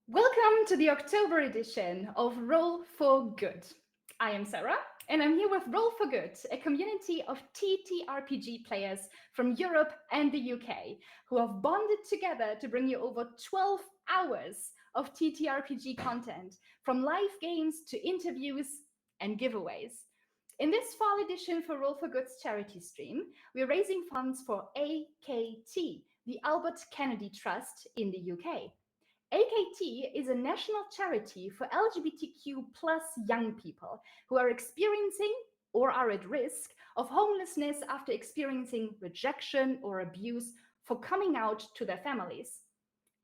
Welcome to the October edition of Roll for Good. I am Sarah, and I'm here with Roll for Good, a community of ttrpg players from Europe and the UK who have bonded together to bring you over 12 hours of ttrpg content, from live games to interviews and giveaways. In this fall edition for Roll for Good's charity stream, we're raising funds for AKT, the Albert Kennedy Trust in the UK. AKT is a national charity for LGBTQ plus young people who are experiencing or are at risk of homelessness after experiencing rejection or abuse for coming out to their families.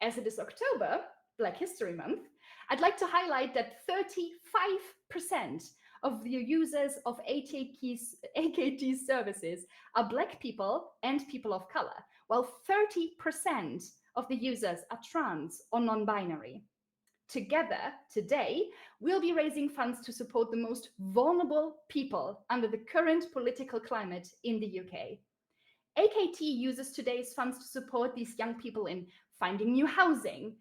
As it is October, Black History Month, I'd like to highlight that 35% of the users of AKT services are Black people and people of color, while 30% of the users are trans or non-binary. Together, today, we'll be raising funds to support the most vulnerable people under the current political climate in the UK. AKT uses today's funds to support these young people in finding new housing,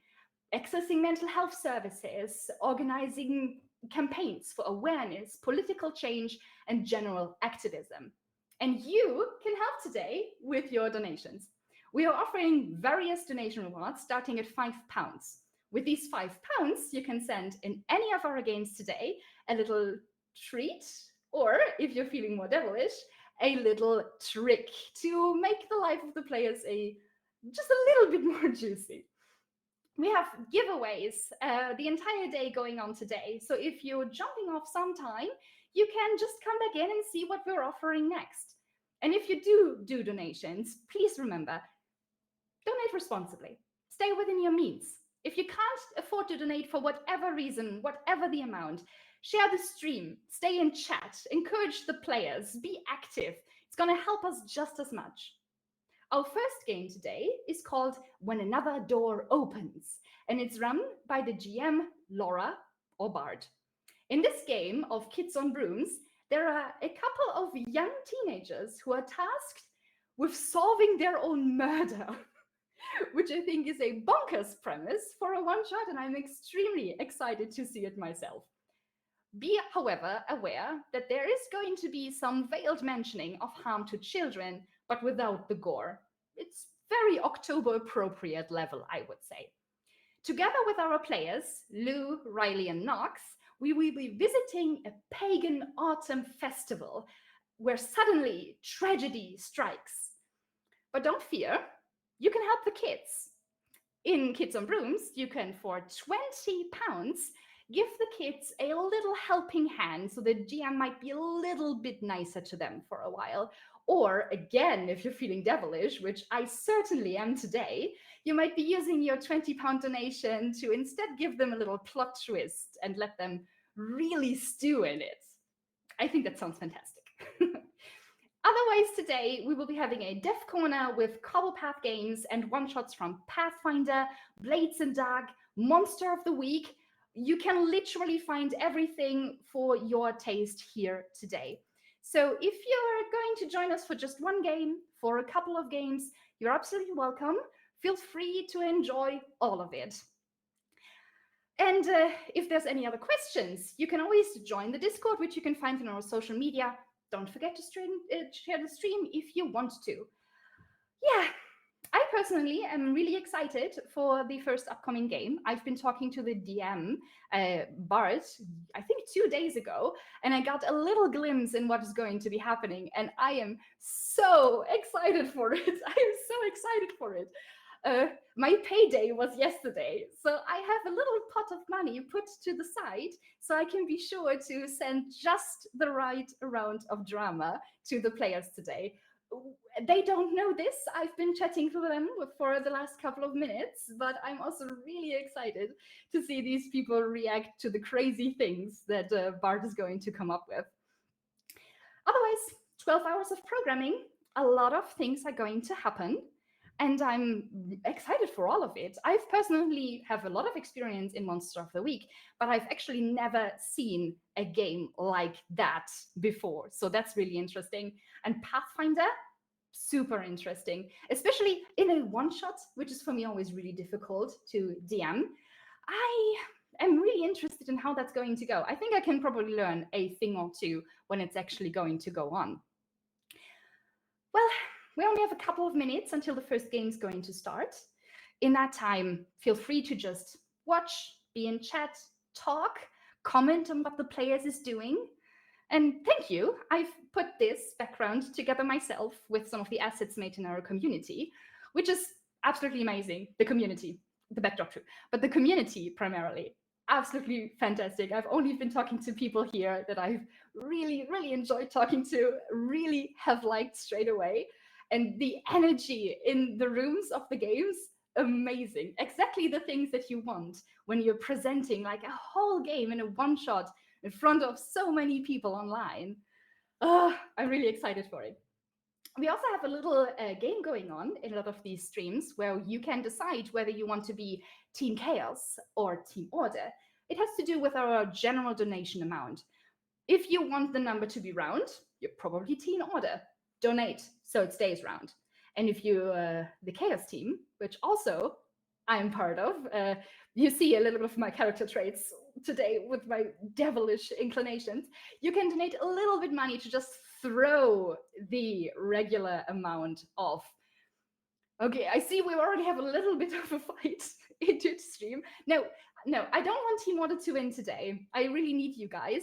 accessing mental health services, organizing campaigns for awareness, political change, and general activism. And you can help today with your donations. We are offering various donation rewards starting at £5. With these £5, you can send in any of our games today a little treat, or if you're feeling more devilish, a little trick to make the life of the players just a little bit more juicy. We have giveaways the entire day going on today. So if you're jumping off sometime, you can just come back in and see what we're offering next. And if you do donations, please remember, donate responsibly. Stay within your means. If you can't afford to donate for whatever reason, whatever the amount, share the stream, stay in chat, encourage the players, be active. It's going to help us just as much. Our first game today is called When Another Door Opens, and it's run by the GM, Laura, or Bard. In this game of Kids on Brooms, there are a couple of young teenagers who are tasked with solving their own murder, which I think is a bonkers premise for a one-shot, and I'm extremely excited to see it myself. Be, however, aware that there is going to be some veiled mentioning of harm to children, but without the gore. It's very October-appropriate level, I would say. Together with our players, Lou, Riley, and Knox, we will be visiting a pagan autumn festival where suddenly tragedy strikes. But don't fear, you can help the kids. In Kids on Brooms, you can, for £20, give the kids a little helping hand so the GM might be a little bit nicer to them for a while. Or again, if you're feeling devilish, which I certainly am today, you might be using your £20 donation to instead give them a little plot twist and let them really stew in it. I think that sounds fantastic. Otherwise, today we will be having a Deaf Corner with Cobblepath games and one-shots from Pathfinder, Blades and Dark, Monster of the Week. You can literally find everything for your taste here today. So if you're going to join us for just one game, for a couple of games, you're absolutely welcome. Feel free to enjoy all of it. And if there's any other questions, you can always join the Discord, which you can find in our social media. Don't forget to share the stream if you want to. Yeah, I personally am really excited for the first upcoming game. I've been talking to the DM, Bart, I think 2 days ago, and I got a little glimpse in what is going to be happening, and I am so excited for it. I am so excited for it. My payday was yesterday, so I have a little pot of money put to the side so I can be sure to send just the right amount of drama to the players today. They don't know this. I've been chatting to them for the last couple of minutes, but I'm also really excited to see these people react to the crazy things that Bart is going to come up with. Otherwise, 12 hours of programming, a lot of things are going to happen, and I'm excited for all of it. I've personally have a lot of experience in Monster of the Week, but I've actually never seen a game like that before. So that's really interesting. And Pathfinder, super interesting, especially in a one-shot, which is for me always really difficult to DM. I am really interested in how that's going to go. I think I can probably learn a thing or two when it's actually going to go on. Well, we only have a couple of minutes until the first game is going to start. In that time, feel free to just watch, be in chat, talk, comment on what the players is doing. And thank you. I've put this background together myself with some of the assets made in our community, which is absolutely amazing. The community, the backdrop too, but the community primarily, absolutely fantastic. I've only been talking to people here that I've really, really enjoyed talking to, really have liked straight away. And the energy in the rooms of the games, amazing. Exactly the things that you want when you're presenting like a whole game in a one shot in front of so many people online. I'm really excited for it. We also have a little game going on in a lot of these streams where you can decide whether you want to be Team Chaos or Team Order. It has to do with our general donation amount. If you want the number to be round, you're probably Team Order. Donate so it stays round. And if you're the Chaos team, which also I'm part of, you see a little bit of my character traits today with my devilish inclinations, you can donate a little bit money to just throw the regular amount of. Okay, I see we already have a little bit of a fight into the stream. No, I don't want Team Order to win today. I really need you guys.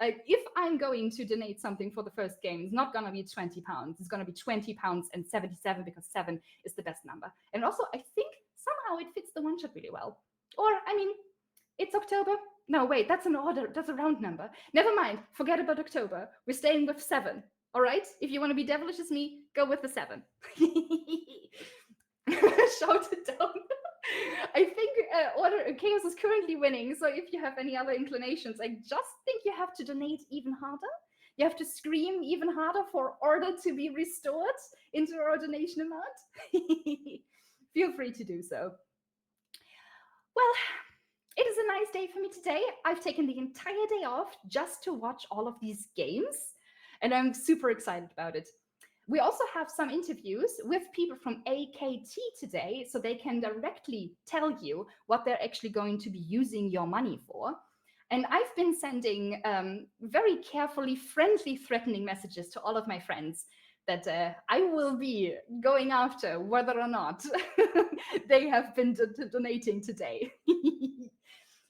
If I'm going to donate something for the first game, it's not going to be £20. It's going to be £20 and 77 because 7 is the best number. And also, I think somehow it fits the one shot really well. Or, I mean, it's October. No, wait, that's an order. That's a round number. Never mind. Forget about October. We're staying with 7. All right? If you want to be devilish as me, go with the 7. Shout it down. I think Order Chaos is currently winning. So if you have any other inclinations, I just think you have to donate even harder. You have to scream even harder for Order to be restored into our donation amount. Feel free to do so. Well, it is a nice day for me today. I've taken the entire day off just to watch all of these games, and I'm super excited about it. We also have some interviews with people from AKT today, so they can directly tell you what they're actually going to be using your money for. And I've been sending very carefully friendly threatening messages to all of my friends that I will be going after whether or not they have been donating today.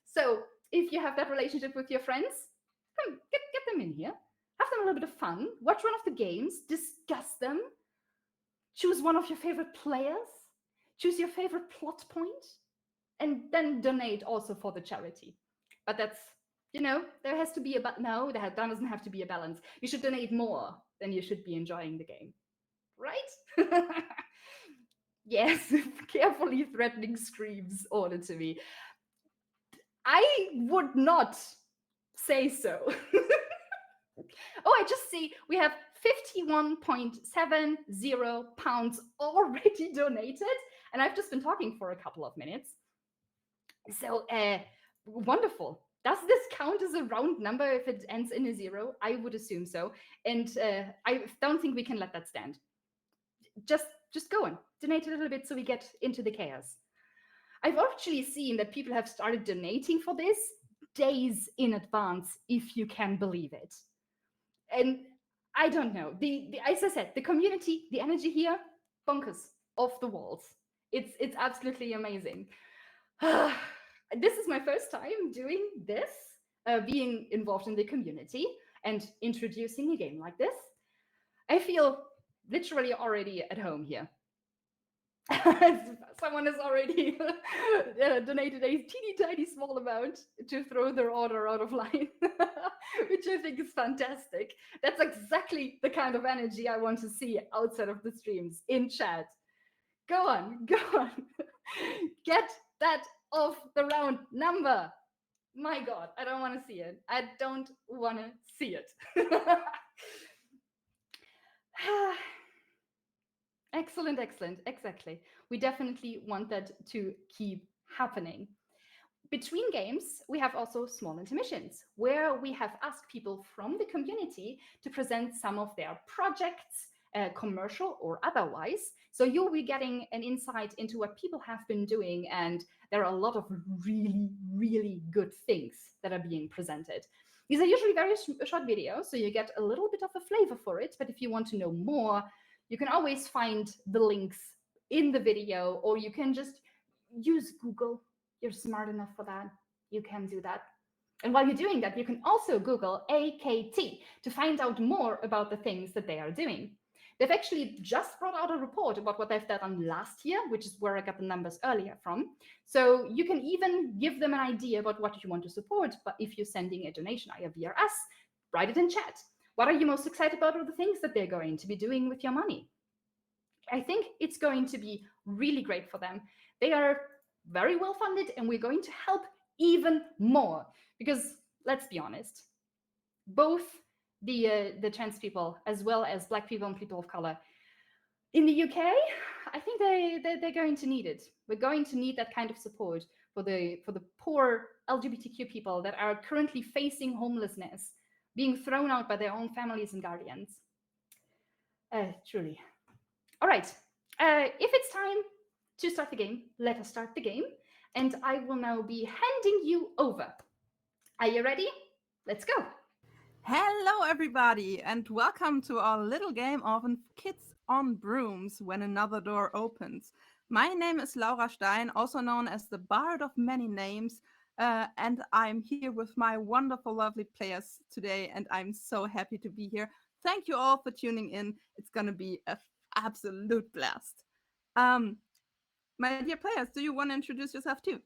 So if you have that relationship with your friends, come, get them in here. Have them a little bit of fun. Watch one of the games. Discuss them. Choose one of your favorite players. Choose your favorite plot point. And then donate also for the charity. But that's, there has to be no, that doesn't have to be a balance. You should donate more than you should be enjoying the game. Right? Yes, carefully threatening screams ordered to me. I would not say so. Oh, I just see we have 51.70 pounds already donated, and I've just been talking for a couple of minutes. So, wonderful. Does this count as a round number if it ends in a 0? I would assume so, and I don't think we can let that stand. Just go on, donate a little bit so we get into the chaos. I've actually seen that people have started donating for this days in advance, if you can believe it. And I don't know, as I said, the community, the energy here, bonkers, off the walls. It's absolutely amazing. This is my first time doing this, being involved in the community and introducing a game like this. I feel literally already at home here. Someone has already donated a teeny tiny small amount to throw their order out of line, which I think is fantastic. That's exactly the kind of energy I want to see outside of the streams, in chat. Go on. Get that off the round number. My God, I don't want to see it. I don't want to see it. Excellent, exactly. We definitely want that to keep happening. Between games, we have also small intermissions where we have asked people from the community to present some of their projects, commercial or otherwise. So you'll be getting an insight into what people have been doing and there are a lot of really, really good things that are being presented. These are usually very short videos, so you get a little bit of a flavor for it. But if you want to know more, you can always find the links in the video, or you can just use Google. You're smart enough for that. You can do that. And while you're doing that, you can also Google AKT to find out more about the things that they are doing. They've actually just brought out a report about what they've done last year, which is where I got the numbers earlier from. So you can even give them an idea about what you want to support. But if you're sending a donation via us, write it in chat. What are you most excited about are the things that they're going to be doing with your money? I think it's going to be really great for them. They are very well funded, and we're going to help even more because let's be honest, both the trans people as well as Black people and people of color in the UK, I think they're going to need it. We're going to need that kind of support for the poor LGBTQ people that are currently facing homelessness, being thrown out by their own families and guardians. Truly. All right. If it's time to start the game, let us start the game. And I will now be handing you over. Are you ready? Let's go. Hello, everybody, and welcome to our little game of Kids on Brooms when another door opens. My name is Laura Stein, also known as the Bard of Many Names, and I'm here with my wonderful, lovely players today, and I'm so happy to be here. Thank you all for tuning in. It's going to be an absolute blast. My dear players, do you want to introduce yourself too?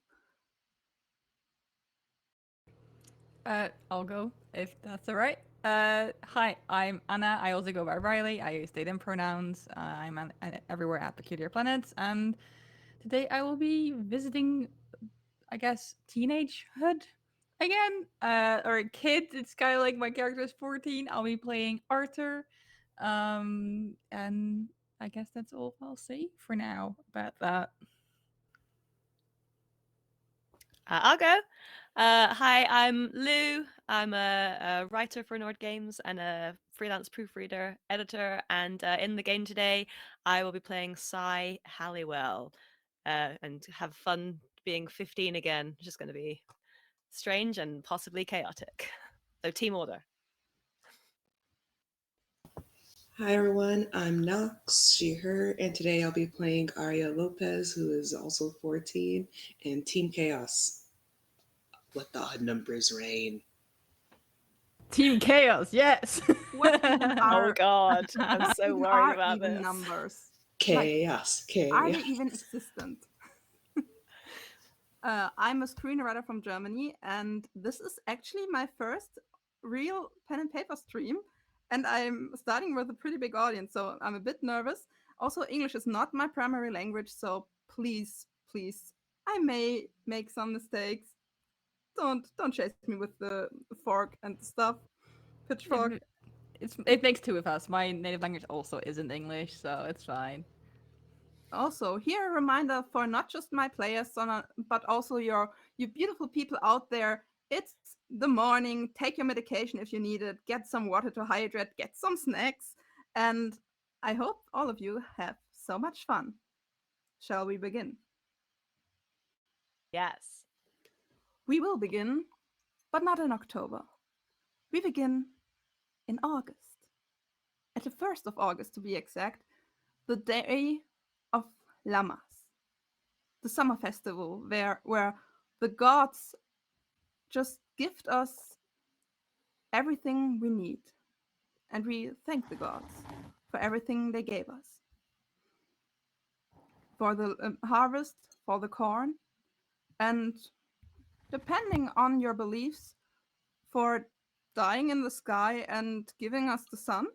I'll go if that's all right. Hi, I'm Anna. I also go by Riley. I use they them pronouns. I'm everywhere at Peculiar Planets, and today I will be visiting, I guess, teenagehood again, or a kid. It's kind of like my character is 14. I'll be playing Arthur, and I guess that's all I'll say for now about that. I'll go. Hi, I'm Lou. I'm a writer for Nord Games and a freelance proofreader, editor. And in the game today, I will be playing Cy Halliwell and have fun being 15 again. It's just going to be strange and possibly chaotic. So, team order. Hi everyone, I'm Nox, she, her, and today I'll be playing Aria Lopez, who is also 14, and Team Chaos. Let the odd numbers reign. Team Chaos, yes. What even are? Oh God, I'm so worried about even this. Numbers. Chaos, chaos. Are they even existent? I'm a screenwriter from Germany, and this is actually my first real pen and paper stream. And I'm starting with a pretty big audience, so I'm a bit nervous. Also, English is not my primary language, so please, I may make some mistakes. Don't chase me with the fork and stuff. Pitchfork. It makes two of us. My native language also isn't English, so it's fine. Also, here a reminder for not just my players, but also you beautiful people out there. It's the morning. Take your medication if you need it. Get some water to hydrate. Get some snacks. And I hope all of you have so much fun. Shall we begin? Yes. We will begin, but not in October. We begin in August. At the 1st of August, to be exact, the day of Llamas, the summer festival where the gods just gift us everything we need, and we thank the gods for everything they gave us, for the harvest, for the corn, and depending on your beliefs, for dying in the sky and giving us the sun.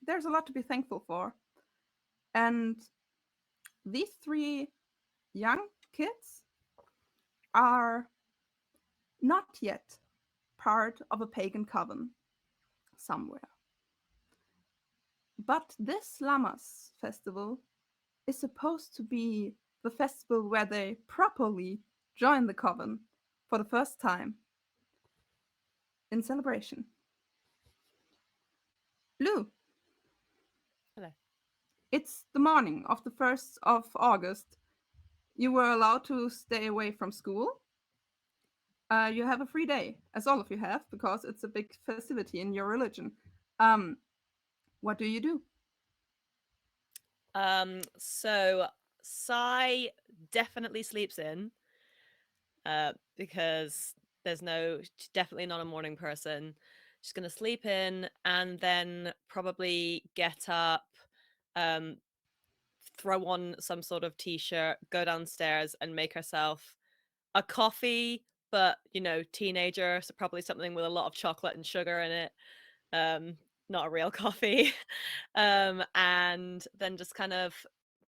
There's a lot to be thankful for. And these three young kids are not yet part of a pagan coven somewhere. But this Llamas festival is supposed to be the festival where they properly join the coven for the first time in celebration. Lou. Hello. It's the morning of the 1st of August. You were allowed to stay away from school. You have a free day, as all of you have, because it's a big facility in your religion. Um, what do you do? So Sai definitely sleeps in, because she's definitely not a morning person. She's gonna sleep in and then probably get up, um, throw on some sort of t-shirt, go downstairs and make herself a coffee, but teenager, so probably something with a lot of chocolate and sugar in it. Um, Not a real coffee. And then just kind of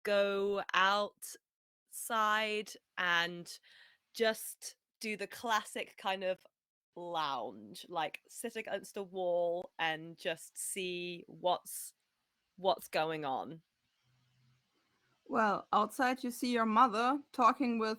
go outside and just do the classic kind of lounge, like sit against a wall and just see what's going on. Well, outside you see your mother talking with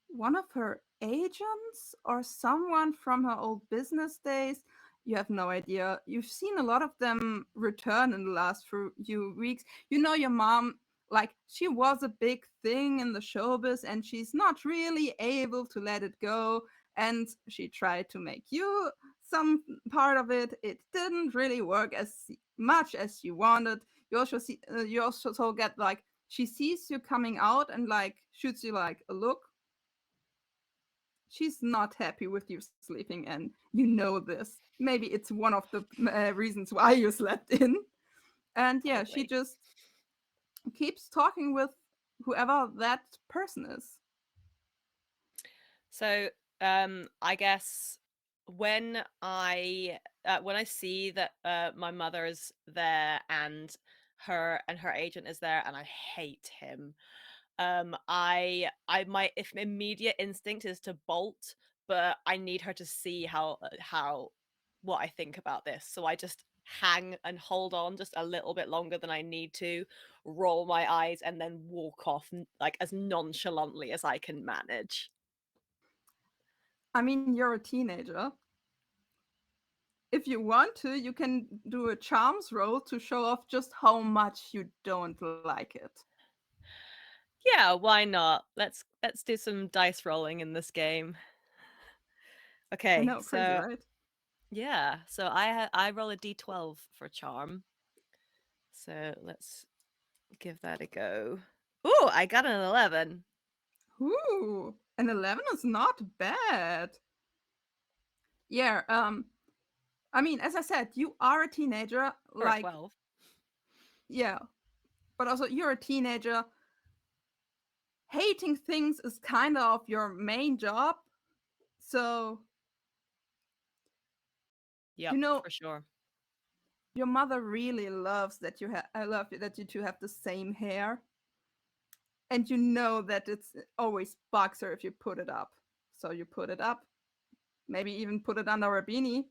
one of her agents or someone from her old business days. You have no idea. You've seen a lot of them return in the last few weeks. You know, your mom, like, she was a big thing in the showbiz and she's not really able to let it go. And she tried to make you some part of it. It didn't really work as much as you wanted. You also get like, she sees you coming out and like shoots you like a look. She's not happy with you sleeping in. You know this. Maybe it's one of the reasons why you slept in. And yeah, she Probably. just keeps talking with whoever that person is. So, I guess when I see that my mother is there and her agent is there, and I hate him. I my if immediate instinct is to bolt, but I need her to see how what I think about this. So I just hang and hold on just a little bit longer than I need to, roll my eyes, and then walk off like as nonchalantly as I can manage. I mean, you're a teenager. If you want to, you can do a charms roll to show off just how much you don't like it. Yeah, why not? Let's do some dice rolling in this game. I Okay, know, crazy, so right? yeah, so I roll a d12 for charm. So let's give that a go. Ooh, I got an 11 Ooh, an 11 is not bad. Yeah, I mean, as I said, you are a teenager, or a like, 12. yeah, but also you're a teenager. Hating things is kind of your main job. So, Yep, you know, for sure. your mother really loves that I love that you two have the same hair. And you know that it's always bugs her if you put it up. So you put it up, maybe even put it under a beanie.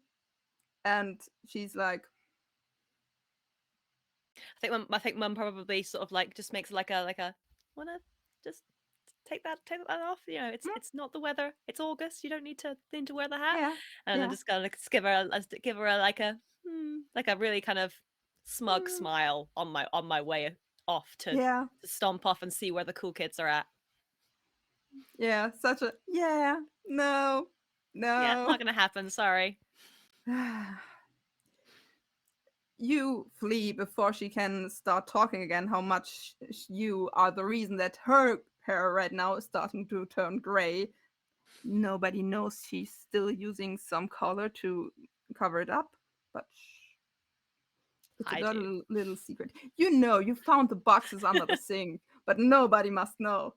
And she's like, I think mum probably sort of like just makes like a wanna just take that off. It's not the weather. It's August. You don't need to wear the hat. yeah, And then yeah, just kind of give her like a really kind of smug mm, smile on my way off yeah, to stomp off and see where the cool kids are at. yeah, such a, yeah, no, Yeah, no. not gonna happen. Sorry. You flee before she can start talking again how much you are the reason that her hair right now is starting to turn gray. Nobody knows she's still using some color to cover it up, but it's a I do. little secret. You know, you found the boxes under the sink, but nobody must know.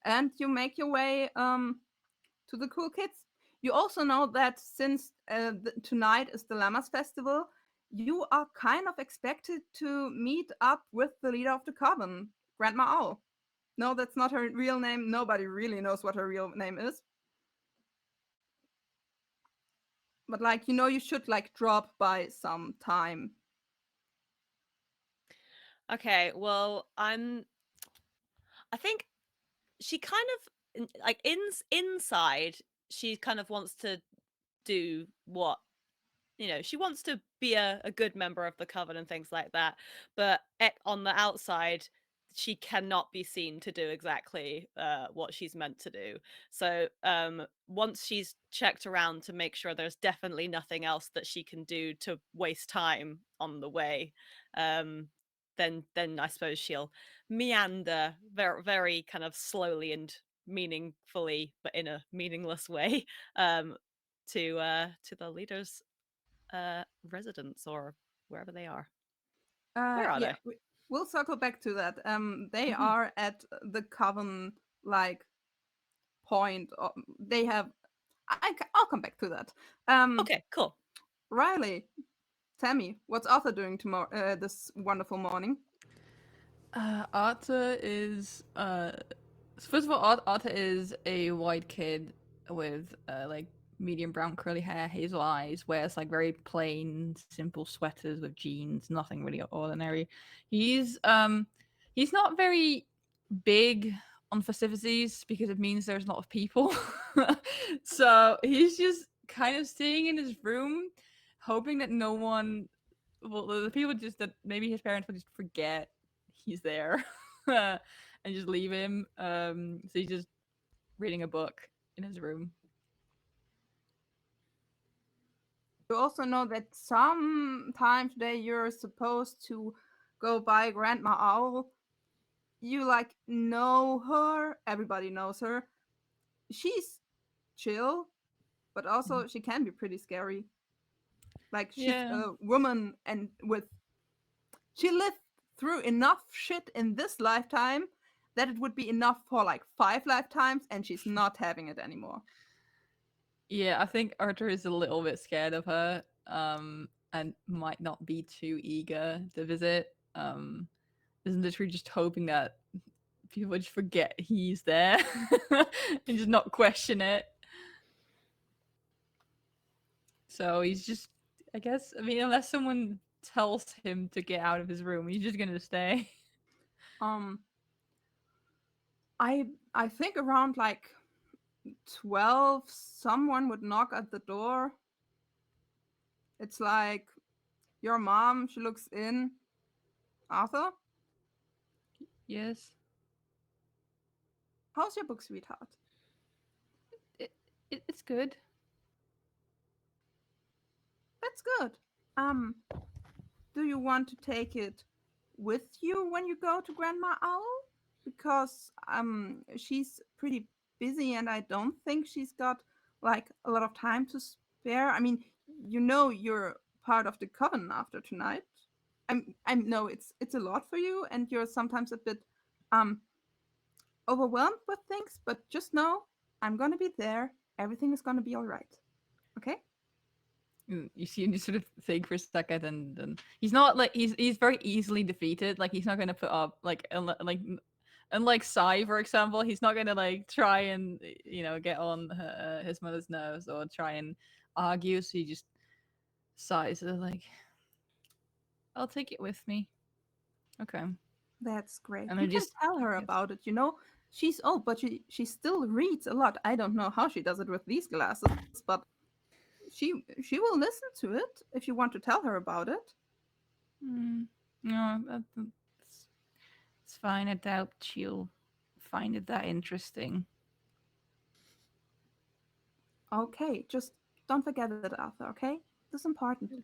And you make your way to the cool kids. You also know that since tonight is the Llamas Festival, you are kind of expected to meet up with the leader of the coven, Grandma Owl. No, that's not her real name. Nobody really knows what her real name is. But like, you know, you should like drop by some time. Okay, well, I think she kind of like inside she kind of wants to do what she wants to be a good member of the coven and things like that, but on the outside she cannot be seen to do exactly what she's meant to do. So once she's checked around to make sure there's definitely nothing else that she can do to waste time on the way, then I suppose she'll meander very, very kind of slowly and meaningfully, but in a meaningless way, to the leader's residence or wherever they are. Where are Yeah, they? we'll circle back to that. They Mhm. are at the coven like point. They have. I'll come back to that. Okay, cool. Riley, tell me, what's Arthur doing tomorrow? This wonderful morning. Arthur is first of all, Arthur is a white kid with like medium brown curly hair, hazel eyes, wears like very plain, simple sweaters with jeans, nothing really ordinary. He's not very big on festivities because it means there's a lot of people. So he's just kind of staying in his room, hoping that no one, well, the people just that maybe his parents will just forget he's there and just leave him. So he's just reading a book in his room. You also know that sometime today you're supposed to go by Grandma Owl. You like know her. Everybody knows her. She's chill, but also she can be pretty scary. Like she's Yeah. a woman and she lived through enough shit in this lifetime that it would be enough for like 5 lifetimes, and she's not having it anymore. Yeah, I think Arthur is a little bit scared of her, and might not be too eager to visit. Is literally just hoping that people just forget he's there and just not question it. So he's just, I guess, I mean, unless someone tells him to get out of his room, he's just gonna stay. Um, I think around like 12, someone would knock at the door. It's like your mom. She looks in. Arthur, Yes. how's your book, sweetheart? It's good. That's good. Um, do you want to take it with you when you go to Grandma Owl? Because she's pretty busy and I don't think she's got like a lot of time to spare. I mean, you know you're part of the coven after tonight. I'm no, it's a lot for you and you're sometimes a bit um overwhelmed with things, but just know I'm gonna be there. Everything is gonna be all right. Okay? You see him just sort of think for a second, and he's not like he's very easily defeated. Like he's not going to put up like unlike Sai, for example, he's not going to like try and get on his mother's nerves or try and argue. So he just sighs and like, I'll take it with me. Okay. That's great. And You then can just tell her yes. about it. You know, she's old, but she still reads a lot. I don't know how she does it with these glasses, but she will listen to it if you want to tell her about it. No, it's fine. I doubt she'll find it that interesting. Okay, just don't forget it, Arthur. Okay, this is important.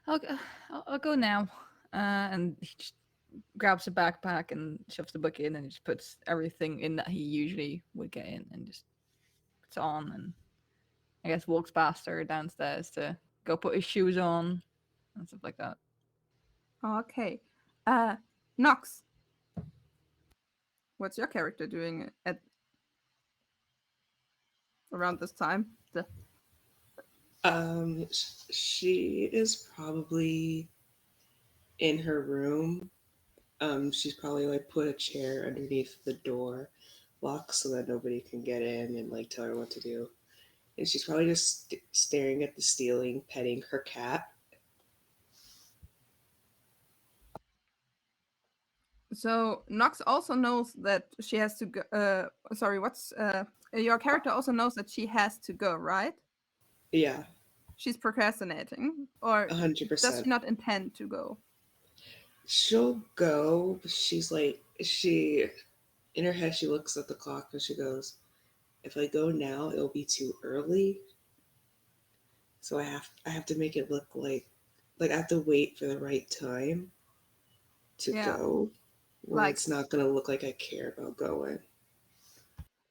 I'll go now. And he just grabs a backpack and shoves the book in and just puts everything in that he usually would get in and just puts it on and I guess walks past her downstairs to go put his shoes on and stuff like that. Okay, Nox, what's your character doing at around this time? She is probably in her room. She's probably like put a chair underneath the door lock so that nobody can get in and like tell her what to do. And she's probably just staring at the ceiling, petting her cat. So Nox also knows that she has to go. Sorry, what's your character also knows that she has to go, right? Yeah, She's procrastinating, or does 100%. she not intend to go? She'll go, but she's like, in her head, she looks at the clock and she goes, if I go now, it'll be too early. So I have to make it look like I have to wait for the right time to Yeah, go, where like, it's not gonna look like I care about going.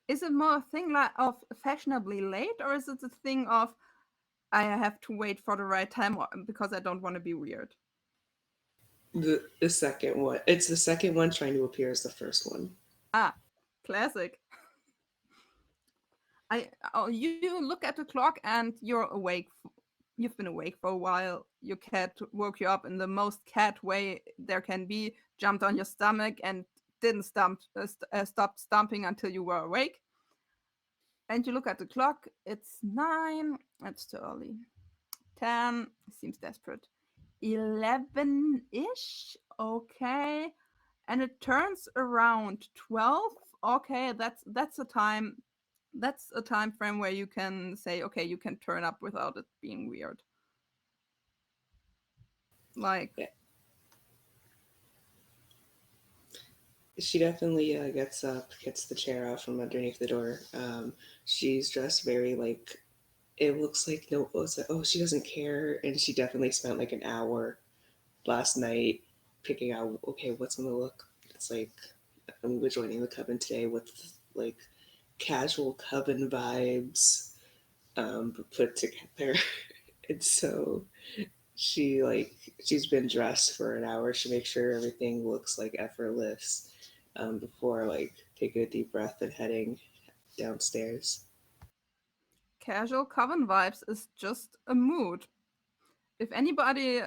is it more a thing like of fashionably late, or is it a thing of I have to wait for the right time because I don't want to be weird? The second one, it's the second one trying to appear as the first one. Ah, classic. You look at the clock and you're awake. You've been awake for a while. Your cat woke you up in the most cat way there can be, jumped on your stomach and didn't stop stomping until you were awake. And you look at the clock. It's 9. It's too early. 10 seems desperate. 11-ish. Okay. And it turns around 12. Okay, that's a time. That's a time frame where you can say, okay, you can turn up without it being weird. Like, Yeah. She definitely gets up, gets the chair out from underneath the door. She's dressed very like, it looks like no, oh, she doesn't care, and she definitely spent like an hour last night picking out, okay, what's gonna look. It's like I'm joining the coven today with like casual coven vibes, put together. And so she's been dressed for an hour. She makes sure everything looks like effortless, before like taking a deep breath and heading downstairs. casual coven vibes is just a mood. If anybody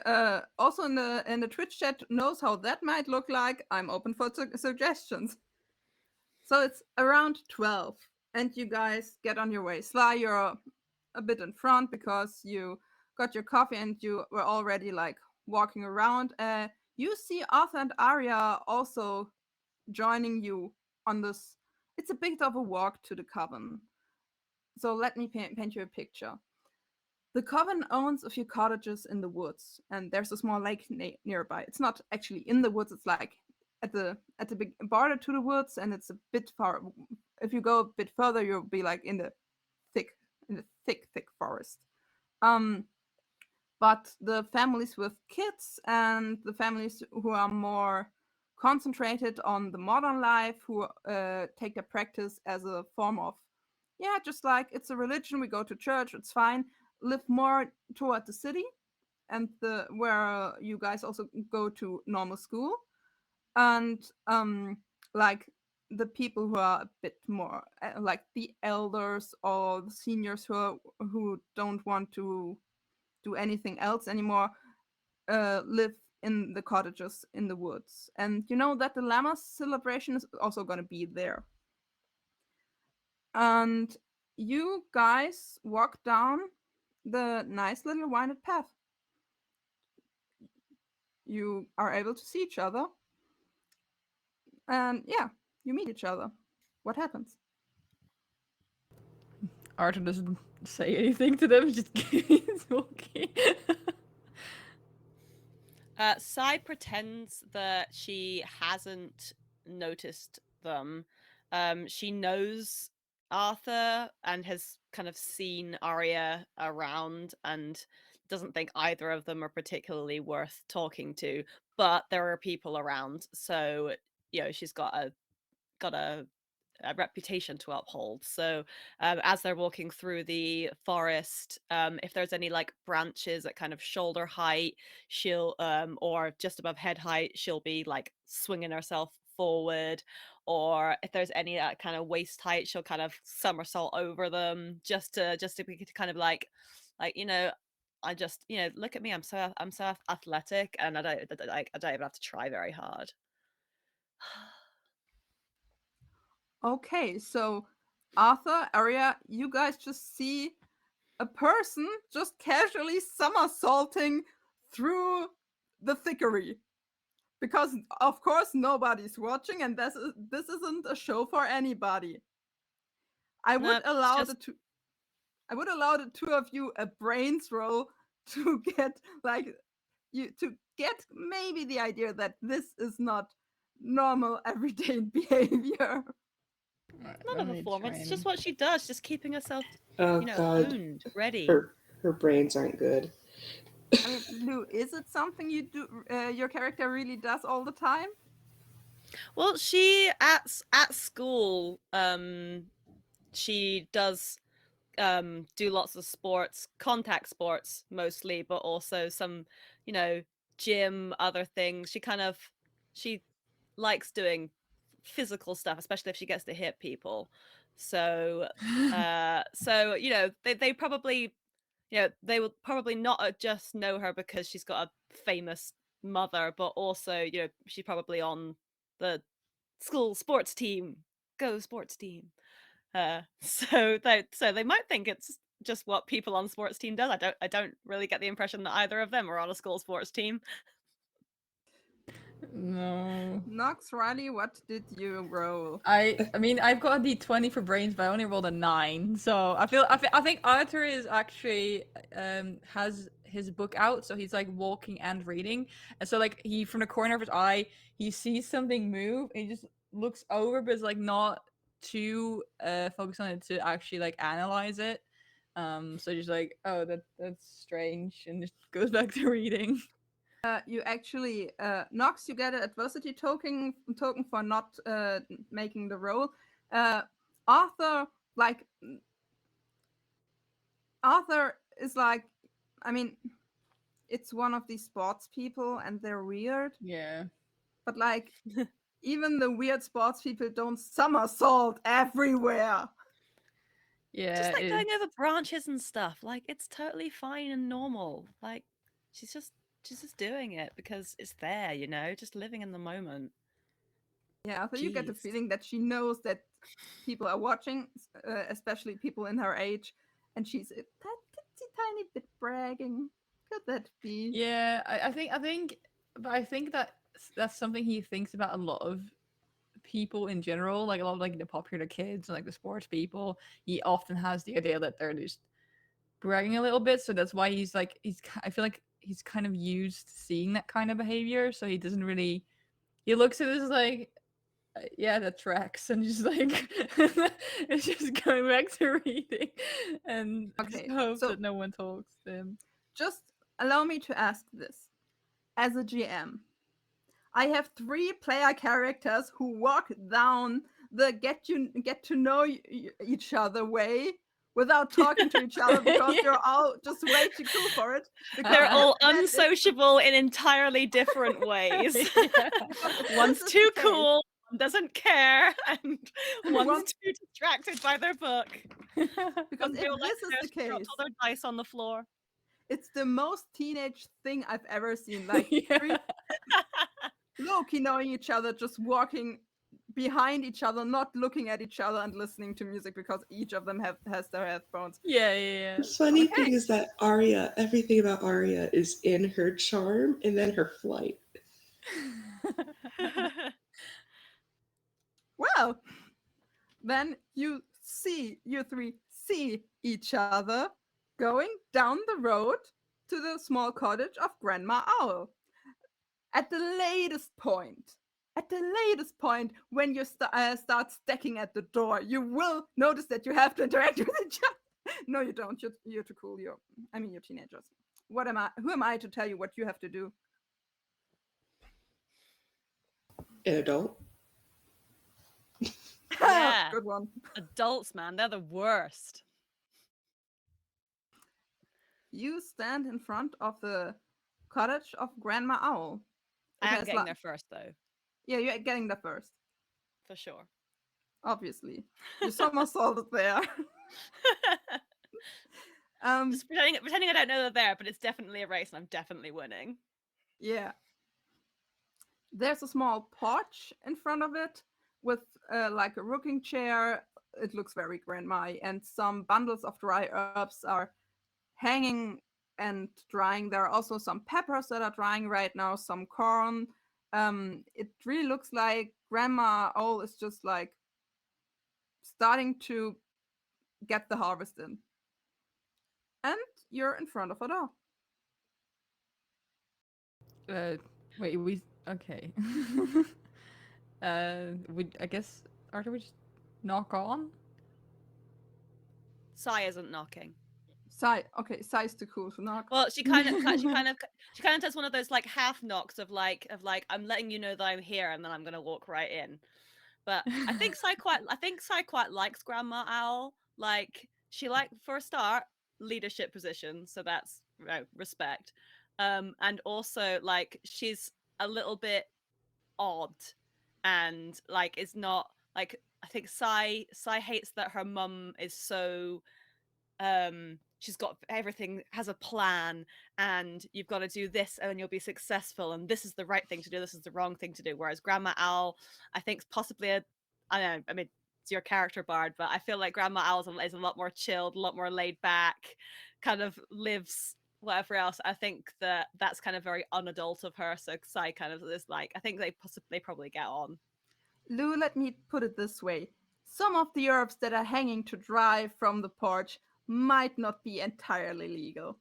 also in the Twitch chat knows how that might look like, I'm open for suggestions. So it's around 12, and you guys get on your way. Sly, you're a bit in front because you got your coffee and you were already like walking around. You see Arthur and Arya also joining you on this. It's a bit of a walk to the coven. So let me paint you a picture. The coven owns a few cottages in the woods, and there's a small lake nearby. It's not actually in the woods; it's like at the big border to the woods, and it's a bit far. If you go a bit further, you'll be like thick, in the thick forest. Um, but the families with kids and the families who are more concentrated on the modern life, who take their practice as a form of, yeah, just like it's a religion, we go to church, it's fine, live more toward the city and the where you guys also go to normal school. And like the people who are a bit more like the elders or the seniors who don't want to do anything else anymore, live in the cottages in the woods. And you know that the llamas celebration is also going to be there. And you guys walk down the nice little winded path. You are able to see each other. And yeah, you meet each other. What happens? Arthur doesn't say anything to them, just keeps walking. Sai pretends that she hasn't noticed them. She knows Arthur and has kind of seen Arya around and doesn't think either of them are particularly worth talking to. But there are people around, so she's got a reputation to uphold. So as they're walking through the forest, if there's any like branches at kind of shoulder height, she'll or just above head height, she'll be like swinging herself forward. Or if there's any at kind of waist height, she'll kind of somersault over them just to be kind of like I just look at me, I'm so athletic, and I don't even have to try very hard. Okay, so Arthur, Arya, you guys just see a person just casually somersaulting through the thickery. Because of course nobody's watching, and this isn't a show for anybody. I would No, it's allow just I would allow the two of you a brains roll to get like you to get maybe the idea that this is not normal everyday behavior. Not a performance. It's just what she does. Just keeping herself, Oh God, honed, ready. her brains aren't good. I mean, Lou, is it something you do? Your character really does all the time? Well, she at school, she does do lots of sports, contact sports mostly, but also some, gym, other things. She likes doing physical stuff, especially if she gets to hit people. So, they probably, they will probably not just know her because she's got a famous mother, but also, she's probably on the school sports team. Go sports team. So they might think it's just what people on sports team does. I don't really get the impression that either of them are on a school sports team. No. Nox, Riley, what did you roll? I mean, I've got a D20 for brains, but I only rolled a 9. So I think Arthur is actually has his book out, so he's like walking and reading, and so like he from the corner of his eye he sees something move, and he just looks over, but is like not too focused on it to actually like analyze it. So just like, oh, that's strange, and just goes back to reading. You actually, Nox, you get an adversity token for not making the roll. Arthur, Arthur is like, I mean, it's one of these sports people, and they're weird. Yeah. But like, even the weird sports people don't somersault everywhere. Yeah. Just like going over branches and stuff. Like, it's totally fine and normal. Like, she's just doing it because it's there, just living in the moment. Yeah, so you get the Jeez. feeling that she knows that people are watching, especially people in her age, and she's a tiny bit bragging. Could that be? Yeah, but I think that that's something he thinks about a lot of people in general, like a lot of like the popular kids and like the sports people. He often has the idea that they're just bragging a little bit, so that's why I feel like he's kind of used to seeing that kind of behavior, so he doesn't really. He looks at it as like, yeah, that tracks, and just like it's just going back to reading, and Okay, just hope so- that no one talks to him. Just allow me to ask this. As a GM, I have 3 player characters who walk down the get to know each other way without talking to each other because Yeah. they're all just way too cool for it. Because They're all that is- unsociable in entirely different ways. Yeah. One's this is too the case. cool, one doesn't care, and One- one's too distracted by their book. Because They if all like this is the dropped case, all their dice on the floor. it's the most teenage thing I've ever seen. Like Yeah. 3 low-key knowing each other, just walking behind each other, not looking at each other and listening to music because each of them has their headphones. Yeah. The funny Okay. thing is that Arya, everything about Arya is in her charm and then her flight. Well, then you 3 see each other going down the road to the small cottage of Grandma Owl. At the latest point, when you start stacking at the door, you will notice that you have to interact with each other. No, you don't. You're too cool. You're teenagers. What am I? Who am I to tell you what you have to do? An adult. Yeah. Good one. Adults, man, they're the worst. You stand in front of the cottage of Grandma Owl. It I am has getting there first, though, Yeah, you're getting there first. for sure. Obviously, you somersaulted there. Just pretending I don't know they're there, but it's definitely a race, and I'm definitely winning. Yeah. There's a small porch in front of it with like a rocking chair. It looks very grandma, and some bundles of dry herbs are hanging and drying. There are also some peppers that are drying right now, some corn. It really looks like Grandma Owl is just like starting to get the harvest in. And you're in front of her door. Wait, we okay. I guess Arthur would just knock on. Sai isn't knocking. Sai. Okay, Sai's too cool to knock. Well, she kind of does one of those like half knocks of like I'm letting you know that I'm here, and then I'm gonna walk right in. But I think Sai quite likes Grandma Owl. Like she for a start leadership position, so that's respect. And also like she's a little bit odd, and like is not like I think Sai hates that her mum is so she's got everything, has a plan, and you've got to do this and you'll be successful, and this is the right thing to do, this is the wrong thing to do. Whereas Grandma Owl, I think, is possibly I don't know, I mean, it's your character, Bard, but I feel like Grandma Owl is a lot more chilled, a lot more laid back, kind of lives whatever else. I think that's kind of very unadult of her. So Sai kind of is like, I think they probably get on. Lou, let me put it this way. Some of the herbs that are hanging to dry from the porch might not be entirely legal.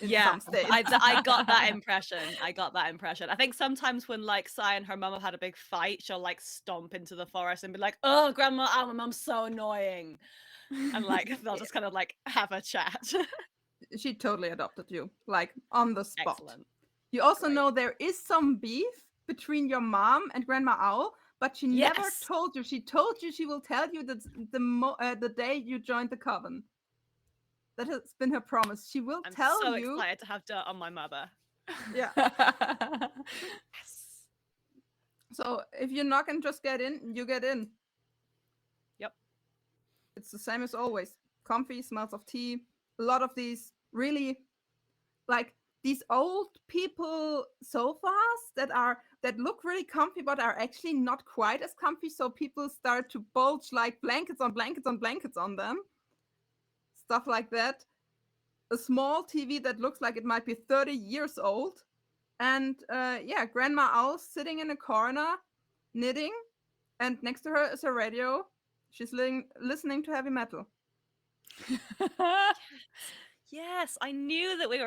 In some states. I got that impression. I think sometimes when like Sai and her mum have had a big fight, she'll like stomp into the forest and be like, "Oh, Grandma, my mum's so annoying," and like they'll just kind of like have a chat. She totally adopted you, like on the spot. Excellent. You also know there is some beef between your mom and Grandma Owl, but she never told you. She told you she will tell you the day you joined the coven. That has been her promise. She will tell you. I'm so excited to have dirt on my mother. Yeah. Yes. So if you knock and just get in, you get in. Yep. It's the same as always. Comfy, smells of tea. A lot of these really, like these old people sofas that look really comfy, but are actually not quite as comfy. So people start to bulge like blankets on blankets on blankets on them. Stuff like that. A small TV that looks like it might be 30 years old. And Grandma Owl sitting in a corner, knitting. And next to her is a radio. She's listening to heavy metal. Yes, I knew that we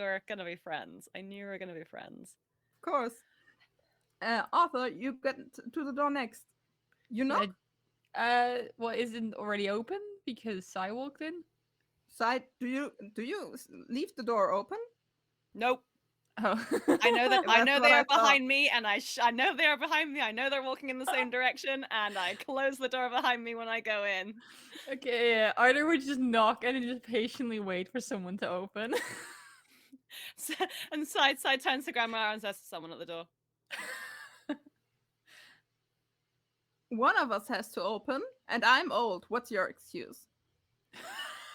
were gonna be friends. I knew we were gonna be friends. Of course. Arthur, you get to the door next. You knock? Well, isn't already open because Sai walked in? Sai, do you leave the door open? Nope. Oh. I know they are behind me, and I know they are behind me. I know they're walking in the same direction, and I close the door behind me when I go in. Okay, yeah. Arthur would just knock and then just patiently wait for someone to open. And Sai turns to Grandma and says to someone at the door. One of us has to open, and I'm old. What's your excuse?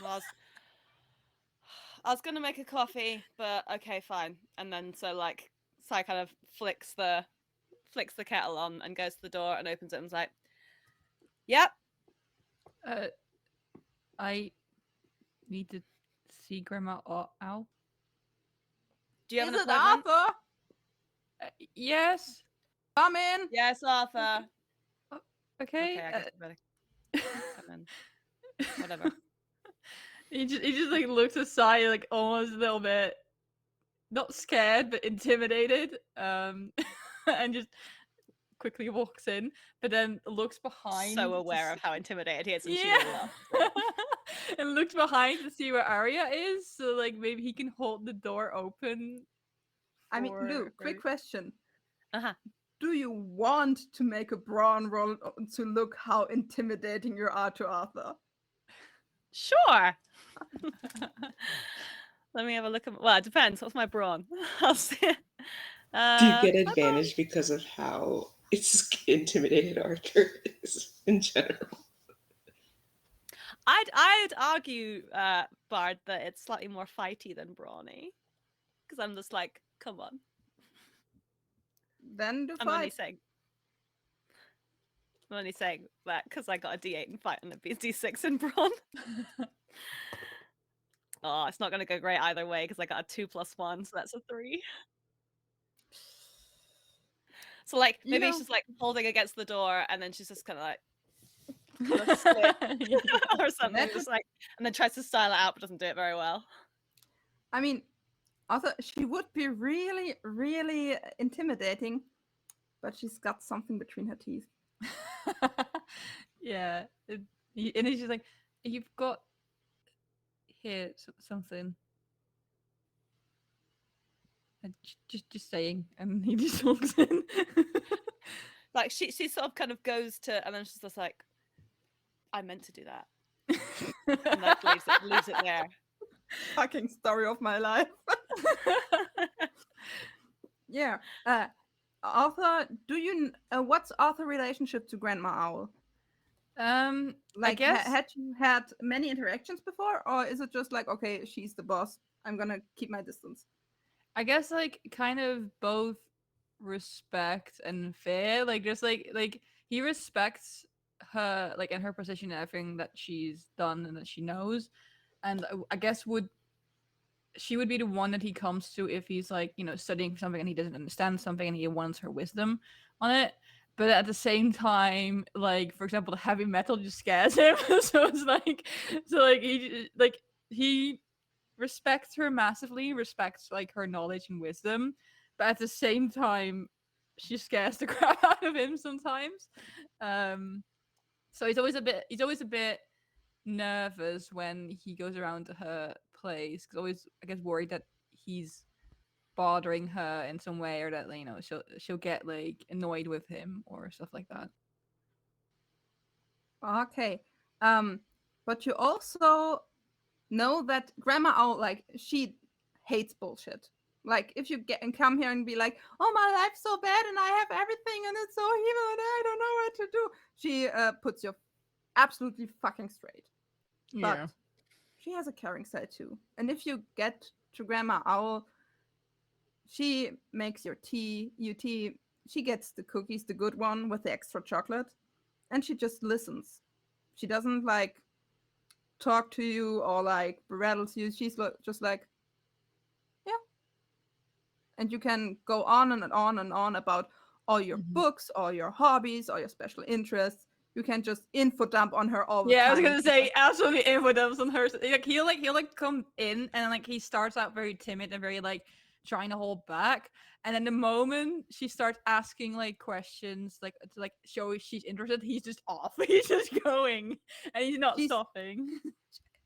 Well, I was gonna make a coffee, but okay, fine. And then so like Sai kind of flicks the kettle on and goes to the door and opens it and is like, "Yep." I need to see Grandma Owl. Do you have Is an it appointment? Arthur? Yes. Come in. Yes, Arthur. Okay. I guess I better come in. Whatever. He just like looks aside, like almost a little bit, not scared but intimidated, and just quickly walks in. But then looks behind. So aware of how intimidated he is, and she Yeah. really loves. And looks behind to see where Arya is, so like maybe he can hold the door open. I mean, Lou, quick question. Uh-huh. Do you want to make a brawn roll to look how intimidating you are to Arthur? Sure. Let me have a look at. Well, it depends. What's my brawn? I'll see. Do you get advantage because of how it's intimidated Arthur is in general? I'd argue, Bard, that it's slightly more fighty than brawny, because I'm just like, come on. Then do I'm fight. only saying that because I got a D8 in fight and a D6 in brawn. Oh, it's not going to go great either way because I got a 2 + 1, so that's a 3. So like maybe she's like holding against the door and then she's just kind of slip or something, just like, and then tries to style it out but doesn't do it very well. I mean, Also, she would be really, really intimidating, but she's got something between her teeth. Yeah. And he's just like, you've got here something. And just saying, and he just walks in. Like she sort of kind of goes to, and then she's just like, I meant to do that, and like leaves it there. Fucking story of my life. Yeah. Arthur, what's Arthur's relationship to Grandma Owl? I Like, guess had you had many interactions before, or is it just like, okay, she's the boss, I'm gonna keep my distance? I guess like kind of both respect and fear. Like just like he respects her like in her position and everything that she's done and that she knows. And I guess she would be the one that he comes to if he's like, studying something and he doesn't understand something and he wants her wisdom on it. But at the same time, like for example, the heavy metal just scares him. So it's like he respects her massively, respects like her knowledge and wisdom, but at the same time, she scares the crap out of him sometimes. So he's always a bit nervous when he goes around to her place. Cause always, I guess, worried that he's bothering her in some way, or that she'll get like annoyed with him or stuff like that. Okay. But you also know that Grandma Owl, like, she hates bullshit. Like, if you come here and be like, oh, my life's so bad and I have everything and it's so evil and I don't know what to do, she puts you absolutely fucking straight. Yeah. But she has a caring side too. And if you get to Grandma Owl, she makes your tea. She gets the cookies, the good one with the extra chocolate, and she just listens. She doesn't like talk to you or like berattles you. She's just like, yeah. And you can go on and on and on about all your books, all your hobbies, all your special interests. You can just info dump on her all the time. Yeah, I was gonna say absolutely info dumps on her. He'll come in and like he starts out very timid and very like trying to hold back, and then the moment she starts asking like questions like to like show she's interested, he's just off. He's just going and he's not stopping.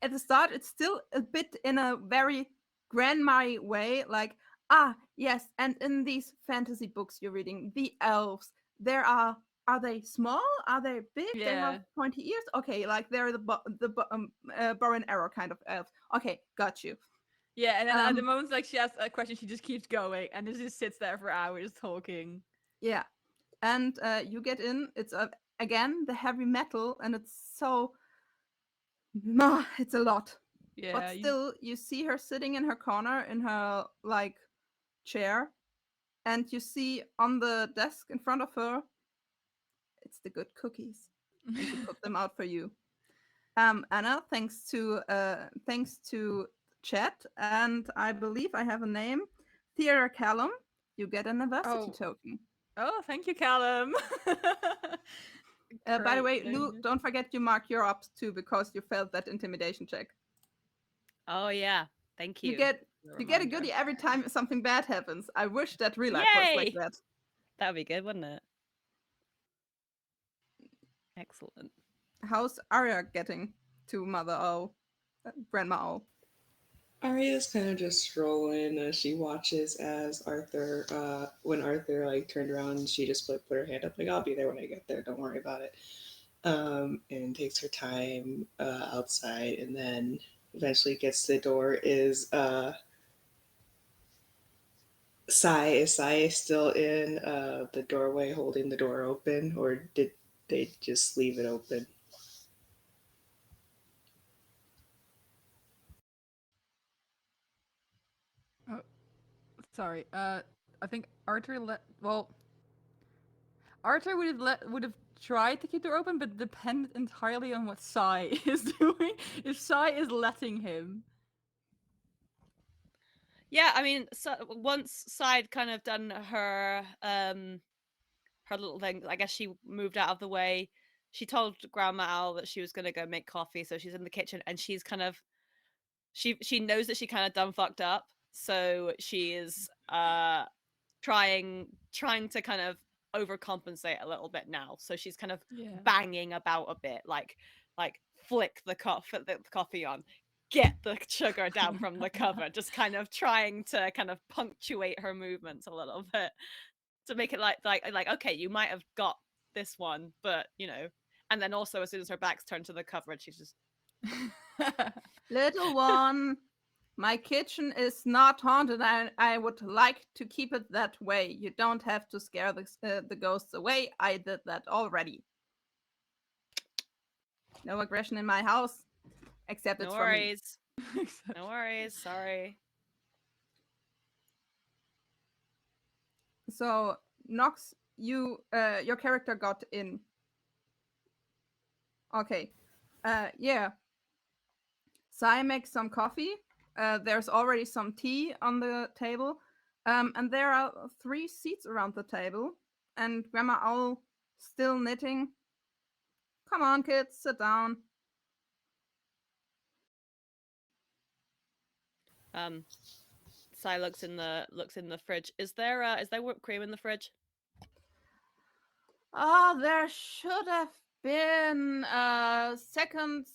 At the start, it's still a bit in a very grandma way, like, yes, and in these fantasy books you're reading, the elves, are they small? Are they big? Yeah. They have pointy ears? Okay, like they're the bow and arrow kind of elves. Okay, got you. Yeah, and then at the moment like she asks a question, she just keeps going and just sits there for hours talking. Yeah, and you get in. It's again the heavy metal, and it's so it's a lot. Yeah, but still you see her sitting in her corner in her like chair, and you see on the desk in front of her it's the good cookies, and she put them out for you. Anna, thanks to chat, and I believe I have a name, Theodore Callum, you get an university token. Oh, thank you, Callum. By the way, Lou, don't forget you mark your ups too, because you failed that intimidation check. Oh yeah, thank you. You get a goodie every time something bad happens. I wish that real life was like that. That would be good, wouldn't it? Excellent. How's Arya getting to Mother O, Grandma O? Arya's kind of just strolling as she watches as Arthur, when Arthur like turned around, and she just put her hand up like, I'll be there when I get there, don't worry about it. And takes her time outside, and then eventually gets to the door. Is Sai still in the doorway holding the door open, or did they just leave it open? Sorry. I think Arthur Arthur would have tried to keep the door open, but depended entirely on what Sai is doing. If Sai is letting him. Yeah, I mean, so once Sai had kind of done her her little thing, I guess she moved out of the way. She told Grandma Owl that she was gonna go make coffee, so she's in the kitchen and she's kind of she knows that she kind of done fucked up, So she is trying to kind of overcompensate a little bit now. So she's kind of banging about a bit, like flick the coffee on, get the sugar down from the cover, just kind of trying to kind of punctuate her movements a little bit to make it like okay, you might have got this one, but you know. And then also as soon as her back's turned to the cover, she's just Little one, my kitchen is not haunted, and I would like to keep it that way. You don't have to scare the ghosts away. I did that already. No aggression in my house, except it's no for me. worries. No worries. Sorry. So, Nox, your character got in. Okay. Yeah. Sai makes some coffee. There's already some tea on the table. And there are 3 seats around the table. And Grandma Owl still knitting. Come on, kids, sit down. Sai looks in the fridge. Is there whipped cream in the fridge? Oh, there should have been the second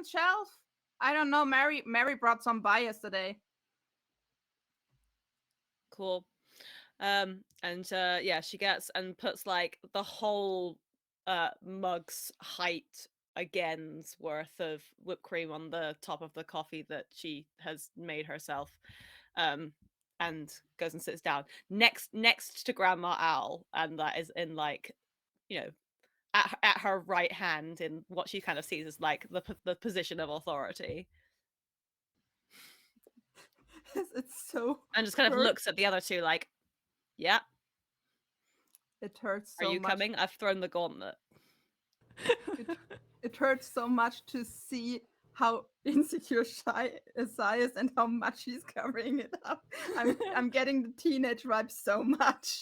shelf. I don't know. Mary brought some by yesterday. Cool. And yeah, she gets and puts like the whole mug's height again's worth of whipped cream on the top of the coffee that she has made herself. And goes and sits down next to Grandma Owl, and that is in like, you know, at her right hand in what she kind of sees as like the position of authority. It's so. And just kind of looks at the other two like, yeah. It hurts so much. Are you coming? I've thrown the gauntlet. It hurts so much to see how insecure Sai is and how much he's covering it up. I'm getting the teenage vibe so much.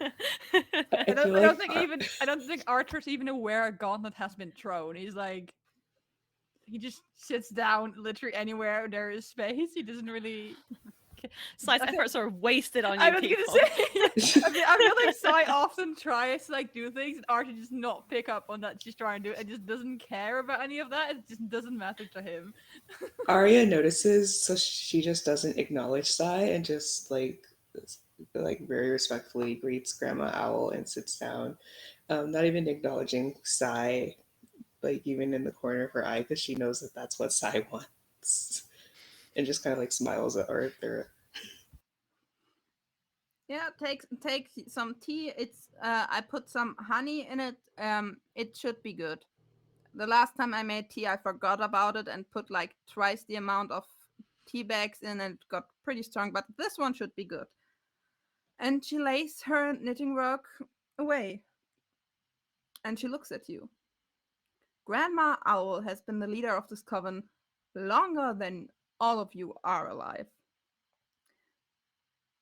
I don't think Arthur's even aware a gauntlet has been thrown. He's like, he just sits down literally anywhere there is space. He doesn't really. Sai's efforts are wasted on you. I was people. gonna say, I feel like Sai often tries to like do things, and Arthur just not pick up on that she's trying to do it, and just doesn't care about any of that. It just doesn't matter to him. Arya notices, so she just doesn't acknowledge Sai and just like very respectfully greets Grandma Owl and sits down, not even acknowledging Sai, like even in the corner of her eye, because she knows that that's what Sai wants, and just kind of like smiles at Arthur. Yeah, take some tea. It's I put some honey in it. It should be good. The last time I made tea, I forgot about it and put like twice the amount of tea bags in, and it got pretty strong. But this one should be good. And she lays her knitting work away, and she looks at you. Grandma Owl has been the leader of this coven longer than all of you are alive.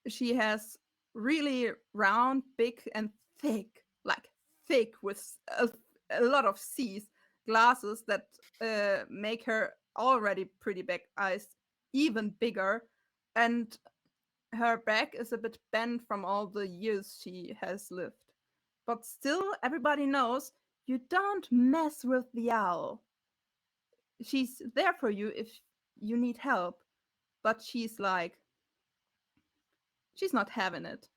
She has really round, big, and thick with a lot of C's, glasses that make her already pretty big eyes even bigger, and her back is a bit bent from all the years she has lived. But still, everybody knows you don't mess with the owl. She's there for you if you need help, but she's not having it.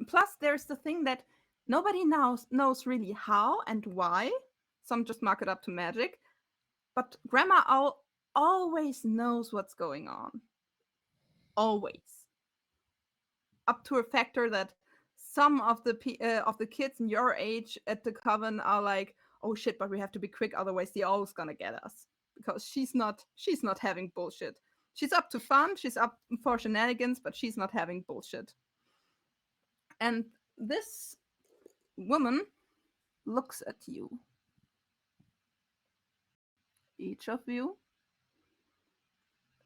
Plus there's the thing that nobody knows really how and why. Some just mark it up to magic, but Grandma Owl always knows what's going on. Always. Up to a factor that some of the kids in your age at the coven are like, oh shit, but we have to be quick, otherwise the owl's gonna get us. Because she's not having bullshit. She's up to fun, she's up for shenanigans, but she's not having bullshit. And this woman looks at you. Each of you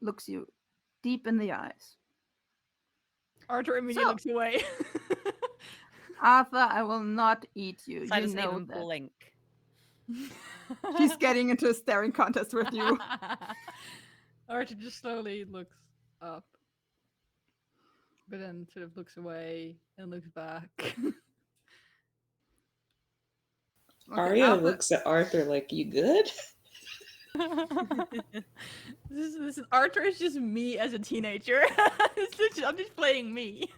looks you deep in the eyes. Arthur immediately looks away. Arthur, I will not eat you. Sai You doesn't know even that. blink. She's getting into a staring contest with you. Archer just slowly looks up, but then sort of looks away and looks back. Okay, Arya Arthur. looks at Arthur like, "You good?" This is Archer is just me as a teenager. I'm just playing me.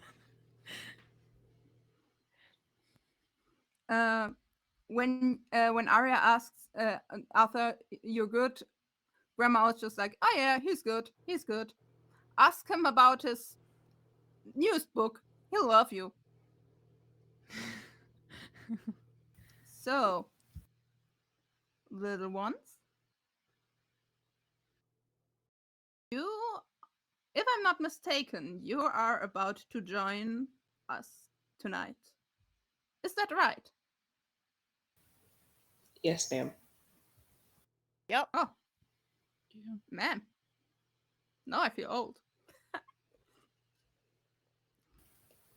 When Arya asks Arthur, "You're good," Grandma was just like, "Oh yeah, he's good. He's good. Ask him about his newest book. He'll love you." So, little ones, you, if I'm not mistaken, you are about to join us tonight. Is that right? Yes, ma'am. Yep. Oh, man. Now I feel old.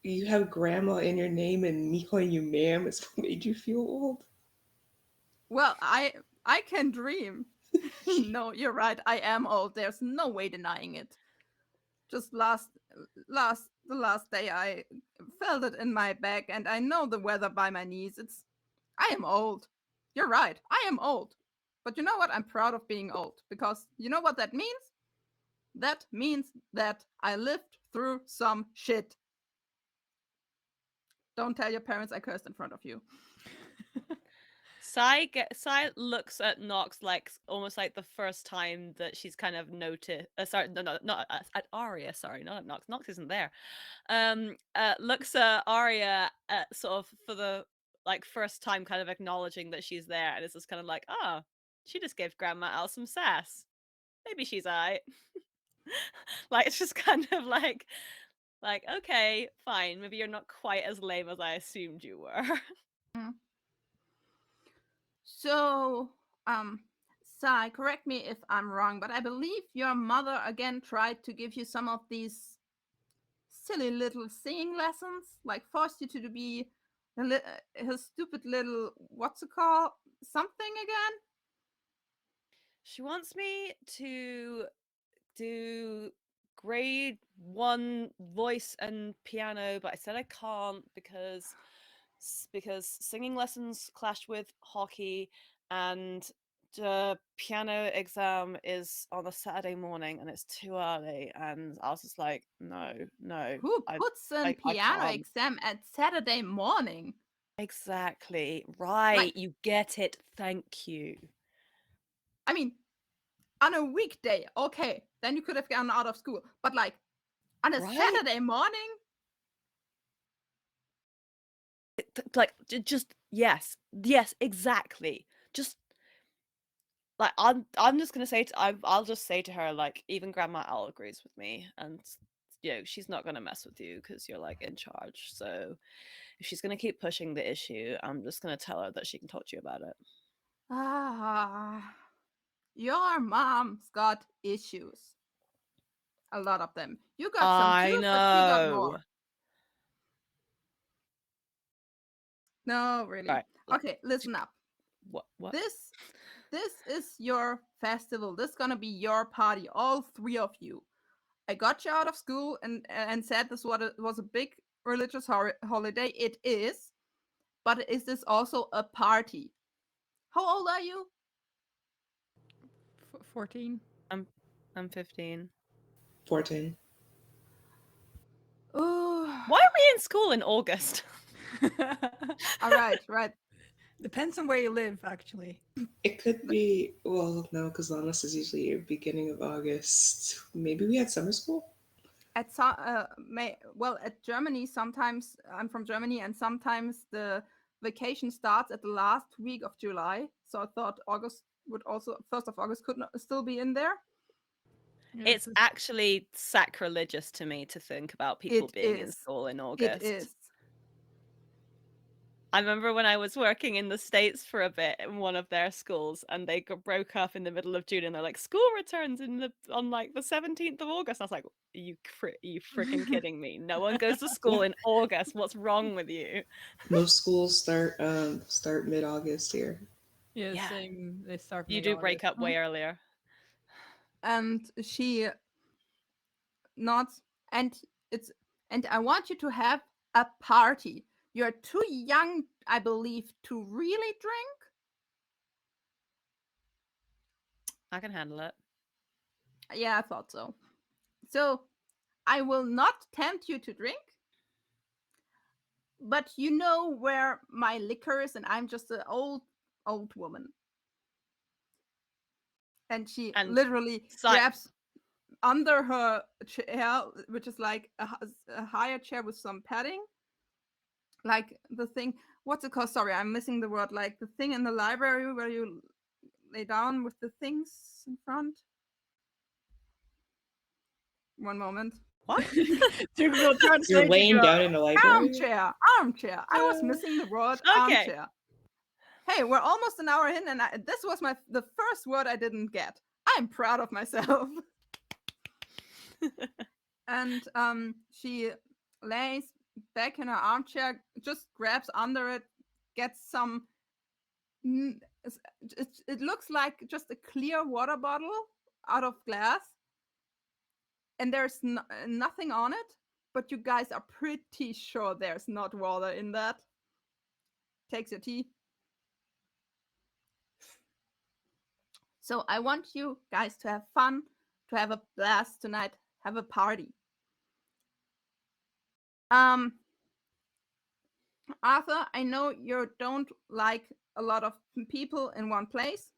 You have grandma in your name, and me calling you ma'am is what made you feel old. Well, I can dream. No, you're right. I am old. There's no way denying it. Just the last day I felt it in my back, and I know the weather by my knees. I am old. You're right. I am old. But you know what? I'm proud of being old, because you know what that means? That means that I lived through some shit. Don't tell your parents I cursed in front of you. Sai looks at Nox like almost like the first time that she's kind of noticed. Sorry, no, not at Arya. Sorry, not at Nox. Nox isn't there. Looks at Arya sort of for the like first time, kind of acknowledging that she's there, and it's just kind of like, oh, she just gave Grandma Al some sass. Maybe she's alright. Like it's just kind of like okay, fine. Maybe you're not quite as lame as I assumed you were. So, Sai, correct me if I'm wrong, but I believe your mother again tried to give you some of these silly little singing lessons, like forced you to be her stupid little, what's it called? Something again? She wants me to do grade 1 voice and piano, but I said I can't because singing lessons clash with hockey, and the piano exam is on a Saturday morning and it's too early, and I was just like, no, Who puts an I piano can't. exam at Saturday morning? Exactly right. Like, You get it. Thank you. I mean, on a weekday, okay, then you could have gone out of school, but like on a Right? Saturday morning? Like just yes, exactly. Just like I'm just gonna say I'll just say to her, like, even Grandma Al agrees with me, and she's not gonna mess with you because you're like in charge. So if she's gonna keep pushing the issue, I'm just gonna tell her that she can talk to you about it. Ah, your mom's got issues. A lot of them. You got some I too, but she got know. more. No, really. Right. Okay, listen up. What? This is your festival. This is gonna be your party, all three of you. I got you out of school and said this was a big religious holiday. It is, but is this also a party? How old are you? 14. I'm 15. 14. Oh, Why are we in school in August? all right, right. Depends on where you live, actually. It could be, well, no, because Lamas is usually beginning of August. Maybe we had summer school? At at Germany, sometimes I'm from Germany, and sometimes the vacation starts at the last week of July. So I thought August would also 1st of August could still be in there. It's actually sacrilegious to me to think about people It being in is. school in It August. is. I remember when I was working in the States for a bit in one of their schools, and they broke up in the middle of June, and they're like, school returns on like the 17th of August. I was like, are you freaking kidding me? No one goes to school in August. What's wrong with you? Most schools start mid-August here. Yeah, Yeah. same. They start. You do break up way earlier. And she nods, and I want you to have a party. You're too young, I believe, to really drink. I can handle it. Yeah, I thought so. So I will not tempt you to drink, but you know where my liquor is, and I'm just an old woman. And she And literally grabs under her chair, which is like a higher chair with some padding, like the thing. What's it called? Sorry, I'm missing the word. Like the thing in the library where you lay down with the things in front. One moment. What? Google Translate. You're laying down in a library? Armchair. I was missing the word Okay. armchair. Hey, we're almost an hour in, and this was the first word I didn't get. I'm proud of myself. And she lays back in her armchair, just grabs under it, gets some. It looks like just a clear water bottle out of glass, and there's nothing on it, but you guys are pretty sure there's not water in that. Takes your tea. So I want you guys to have fun, to have a blast tonight, have a party. Arthur, I know you don't like a lot of people in one place.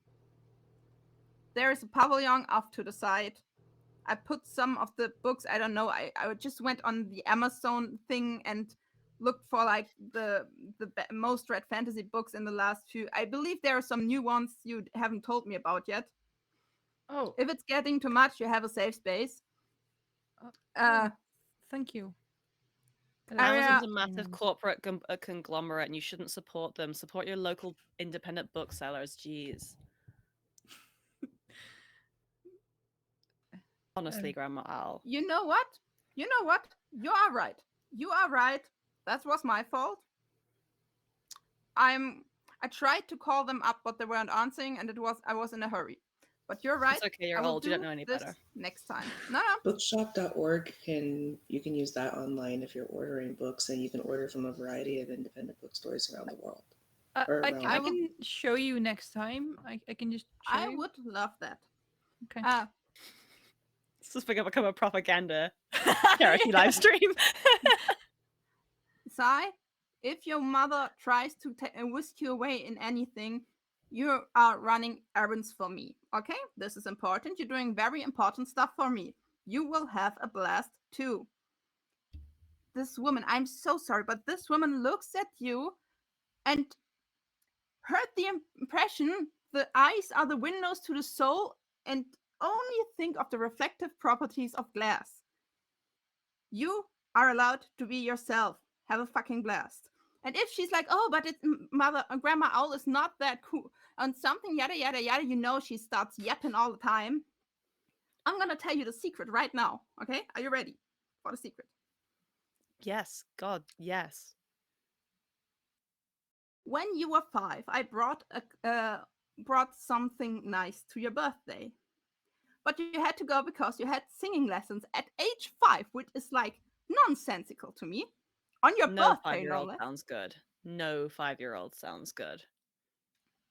There is a pavilion off to the side. I put some of the books, I don't know, I just went on the Amazon thing and looked for like the most read fantasy books in the last few. I believe there are some new ones you haven't told me about yet. Oh, If it's getting too much, you have a safe space. thank you. Amazon's a massive corporate conglomerate, and you shouldn't support them. Support your local independent booksellers. Jeez. Honestly, Grandma Al. You know what? You are right. You are right. That was my fault. I tried to call them up, but they weren't answering, and I was in a hurry. But you're right. It's okay, you're old. You don't know any better. Next time. No. Bookshop.org you can use that online if you're ordering books, and you can order from a variety of independent bookstores around the world. I can show you next time. I can just show you. I would love that. Okay. This has become a propaganda charity live stream. Sai, if your mother tries to whisk you away in anything, you are running errands for me. Okay? This is important. You're doing very important stuff for me. You will have a blast too. This woman, I'm so sorry, but this woman looks at you and heard the impression the eyes are the windows to the soul and only think of the reflective properties of glass. You are allowed to be yourself. Have a fucking blast. And if she's like, oh, but it's Grandma Owl is not that cool, and something yada yada yada, you know, she starts yapping all the time. I'm gonna tell you the secret right now. Okay, are you ready for the secret? Yes, God, yes. When you were 5, I brought something nice to your birthday, but you had to go because you had singing lessons at age 5, which is like nonsensical to me. On your No birthday, 5-year-old sounds good. No 5-year-old sounds good.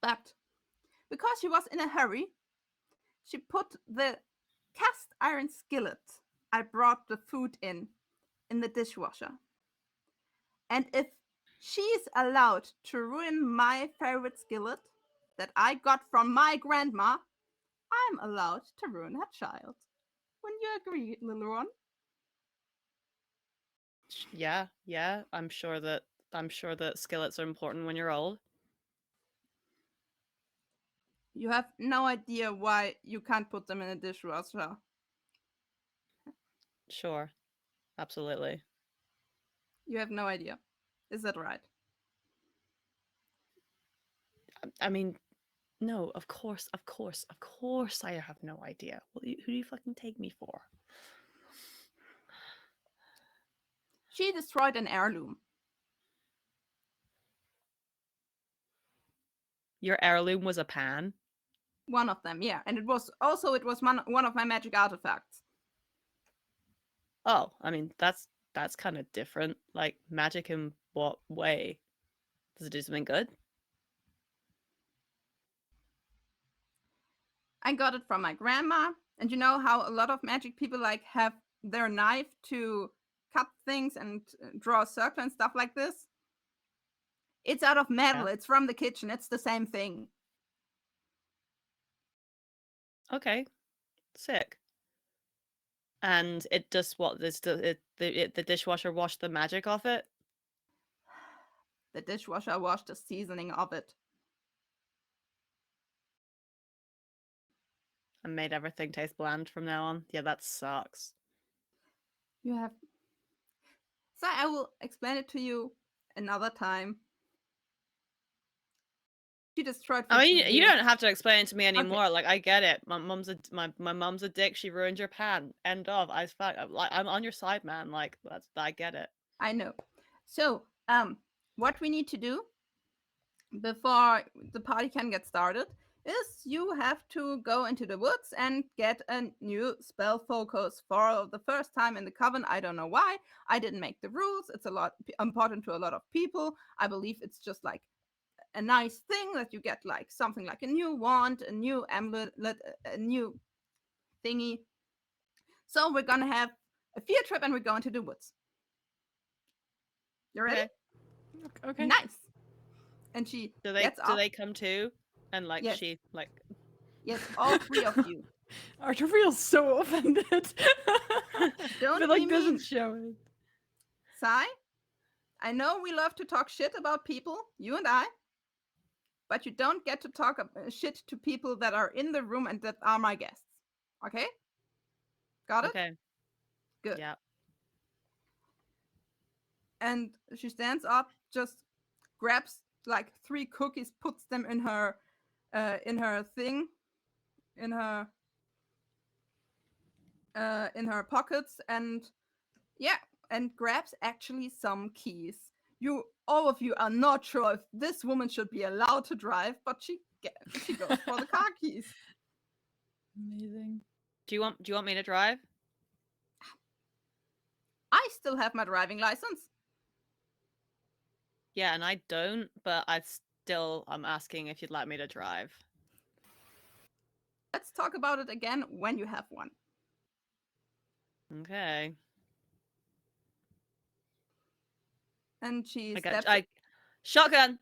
But because she was in a hurry, she put the cast iron skillet I brought the food in the dishwasher. And if she is allowed to ruin my favorite skillet that I got from my grandma, I'm allowed to ruin her child. Wouldn't you agree, little one? Yeah. I'm sure that skillets are important when you're old. You have no idea why you can't put them in a dishwasher. Sure. Absolutely. You have no idea. Is that right? I mean, no, of course I have no idea. Who do you fucking take me for? She destroyed an heirloom. Your heirloom was a pan? One of them, yeah. And it was one of my magic artifacts. Oh, I mean that's kind of different. Like magic in what way? Does it do something good? I got it from my grandma. And you know how a lot of magic people like have their knife to cut things and draw a circle and stuff like this? It's out of metal. Yeah. It's from the kitchen. It's the same thing. Okay, sick. And it does what? The dishwasher washed the magic off it. The dishwasher washed the seasoning of it. And made everything taste bland from now on. Yeah, that sucks. You have. So I will explain it to you another time. She destroyed. I mean, food you here. don't have to explain it to me Okay. anymore. Like, I get it. My mum's a dick. She ruined your pan. End of. I'm on your side, man. Like, I get it. I know. So, what we need to do before the party can get started is you have to go into the woods and get a new spell focus for the first time in the coven. I don't know why. I didn't make the rules. It's a lot important to a lot of people. I believe it's just like a nice thing that you get like something like a new wand, a new amulet, a new thingy. So we're gonna have a field trip and we're going to the woods. You ready? Okay. Nice. And she Do gets up. they come too? And like Yes. she like Yes, all three of you. Arthur feels so offended. Don't but like be doesn't mean. show it. Sai, I know we love to talk shit about people, you and I, but you don't get to talk shit to people that are in the room and that are my guests. Okay? Got it? Okay. Good. Yeah. And she stands up, just grabs like 3 cookies, puts them in her thing, in her pockets, and yeah, and grabs actually some keys. All of you are not sure if this woman should be allowed to drive, but she goes for the car keys. Amazing. Do you want me to drive? I still have my driving license. Yeah, and I don't, but I'm asking if you'd like me to drive. Let's talk about it again when you have one. Okay. And she I steps. Shotgun.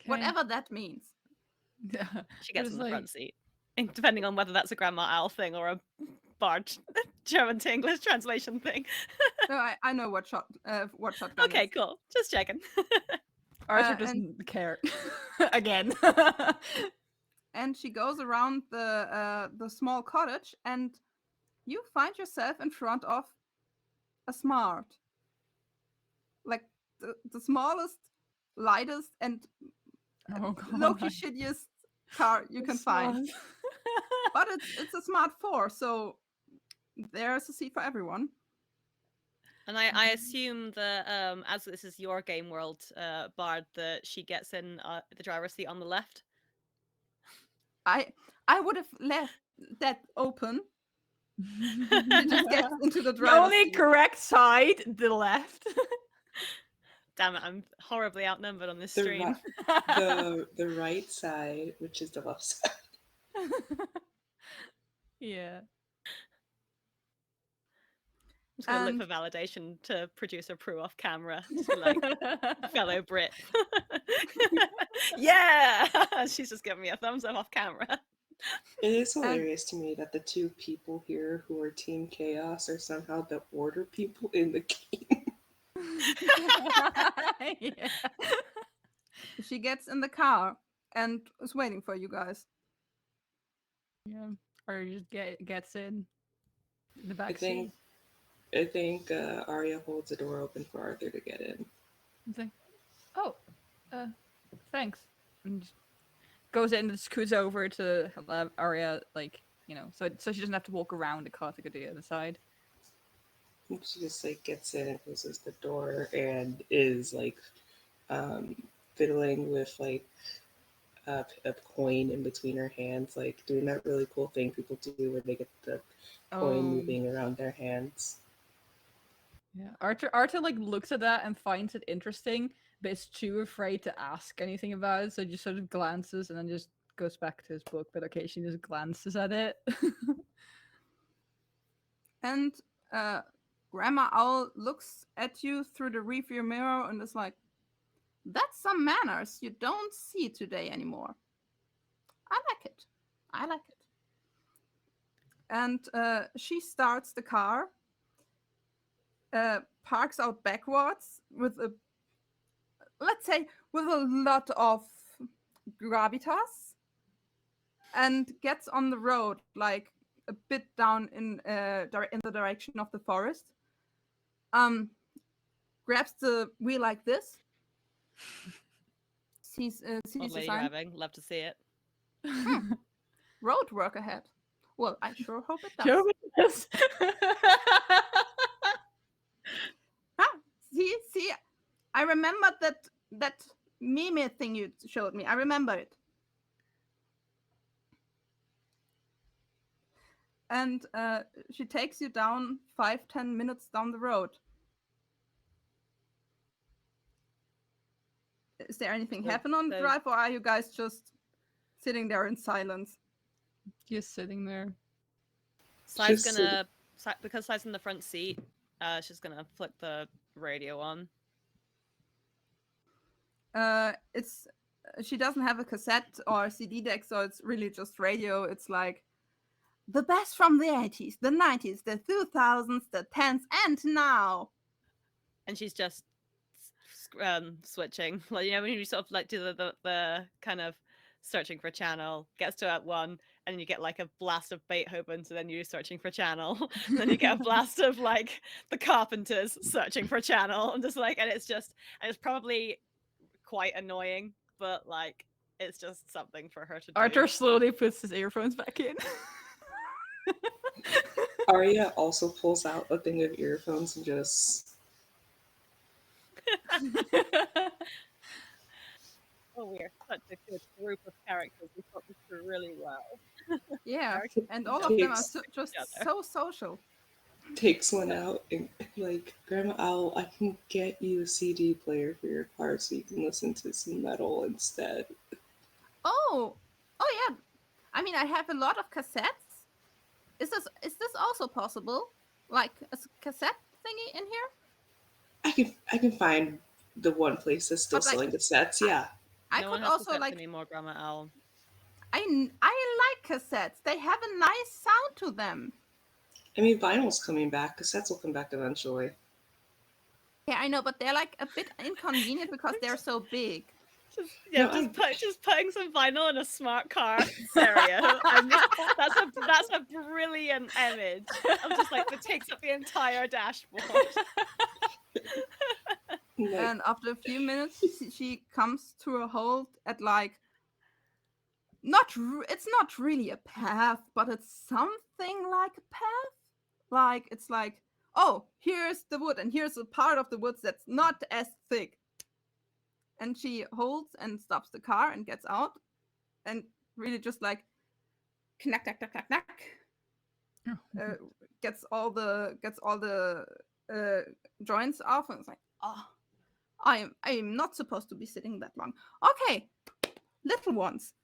Whatever that means. She gets in the front seat. And depending on whether that's a Grandma Owl thing or a Bard German to English translation thing. No, I know what shotgun Okay, is. cool. Just checking. Arthur doesn't care. Again. And she goes around the small cottage, and you find yourself in front of a smart, like the smallest, lightest, and low-key shittiest car you can find. But it's a smart 4, so there's a seat for everyone. And I assume that as this is your game world, Bard, that she gets in the driver's seat on the left. I would have left that open. She just gets into the The driver's only seat. correct side, the left. Damn it, I'm horribly outnumbered on this The stream. the right side, which is the left side. Yeah. I'm just gonna look for validation to producer Prue off camera. Just be like, fellow Brit. Yeah! She's just giving me a thumbs up off camera. It is hilarious to me that the 2 people here who are Team Chaos are somehow the order people in the game. Yeah. She gets in the car and is waiting for you guys. Yeah. Or just gets in the back I think Arya holds the door open for Arthur to get in. It's like, oh, thanks. And just goes in and scoots over to Arya, like, so she doesn't have to walk around the car to go to the other side. She just like gets in and closes the door and is like fiddling with like a coin in between her hands, like doing that really cool thing people do where they get the coin Oh, moving around their hands. yeah. Arthur like looks at that and finds it interesting, but is too afraid to ask anything about it, so just sort of glances and then just goes back to his book, but occasionally just glances at it. And Grandma Owl looks at you through the rearview mirror and is like, "That's some manners you don't see today anymore. I like it. I like it." And she starts the car, parks out backwards with a, let's say, with a lot of gravitas, and gets on the road, like a bit down in the direction of the forest. Grabs the wheel like this. Sees Old the lady sign. driving. Love to see it. Road work ahead. Well, I sure hope it does. Show me this. Ah, see, I remember that meme thing you showed me. I remember it. And she takes you down 5-10 minutes down the road. Is there anything happen on the drive, or are you guys just sitting there in silence? Just sitting there. Side's gonna, because Side's in the front seat, she's gonna flick the radio on. It's she doesn't have a cassette or a CD deck, so it's really just radio. It's like the best from the 80s, the 90s, the 2000s, the 10s, and now. And she's just switching, like, you know, when you sort of like do the kind of searching for channel, gets to at one, and you get like a blast of Beethoven, so then you're searching for channel, and then you get a blast of like the Carpenters searching for channel, and just like, and it's probably quite annoying, but like it's just something for her to do. Arthur slowly puts his earphones back in. Arya also pulls out a thing of earphones and just. Oh, we are such a good group of characters. We thought this through really well. Yeah, Characters and all of them are takes- just together. so social. Takes one out and like, Grandma Owl, I can get you a CD player for your car so you can listen to some metal instead. Oh yeah. I mean, I have a lot of cassettes. Is this also possible? Like a cassette thingy in here? I can find the one place that's still But, like, selling cassettes. Yeah. I No one could has also cassettes like anymore, Grandma Owl. I like cassettes. They have a nice sound to them. I mean, vinyl's coming back. Cassettes will come back eventually. Yeah, I know, but they're like a bit inconvenient because they're so big. Just putting some vinyl in a smart car stereo. That's a brilliant image. I'm just like, it takes up the entire dashboard. Like, And after a few minutes, she comes to a halt at like it's not really a path, but it's something like a path. Like it's like, oh, here's the wood, and here's a part of the woods that's not as thick. And she holds and stops the car and gets out, and really just like knack knack knack knack knack. Gets all the joints off, and it's like, oh, I am not supposed to be sitting that long. Okay, little ones,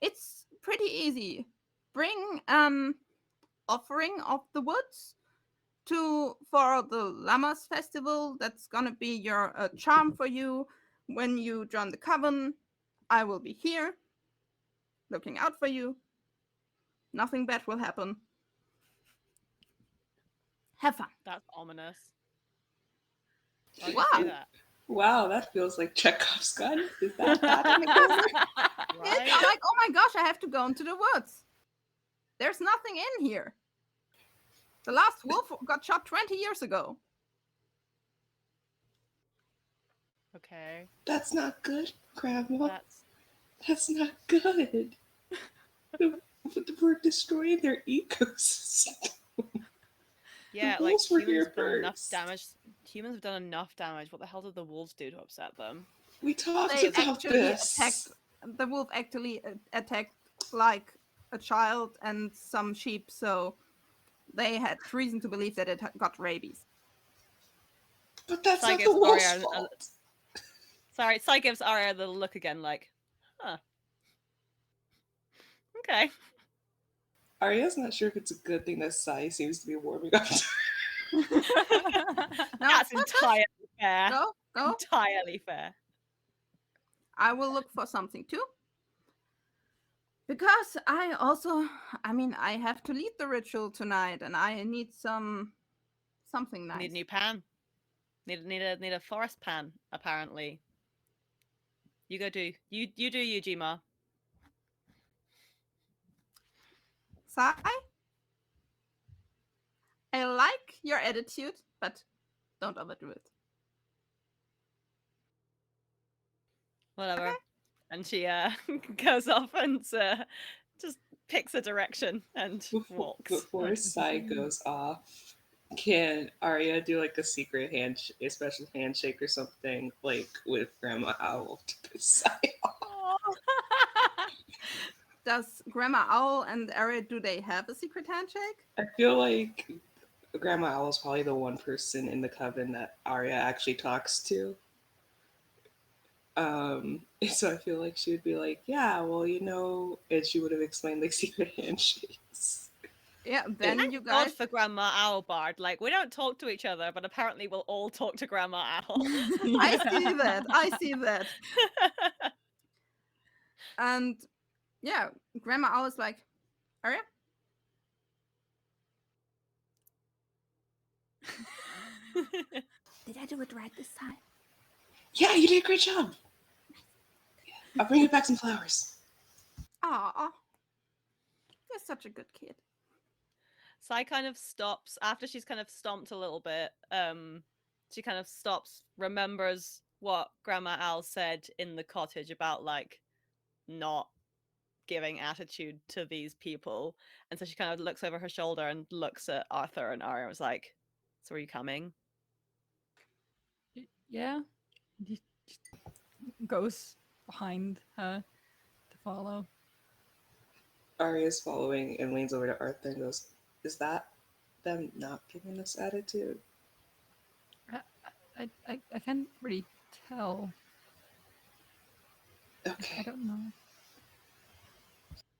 it's pretty easy. Bring offering of the woods for the Llamas festival. That's gonna be your charm for you when you join the coven. I will be here, looking out for you. Nothing bad will happen. Have fun. That's ominous. Why would Wow. you say that? wow, that feels like Chekhov's gun. Is that in the corner? I'm like, oh my gosh, I have to go into the woods. There's nothing in here. The last wolf got shot 20 years ago. Okay. That's not good, Grandma. That's That's not good. We're destroying their ecosystem. yeah, The like wolves were humans here have done enough first. damage. Humans have done enough damage. What the hell did the wolves do to upset them? We talked They about actually this. attacked the wolf actually attacked like a child and some sheep, so they had reason to believe that it got rabies. But that's Sai not the gives wolf's Arya fault. Sorry, Sai gives Arya the look again, like, huh. Okay. Arya's not sure if it's a good thing that Sai seems to be warming up to. No, That's entirely fair. go. Entirely fair. I will look for something too. Because I have to lead the ritual tonight, and I need something nice. Need a new pan. Need a forest pan, apparently. You go do you do you, Gma. Sai, I like your attitude, but don't overdo it. Whatever. Okay. And she goes off and just picks a direction and walks. Before Sai goes off, can Arya do like a secret a special handshake or something, like with Grandma Owl to piss Sai off? Does Grandma Owl and Arya, do they have a secret handshake? I feel like Grandma Owl is probably the one person in the coven that Arya actually talks to. So I feel like she would be like, yeah, well, and she would have explained like secret handshakes. Yeah, then Thank you God guys. for Grandma Owl Bard. Like, we don't talk to each other, but apparently we'll all talk to Grandma Owl. I see that. And yeah, Grandma Owl is like, Arya? Did I do it right this time? Yeah, you did a great job. I'll bring you back some flowers. Aw, you're such a good kid. Sai kind of stops after she's kind of stomped a little bit. She kind of stops, remembers what Grandma Al said in the cottage about like not giving attitude to these people, and so she kind of looks over her shoulder and looks at Arthur and Arya. Was like, "So are you coming?" Yeah. He just goes behind her to follow. Arya's following and leans over to Arthur and goes, is that them not giving us attitude? I can't really tell. I Okay. don't know.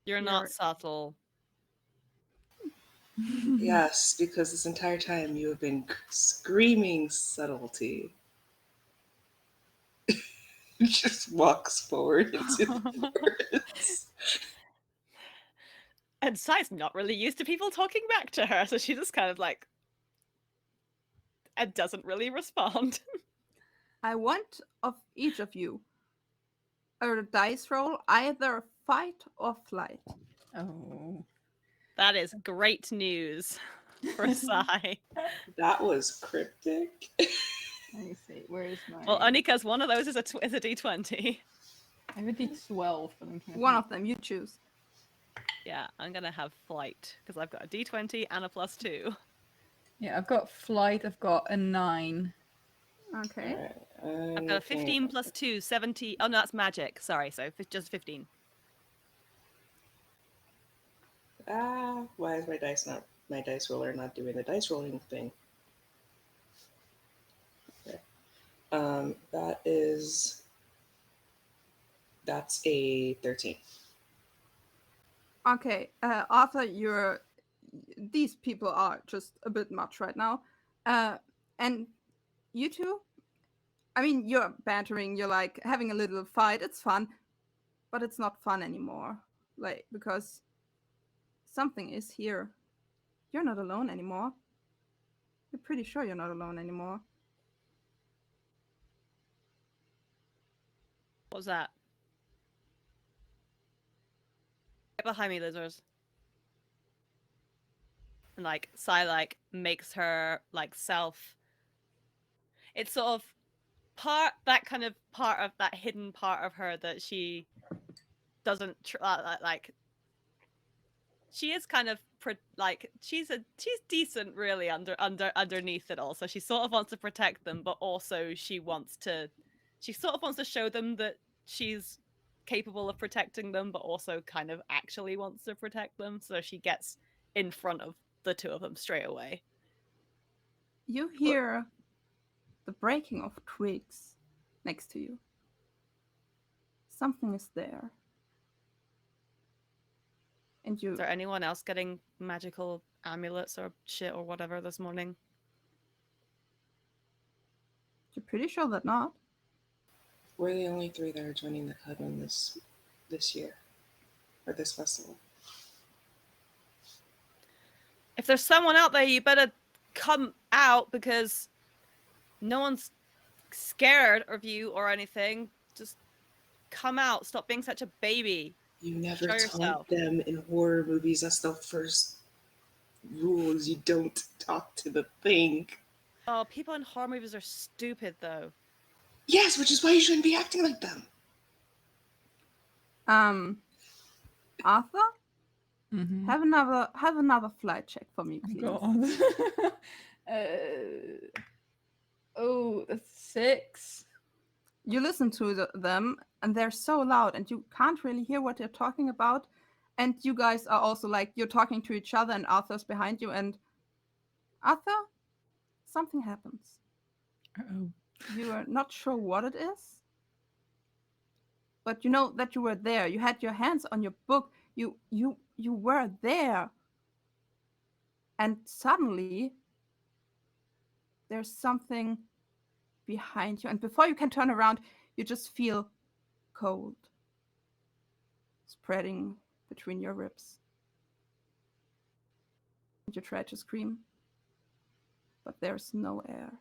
You're not subtle. Yes, because this entire time you have been screaming subtlety. Just walks forward into the forest. And Sai's not really used to people talking back to her, so she just kind of like and doesn't really respond. I want of each of you a dice roll, either fight or flight. Oh. That is great news for Sai. That was cryptic. Let me see. Where is my? Well, only because one of those is a d20. I have a d12, but I'm trying to One think. of them, you choose. Yeah, I'm gonna have flight because I've got a d20 and a +2. Yeah, I've got flight. I've got a 9. Okay. I've got a 15 +2, 70. Oh no, that's magic. Sorry, so just 15. Why is my dice roller not doing the dice rolling thing? Okay. That's a 13. Okay, Arthur, these people are just a bit much right now. And you two, I mean, you're bantering, you're like having a little fight, it's fun, but it's not fun anymore. Like, because something is here. You're not alone anymore. You're pretty sure you're not alone anymore. What was that? Get behind me, lizards. And like Sai like makes her like self. It's sort of part of that hidden part of her that she doesn't like. She is kind of like she's decent really underneath it all. So she sort of wants to protect them, but also she sort of wants to show them that she's capable of protecting them, but also kind of actually wants to protect them. So she gets in front of the two of them straight away. You hear the breaking of twigs next to you. Something is there. And Is there anyone else getting magical amulets or shit or whatever this morning? you're pretty sure that not. We're the only three that are joining the Cudman this year, or this festival. If there's someone out there, you better come out, because no one's scared of you or anything. Just come out. Stop being such a baby. You never Show taunt yourself. them in horror movies. That's the first rule, is you don't talk to the thing. Oh, people in horror movies are stupid, though. Yes, which is why you shouldn't be acting like them. Arthur, Mm-hmm. have another flight check for me, please. God. That's 6. You listen to them, and they're so loud, and you can't really hear what they're talking about. And you guys are also like, you're talking to each other, and Arthur's behind you. And Arthur, something happens. Uh-oh. You are not sure what it is, but you know that you were there. You had your hands on your book. You were there. And suddenly, there's something behind you. And before you can turn around, you just feel cold spreading between your ribs. You try to scream, but there's no air.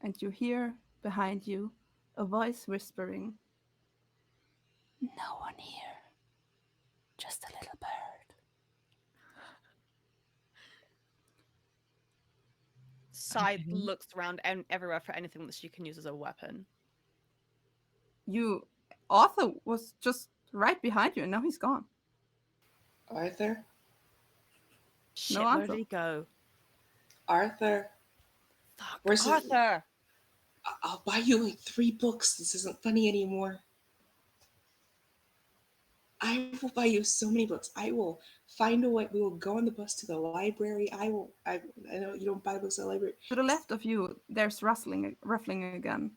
And you hear behind you a voice whispering, "No one here, just a little bird." Side Okay. looks around and everywhere for anything that she can use as a weapon. Arthur was just right behind you, and now he's gone. Arthur? Shit, No where answer. did he go? Arthur? Fuck, Where's it? Arthur! I'll buy you like 3 books. This isn't funny anymore. I will buy you so many books. I will find a way. We will go on the bus to the library. I know you don't buy books at the library. To the left of you, there's ruffling again,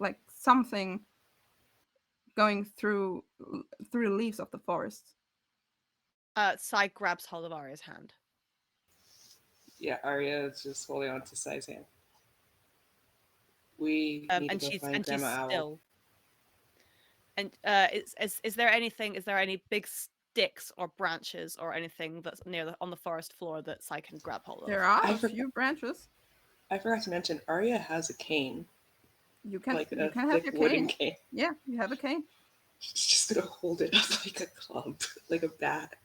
like something going through the leaves of the forest. Sai grabs hold of Arya's hand. Yeah, Arya is just holding on to Sai's hand. We need to go find Grandma Owl. Still. And is there anything? Is there any big sticks or branches or anything that's on the forest floor that Sai can grab hold of? There are a few branches. I forgot to mention, Arya has a cane. You can like you a can have thick your wooden cane. cane. Yeah, you have a cane. She's just gonna hold it up like a club, like a bat.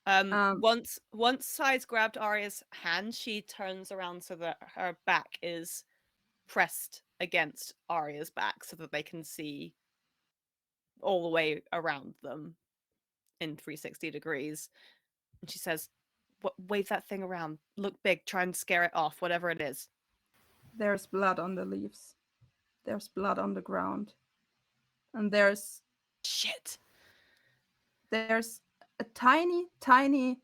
Once Sai's grabbed Arya's hand, she turns around so that her back is pressed against Arya's back so that they can see all the way around them in 360 degrees. And she says, wave that thing around. Look big. Try and scare it off, whatever it is. There's blood on the leaves. There's blood on the ground. And there's... Shit. There's a tiny, tiny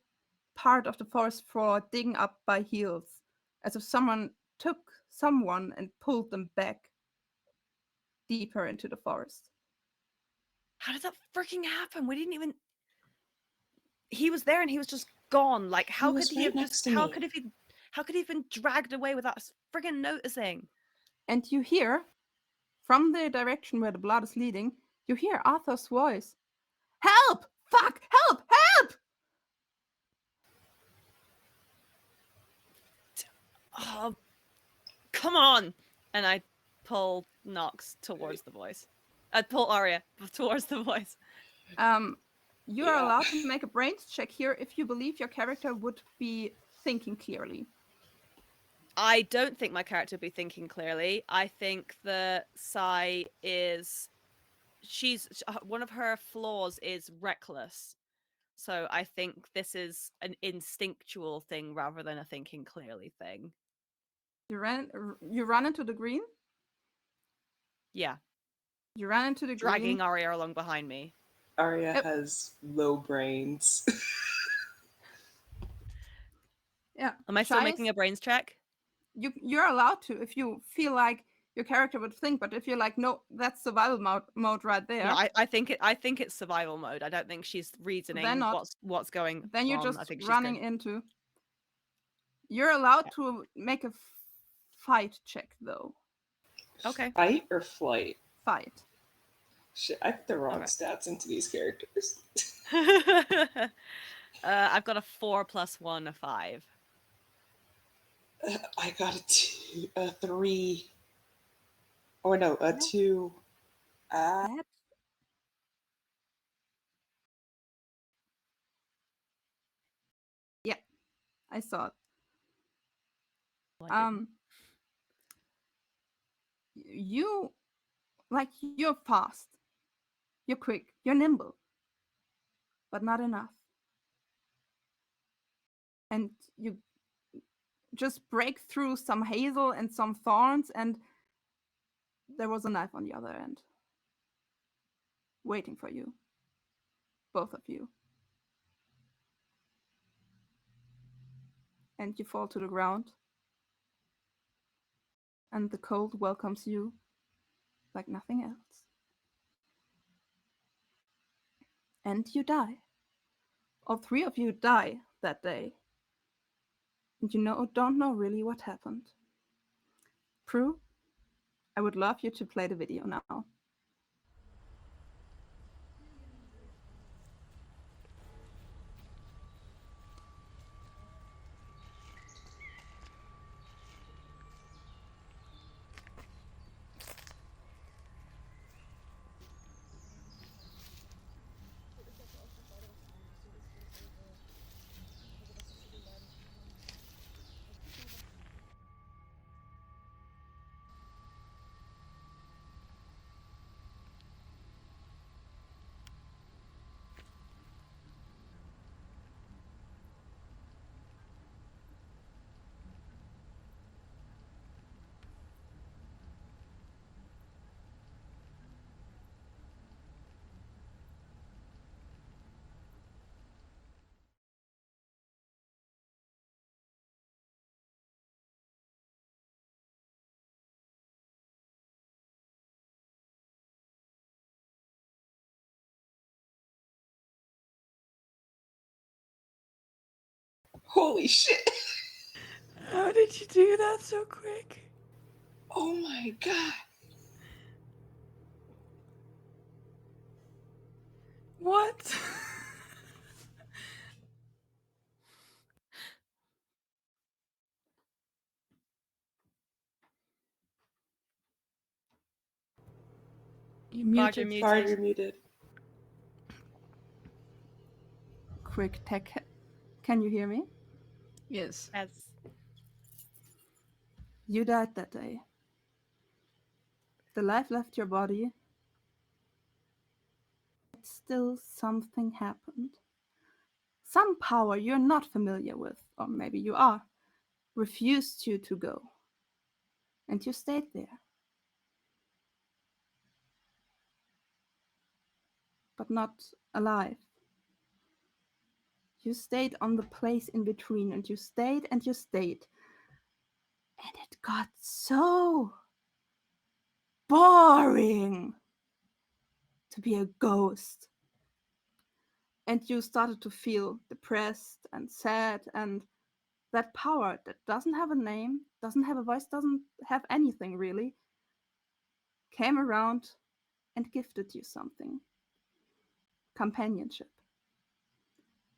part of the forest floor digging up by heels, as if someone took someone and pulled them back deeper into the forest. How did that freaking happen? We didn't even... He was there and he was just gone. Like, how could he have just... How could he have been dragged away without us friggin' noticing? And you hear, from the direction where the blood is leading, you hear Arthur's voice. Help! Fuck! Help! Help! Oh, come on! And I pull Nox towards the voice. I pull Arya towards the voice. You are allowed to make a brains check here if you believe your character would be thinking clearly. I don't think my character would be thinking clearly. I think that Sai is... one of her flaws is reckless. So I think this is an instinctual thing rather than a thinking clearly thing. You run into the green, Yeah, You ran into the dragging green. Arya along behind me. Arya Yep. has low brains. Yeah. Am I still Shy making is- a brains check? you're allowed to if you feel like your character would think, but if you're like, no, that's survival mode right there, No, I think it's survival mode. I don't think she's reasoning not. what's going then you're on. just I think she's running going. into. You're allowed to make a fight check though. Okay. Fight or flight? Fight. Shit, I put the wrong Alright. stats into these characters. I've got a 4 + 1, a 5. I got a 3. Oh no, a 2. That yeah, I saw it. You like you're fast, you're quick, you're nimble, but not enough. And you just break through some hazel and some thorns, and there was a knife on the other end, waiting for you, both of you. And you fall to the ground, and the cold welcomes you like nothing else. And you die. All three of you die that day. And you don't know really what happened. Prue, I would love you to play the video now. Holy shit! How did you do that so quick? Oh my god! What? You Bard, muted. you're muted. Bard, you're muted. Quick tech. Can you hear me? Yes. Yes. You died that day. The life left your body. But still something happened. Some power you're not familiar with, or maybe you are, refused you to go. And you stayed there. But not alive. You stayed on the place in between, and you stayed and you stayed. And it got so boring to be a ghost. And you started to feel depressed and sad, and that power that doesn't have a name, doesn't have a voice, doesn't have anything really, came around and gifted you something. Companionship.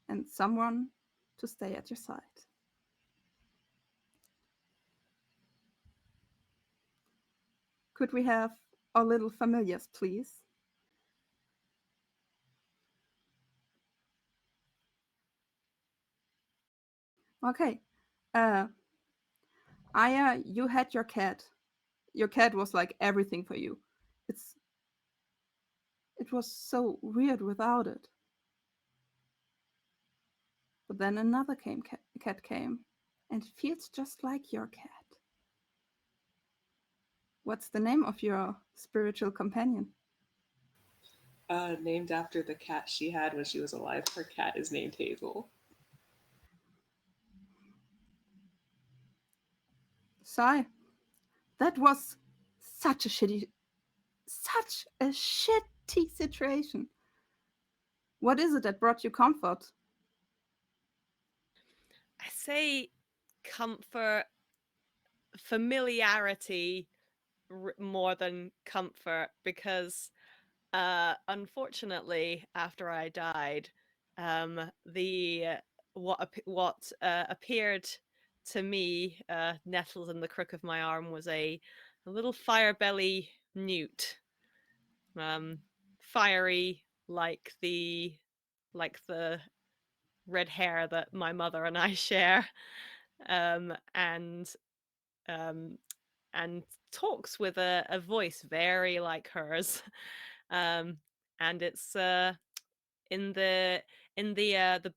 And someone to stay at your side. Could we have our little familiars, please? Okay. Aya, you had your cat. Your cat was like everything for you. It was so weird without it. But then another cat came, and it feels just like your cat. What's the name of your spiritual companion? Named after the cat she had when she was alive. Her cat is named Hazel. Sai, that was such a shitty situation. What is it that brought you comfort? I say comfort, familiarity more than comfort, because unfortunately, after I died, the what appeared to me nestled in the crook of my arm was a little fire belly newt, fiery like the red hair that my mother and I share, um, and um, and talks with a voice very like hers. And it's in the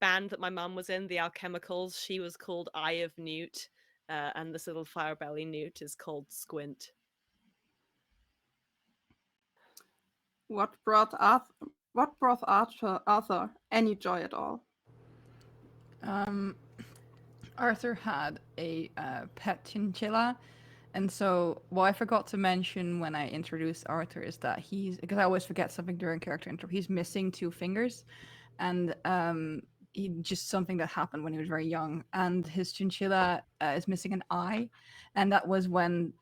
band that my mum was in, the Alchemicals. She was called Eye of Newt, and this little fire belly newt is called Squint. What brought Arthur any joy at all? Arthur had a pet chinchilla. And so, what I forgot to mention when I introduced Arthur is that because I always forget something during character intro, he's missing 2 fingers. And he just something that happened when he was very young. And his chinchilla is missing an eye. And that was when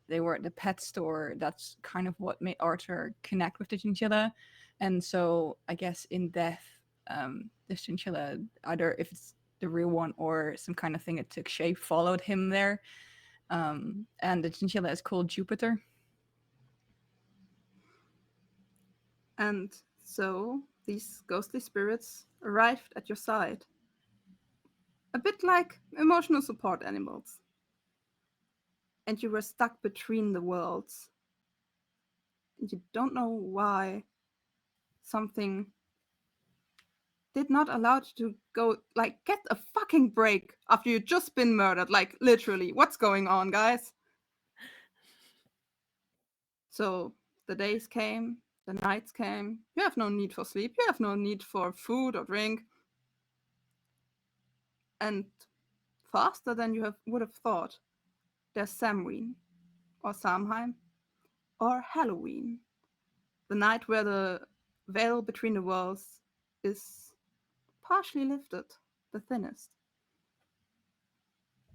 they were at the pet store. That's kind of what made Arthur connect with the chinchilla. And so, I guess in death, this chinchilla, either if it's the real one or some kind of thing that took shape, followed him there. And the chinchilla is called Jupiter. And so these ghostly spirits arrived at your side. A bit like emotional support animals. And you were stuck between the worlds. And you don't know why something did not allow you to go, like, get a fucking break after you've just been murdered. Like, literally, what's going on, guys? So the days came, the nights came. You have no need for sleep. You have no need for food or drink. And faster than you would have thought, there's Samhain, or Samhain, or Halloween, the night where the veil between the worlds is partially lifted, the thinnest.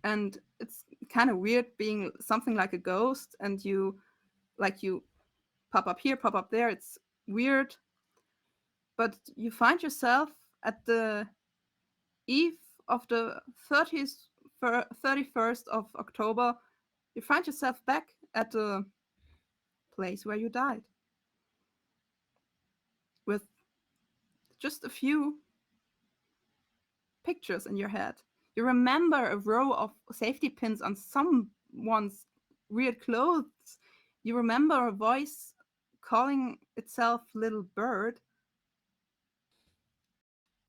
And it's kind of weird being something like a ghost, and you pop up here, pop up there. It's weird, but you find yourself at the eve of the 31st of October. You find yourself back at the place where you died, with just a few pictures in your head. You remember a row of safety pins on someone's weird clothes. You remember a voice calling itself Little Bird.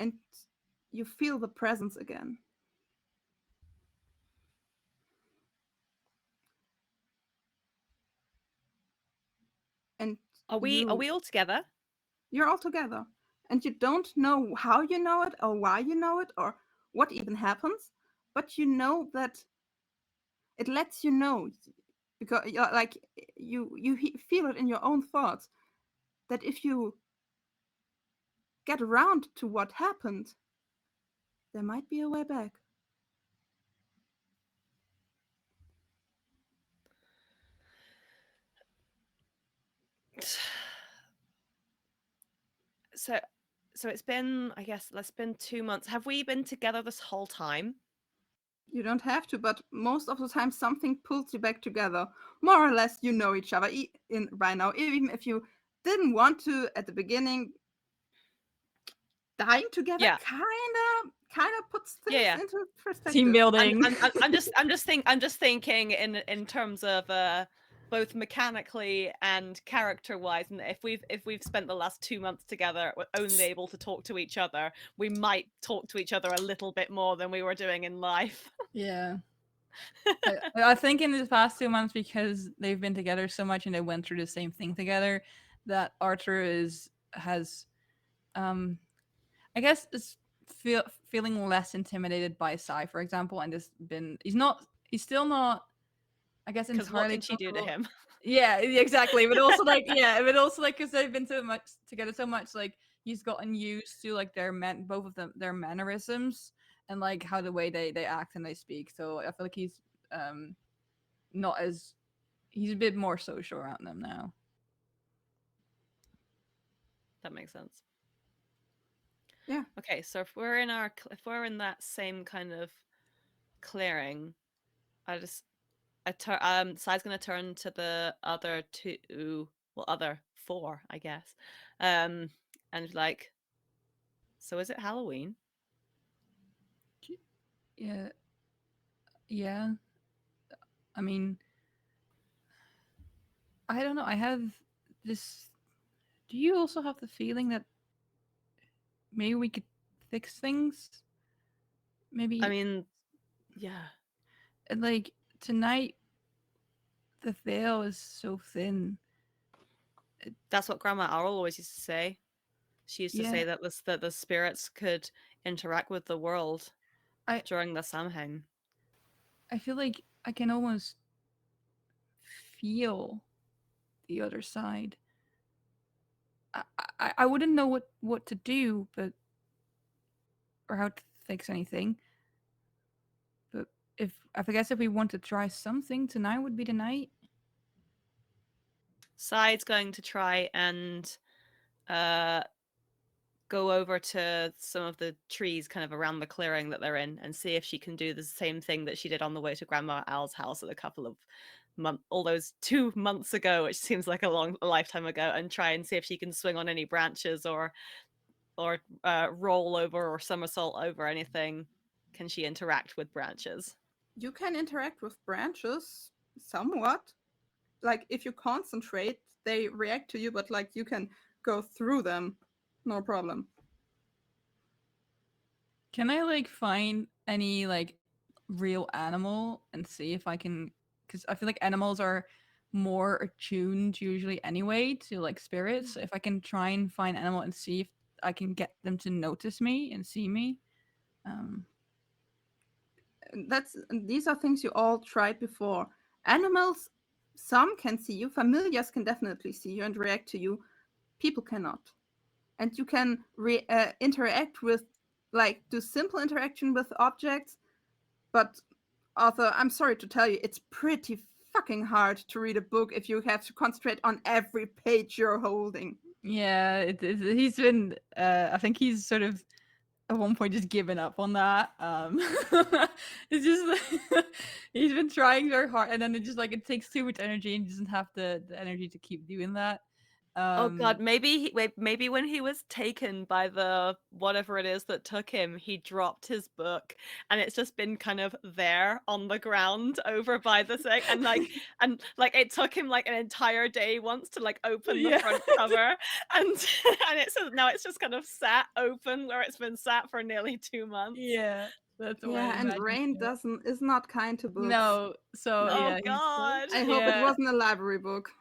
And you feel the presence again. And Are we all together? You're all together. And you don't know how you know it or why you know it or what even happens, but you know that it lets you know, because like you feel it in your own thoughts, that if you get around to what happened, there might be a way back. So it's been, I guess, it's been 2 months. Have we been together this whole time? You don't have to, but most of the time something pulls you back together. More or less, you know each other by now. Even if you didn't want to at the beginning, dying together kind of puts things into perspective. Team building. I'm just thinking in terms of both mechanically and character-wise, and if we've spent the last 2 months together only able to talk to each other, we might talk to each other a little bit more than we were doing in life. Yeah. I think in the past 2 months, because they've been together so much and they went through the same thing together, that Arthur has I guess is feeling less intimidated by Sai, for example, and just been he's still not, I guess, Because what entirely can she do to comfortable. him? Yeah, exactly. But also like because they've been so much together so much, like he's gotten used to like both of them their mannerisms and like how the way they act and they speak. So I feel like he's not as he's a bit more social around them now. That makes sense. Yeah. Okay, so if we're in that same kind of clearing, Sai's gonna turn to the other two, well, other four, I guess, and like, so is it Halloween? Yeah, yeah. I mean, I don't know. I have this. Do you also have the feeling that maybe we could fix things? I Maybe mean, yeah, like tonight the veil is so thin. that's what Grandma Owl always used to say. She used to Yeah, say that the spirits could interact with the world I during the Samhain. I feel like I can almost feel the other side. I wouldn't know what to do, but or how to fix anything. But I guess if we want to try something, tonight would be the night. Sai's going to try and uh go over to some of the trees kind of around the clearing that they're in and see if she can do the same thing that she did on the way to Grandma Al's house a couple of all those 2 months ago, which seems like a lifetime ago, and try and see if she can swing on any branches or roll over or somersault over anything. Can she interact with branches? You can interact with branches somewhat. Like if you concentrate, they react to you, but like you can go through them, no problem. Can I like find any like real animal and see if I can? Because I feel like animals are more attuned usually anyway to like spirits. So if I can try and find animal and see if I can get them to notice me and see me. Um, These are things you all tried before. Animals, some can see you. Familiars can definitely see you and react to you. People cannot. And you can interact with, like, do simple interaction with objects, but Arthur, I'm sorry to tell you, it's pretty fucking hard to read a book if you have to concentrate on every page you're holding. yeah, he's been. I think he's sort of at one point just given up on that. It's just he's been trying very hard, and then it just like it takes too much energy, and he doesn't have the energy to keep doing that. Oh God, maybe when he was taken by the whatever it is that took him, he dropped his book, and it's just been kind of there on the ground over by the thing, and like it took him like an entire day once to like open the Yeah. front cover, and and now it's just kind of sat open where it's been sat for nearly 2 months. Yeah, that's what I Yeah, and imagine. Rain is not kind to books. No, so No. yeah, Oh God. I hope it yeah. wasn't a library book.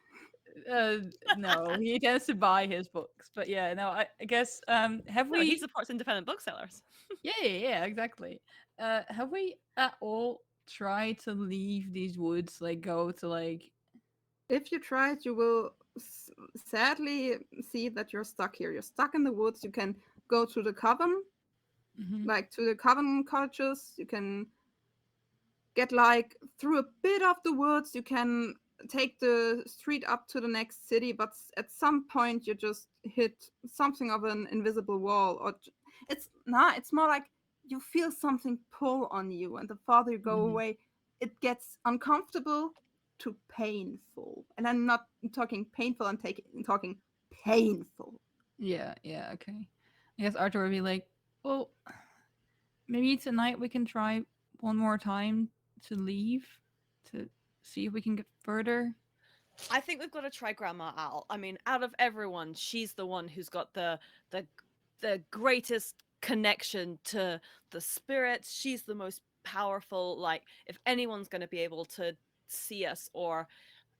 No, he tends to buy his books, but yeah, no, I guess have No, he we? supports independent booksellers. Yeah, exactly. Have we at all tried to leave these woods, like go to like? If you try it, you will sadly see that you're stuck here. You're stuck in the woods. You can go to the coven, Mhm. like to the coven cottages. You can get like through a bit of the woods. You can take the street up to the next city, but at some point you just hit something of an invisible wall, or it's more like you feel something pull on you, and the farther you go Mhm. away, it gets uncomfortable to painful. And I'm not talking painful, I'm talking painful. Yeah, okay. I guess Arthur would be like, well, maybe tonight we can try one more time to leave to see if we can get further. I think we've got to try Grandma Al. I mean, out of everyone, she's the one who's got the greatest connection to the spirits. She's the most powerful, like if anyone's going to be able to see us or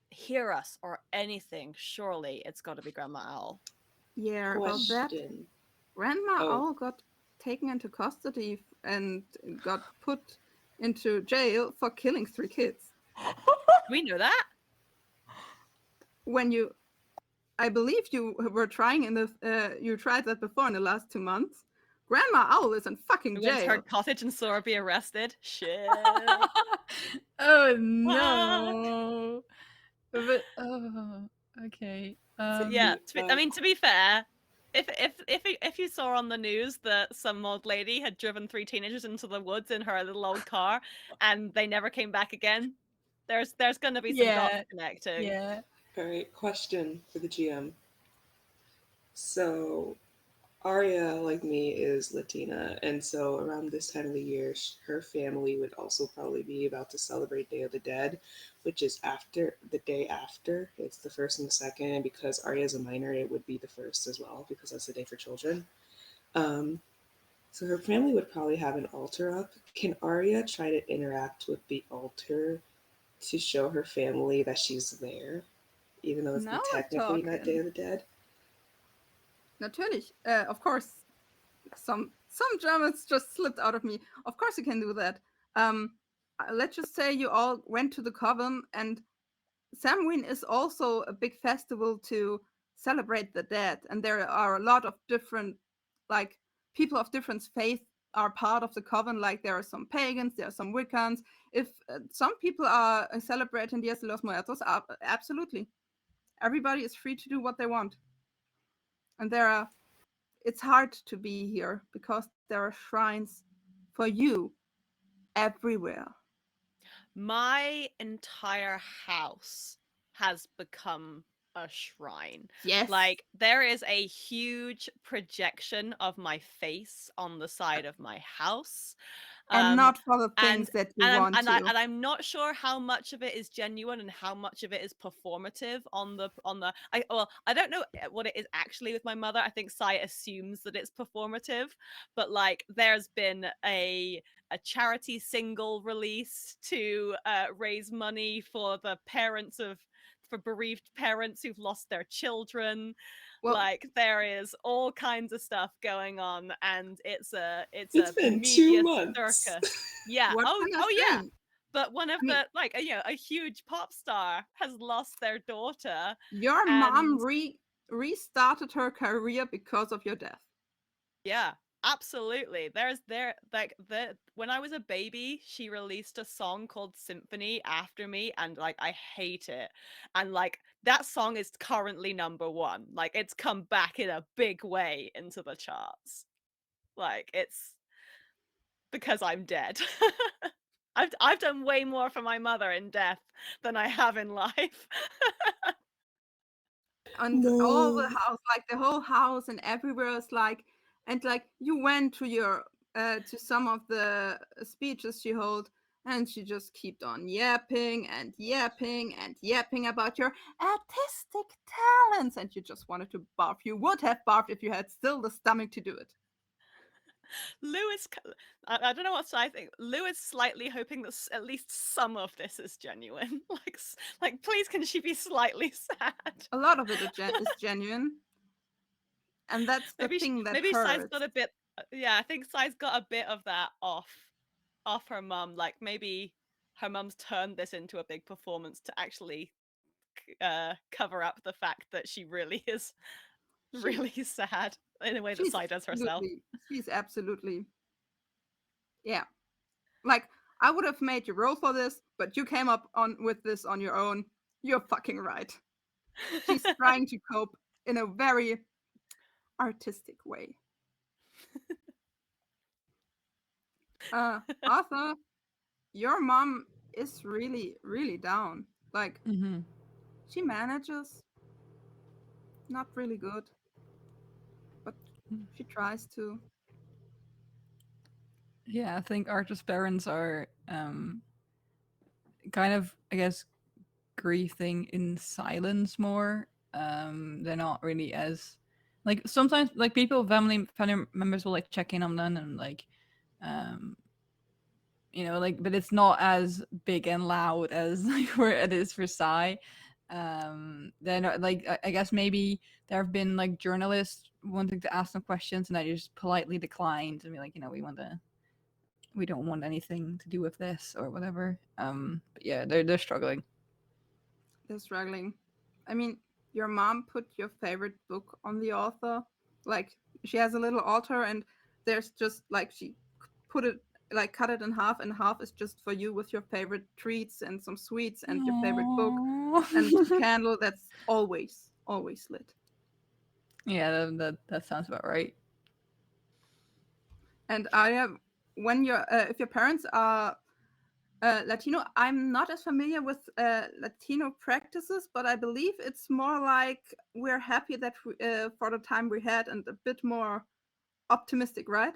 hear us or anything, surely it's got to be Grandma Owl. Yeah, about that, Question. Grandma Oh, Owl got taken into custody and got put into jail for killing 3 kids. We know that. When you, I believe you were trying you tried that before in the last 2 months. Grandma Owl is in fucking We went to her jail. cottage and saw her be arrested. Shit. Oh Ah. no. But okay. So, yeah, I uh, mean, to be fair, if you saw on the news that some old lady had driven 3 teenagers into the woods in her little old car and they never came back again, there's going to be some dots Yeah. connecting. Yeah. all right. Question for the GM. So Aria, like me, is Latina, and so around this time of the year, her family would also probably be about to celebrate Day of the Dead, which is after the day after. It's the first and the second, and because Aria is a minor, it would be the first as well because that's the day for children. Um, so her family would probably have an altar up. Can Aria try to interact with the altar to show her family that she's there, even though it's Now we're technically not Day talking. of the Dead? Natürlich, of course, some Germans just slipped out of me. Of course, you can do that. Let's just say you all went to the coven, and Samhain is also a big festival to celebrate the dead, and there are a lot of different, like, people of different faith are part of the coven. Like, there are some pagans, there are some Wiccans. If some people are celebrating Dias de los Muertos, absolutely, everybody is free to do what they want. And it's hard to be here because there are shrines for you everywhere. My entire house has become a shrine. Yes. Like, there is a huge projection of my face on the side of my house. And not for the And things that you want to. I'm not sure how much of it is genuine and how much of it is performative on the I don't know what it is actually with my mother. I think Sai assumes that it's performative, but like there's been a charity single release to raise money for the parents of for bereaved parents who've lost their children. Well, Like there is all kinds of stuff going on, and it's It's a been media 2 months. circus. Yeah. what Oh, can I oh yeah. say? But one of I mean, the like a huge pop star has lost their daughter, your mom and restarted her career because of your death. yeah, absolutely. There like the when I was a baby, she released a song called Symphony after me, and like I hate it. And like that song is currently #1. Like it's come back in a big way into the charts. Like it's because I'm dead. I've done way more for my mother in death than I have in life. And all the No. house, like the whole house and everywhere is like, and like you went to your to some of the speeches she held, and she just kept on yapping and yapping and yapping about your artistic talents, and you just wanted to barf. You would have barfed if you had still the stomach to do it. Lewis, I don't know what I think. Lewis slightly hoping that at least some of this is genuine. Like, please, can she be slightly sad? A lot of it is genuine, and that's the thing that Maybe Sai's hurts. got a bit. Yeah, I think Sai's got a bit of that off her mum. Like maybe her mum's turned this into a big performance to actually cover up the fact that she really is She, really sad in a way that she's Sai does herself. she's absolutely, yeah. Like, I would have made you roll for this, but you came up on with this on your own. You're fucking right. She's trying to cope in a very artistic way. Arthur, your mom is really, really down. Like, Mm-hmm. she manages. Not really good, but she tries to. Yeah, I think Archer's parents are kind of, I guess, grieving in silence more. They're not really as like sometimes like family members will like check in on them and like um you know, like, but it's not as big and loud as like where it is for Psy. Then like I guess maybe there have been like journalists wanting to ask some questions, and I just politely declined and be like, you know, we don't want anything to do with this or whatever. But yeah, they're struggling. They're struggling. I mean, your mom put your favorite book on the author. Like, she has a little altar, and there's just like she put it, like cut it in half, and half is just for you with your favorite treats and some sweets and your favorite book and a candle that's always lit. Yeah, that sounds about right. And I have, when your if your parents are Latino, I'm not as familiar with Latino practices, but I believe it's more like we're happy that for the time we had, and a bit more optimistic, right?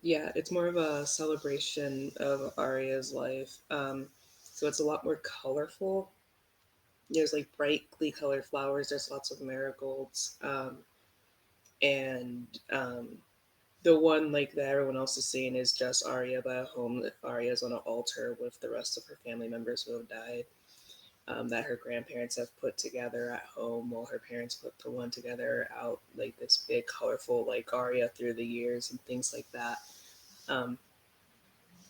Yeah, it's more of a celebration of Arya's life. So it's a lot more colorful. There's like brightly colored flowers. There's lots of marigolds, and the one like that everyone else is seeing is just Arya by a home. Arya's on an altar with the rest of her family members who have died. That her grandparents have put together at home, while her parents put the one together out, like this big, colorful, like Arya through the years and things like that. Um,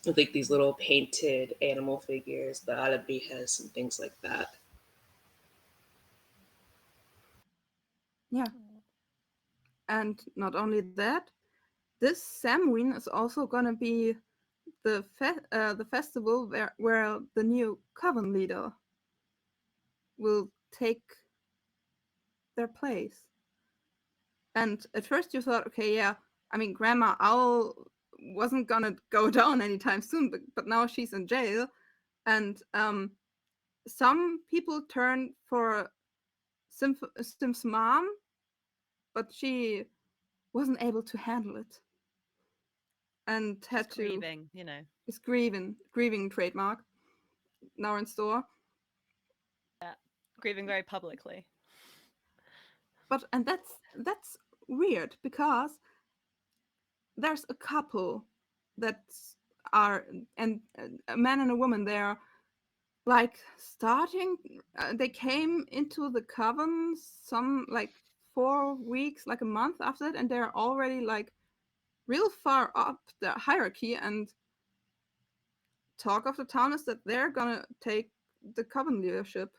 with like these little painted animal figures, the abejas and things like that. Yeah. And not only that, this Samhain is also gonna be the festival where the new coven leader will take their place. And at first you thought, okay, yeah, I mean, Grandma Owl wasn't gonna go down anytime soon, but now she's in jail, and some people turned for Sim's mom, but she wasn't able to handle it and had Just to. grieving, you know. It's grieving trademark now in store. Yeah, grieving very publicly. But and that's weird because there's a couple that are, and a man and a woman, they're like starting, they came into the coven some like 4 weeks, like a month after that, and they're already like real far up the hierarchy, and talk of the town is that they're gonna take the coven leadership.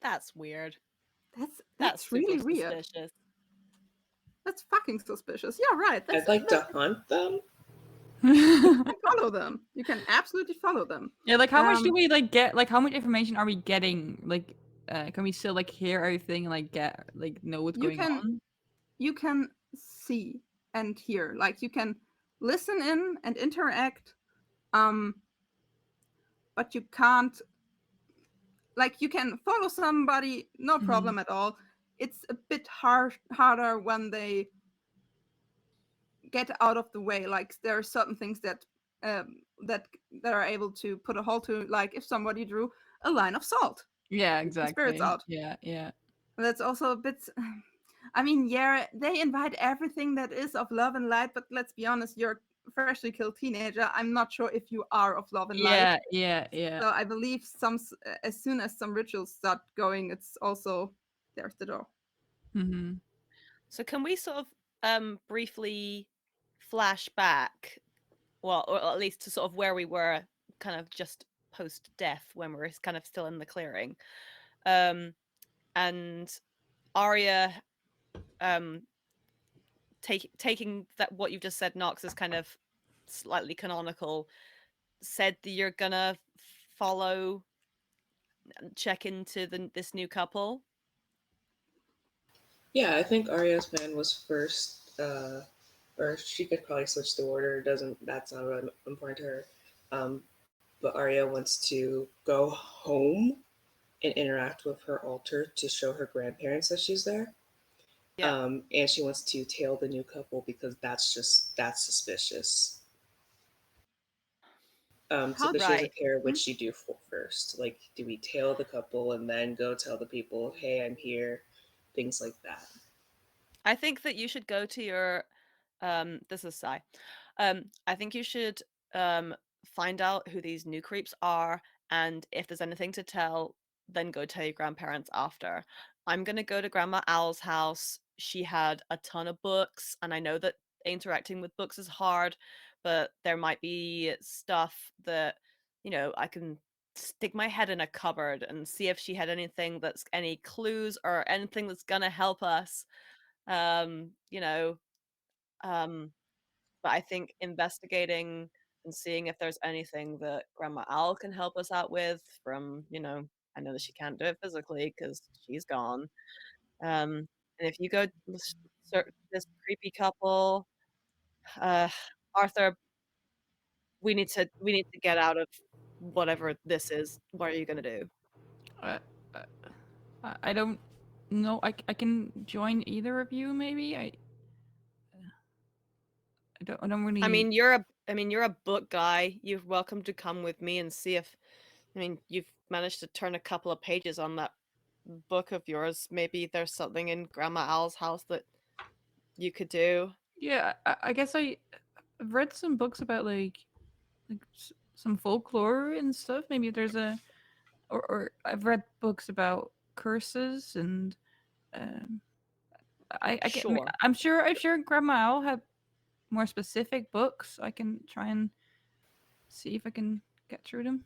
That's weird. That's That's super really weird. suspicious. That's fucking suspicious. Yeah, right. I'd like to hunt them. Follow them. You can absolutely follow them. Yeah, like how much do we like get? Like how much information are we getting? Like, can we still like hear everything and like get like know what's You going can on? you can see and hear. Like you can listen in and interact. Um, but you can't, like, you can follow somebody, no problem Mhm. at all. It's a bit harder when they get out of the way. Like there are certain things that that are able to put a halt to, like if somebody drew a line of salt, Yeah, keep the spirits exactly. out. Yeah, yeah. That's also a bit. I mean, yeah, they invite everything that is of love and light, but let's be honest, you're a freshly killed teenager. I'm not sure if you are of love and light. Yeah, yeah, yeah. So I believe as soon as some rituals start going, it's also there's the door. Mm-hmm. So can we sort of briefly flash back, well, or at least to sort of where we were kind of just post death when we were kind of still in the clearing. And Arya taking that what you've just said, Nox, is kind of slightly canonical, said that you're gonna follow and check into this new couple. Yeah, I think Arya's plan was first, or she could probably switch the order. Doesn't That's not really important to her. But Arya wants to go home and interact with her altar to show her grandparents that she's there. Yeah. And she wants to tail the new couple because that's suspicious. So How but she Right. doesn't care which she do first. Like, do we tail the couple and then go tell the people, "Hey, I'm here," things like that. I think that you should go to your this is Sai. I think you should find out who these new creeps are, and if there's anything to tell, then go tell your grandparents after. I'm gonna go to Grandma Owl's house. She had a ton of books, and I know that interacting with books is hard, but there might be stuff that, I can stick my head in a cupboard and see if she had anything that's any clues or anything that's gonna help us. Um, you know, um, but I think investigating and seeing if there's anything that Grandma Owl can help us out with from, I know that she can't do it physically because she's gone. And if you go search this creepy couple, uh, Arthur, we need to get out of whatever this is. What are you gonna do? Uh, uh, I don't know. I can join either of you, maybe. I don't really. I mean, you're a book guy. You're welcome to come with me and see if. You've managed to turn a couple of pages on that book of yours. Maybe there's something in Grandma Owl's house that you could do. Yeah, I guess I've read some books about some folklore and stuff. Maybe there's or I've read books about curses and um, Sure. I'm sure Grandma Owl had more specific books. I can try and see if I can get through them.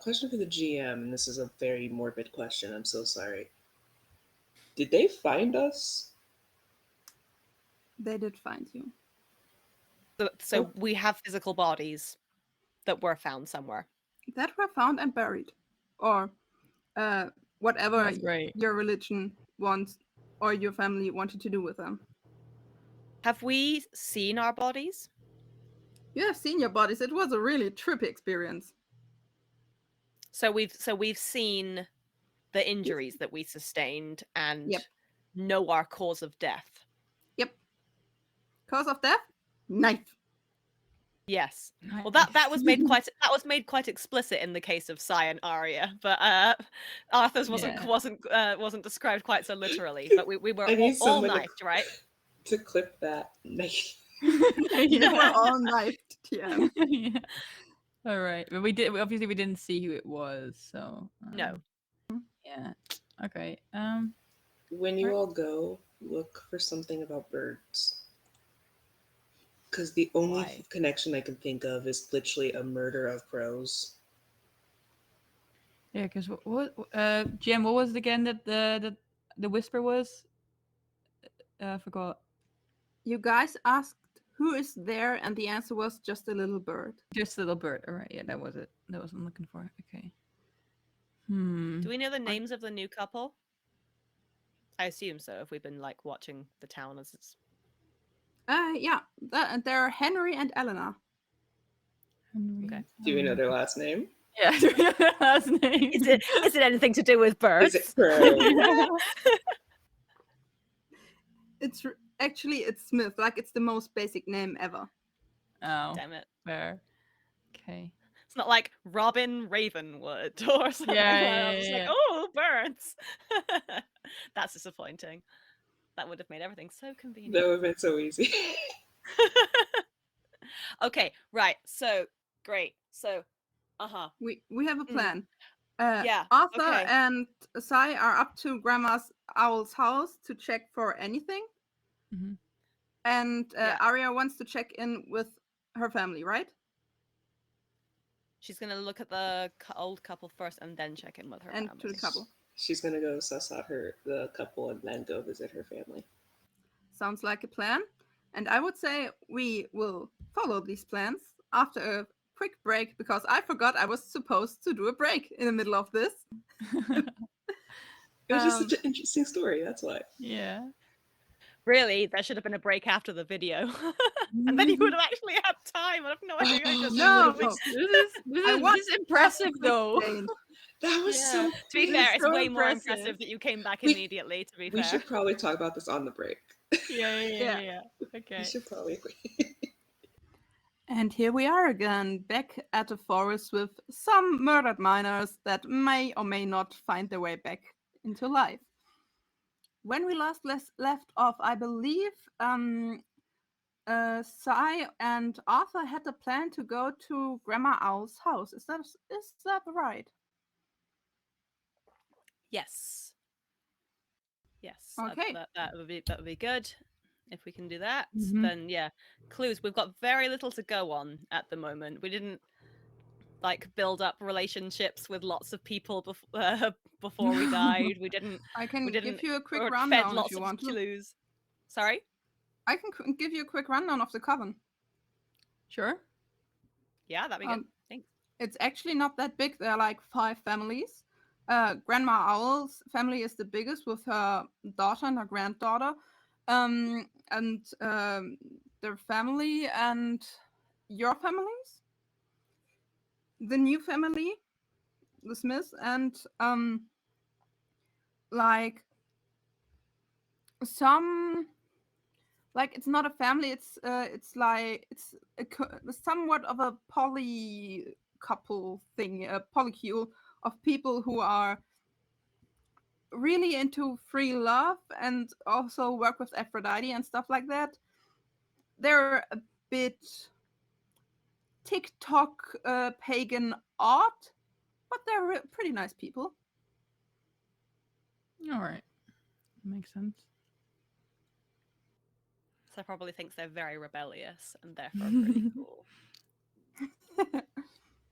Question for the GM, and this is a very morbid question. I'm so sorry. Did they find us? They did find you. So Oh. we have physical bodies that were found somewhere. That were found and buried. Or whatever Right. your religion wants or your family wanted to do with them. Have we seen our bodies? You have seen your bodies. It was a really trippy experience. So we've seen the injuries that we sustained and Yep. know our cause of death. Yep. Cause of death? Knife. Yes. Well, that was made quite explicit in the case of Sai and Arya, but Arthur's wasn't described quite so literally. But we were I need all someone knifed, right? to clip that knife. They were all knifed, TM. Yeah. All right, but we obviously we didn't see who it was, so No. Yeah. Okay. When you all go, look for something about birds. Because the only Why? connection I can think of is literally a murder of crows. Yeah, because Jim, what was it again that the whisper was? I forgot. You guys asked who is there, and the answer was just a little bird. Just a little bird. All right, yeah, that was it. That was what I'm looking for. Okay. Hmm. Do we know the names of the new couple? I assume so. If we've been like watching the town as it's. Yeah, they're Henry and Eleanor. Henry. Okay. Do you know their last name? Yeah. Do we know their last name? Is it anything to do with birds? Is it crow? It's Smith. Like, it's the most basic name ever. Oh, Damn it! fair. Okay. It's not like Robin Ravenwood or something. Yeah, I was like, yeah. oh, birds. That's disappointing. That would have made everything so convenient. That would have been so easy. Okay, right. So great. So, We have a plan. Yeah, Arthur okay. and Sai are up to Grandma's Owl's house to check for anything. Mhm. And Yeah. Arya wants to check in with her family, right? She's gonna look at the old couple first and then check in with her And family. to the couple. She's gonna go suss out the couple and then go visit her family. Sounds like a plan. And I would say we will follow these plans after a quick break, because I forgot I was supposed to do a break in the middle of this. It was just such an interesting story, that's why. Yeah. Really, there should have been a break after the video, and then you would have actually had time. I have no idea. I just No. This is impressive though. That was so. To be This fair, is it's so way more impressive. impressive that you came back We- immediately. To be We fair, should probably talk about this on the break. Yeah. Okay. We should probably wait. And here we are again, back at the forest with some murdered miners that may or may not find their way back into life. When we last left off, I believe Sai and Arthur had a plan to go to Grandma Owl's house. Is that right? Yes. Yes. Okay. That would be good. If we can do that, Mhm. then yeah. Clues. We've got very little to go on at the moment. We didn't like build up relationships with lots of people before we died. We didn't. I We can didn't. give you a quick Or fed rundown if lots you of want to. clues. Sorry. I can give you a quick rundown of the coven. Sure. Yeah, that'd be good. Thanks. It's actually not that big. There are like 5 families. Grandma Owl's family is the biggest with her daughter and her granddaughter. And their family and your families. The new family, the Smiths, and like some, like it's not a family. It's like it's somewhat of a poly couple thing, a polycule of people who are really into free love and also work with Aphrodite and stuff like that. They're a bit TikTok pagan odd, but they're pretty nice people. All right. Makes sense. So probably thinks they're very rebellious and therefore pretty cool.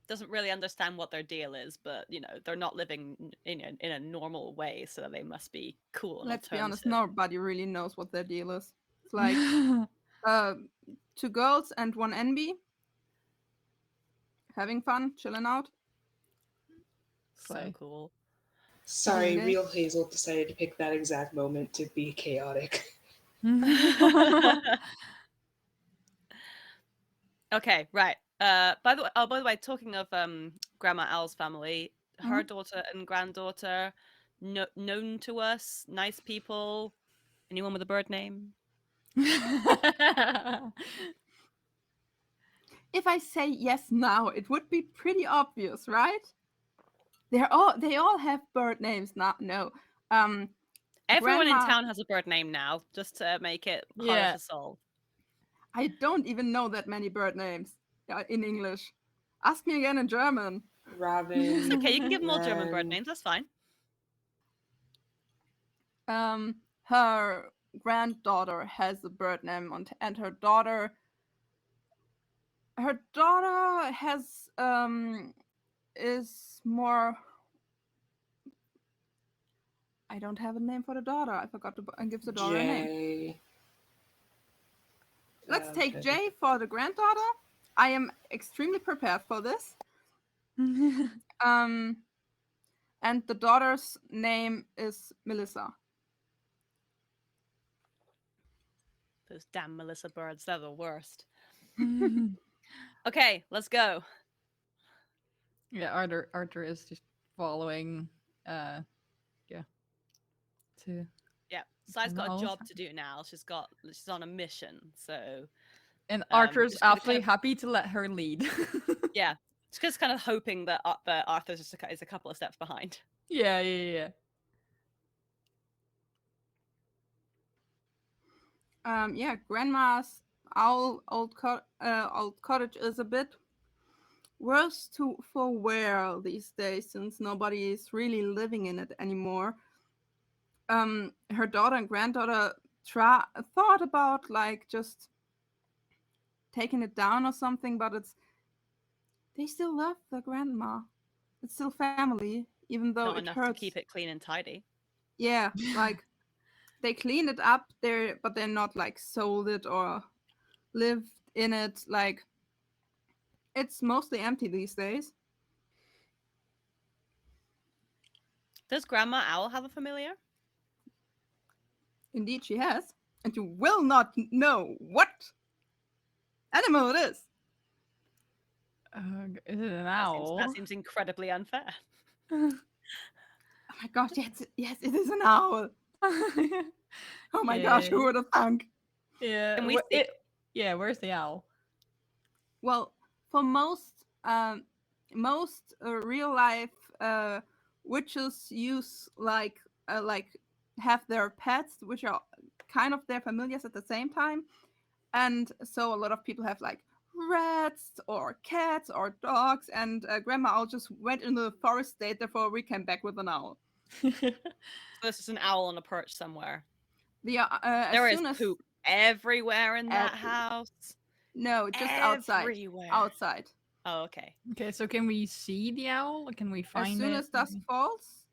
Doesn't really understand what their deal is, but you know they're not living in a normal way, so they must be cool. And Let's be honest, alternative. nobody really knows what their deal is. It's like 2 girls and 1 envy, having fun, chilling out. So Slay. cool. Sorry, Okay. Real Hazel decided to pick that exact moment to be chaotic. Okay, right. By the way, talking of Grandma Owl's family, her daughter and granddaughter, known to us, nice people. Anyone with a bird name? If I say yes now, it would be pretty obvious, right? They all have bird names. Not no. Everyone in Grandma, town has a bird name now, just to make it harder Yeah. to solve. I don't even know that many bird names in English. Ask me again in German. Robin. It's okay, you can give them all German bird Wren. names. That's fine. Her granddaughter has a bird name, and her daughter has is more. I don't have a name for the daughter. I forgot to give the daughter a name. Jay. Let's take Okay. Jay for the granddaughter. I am extremely prepared for this. And the daughter's name is Melissa. Those damn Melissa birds, they're the worst. Okay, let's go. Yeah, Arthur is just following to Yeah, Sai's got a Owl's job to do now. She's on a mission, so and Arthur's just gonna awfully happy to let her lead. yeah, just kind of hoping that Arthur's is a couple of steps behind. Yeah. Grandma's old cottage is a bit worse for wear these days since nobody is really living in it anymore. Her daughter and granddaughter thought about like just taking it down or something, but they still love the grandma. It's still family, even though Not it enough hurts. to keep it clean and tidy. Yeah, like they clean it up there, but they're not like sold it or lived in it. Like it's mostly empty these days. Does Grandma Owl have a familiar? Indeed, she has, and you will not know what animal it is. Is it an That owl? seems incredibly unfair. Oh my gosh, yes, it is an owl. Oh my gosh, who would have thunk? Yeah. Can we see? Yeah, where's the owl? Well, for most real life witches use like have their pets, which are kind of their familiars at the same time. And so a lot of people have like rats or cats or dogs, and Grandma Owl just went into the forest, stayed there for a week, came back with an owl. So this is an owl on a perch somewhere. As There is soon as poop everywhere in that every- house. no, just Everywhere. outside. Oh, okay. Okay, so can we see the owl? Can we find As soon it? as dusk falls,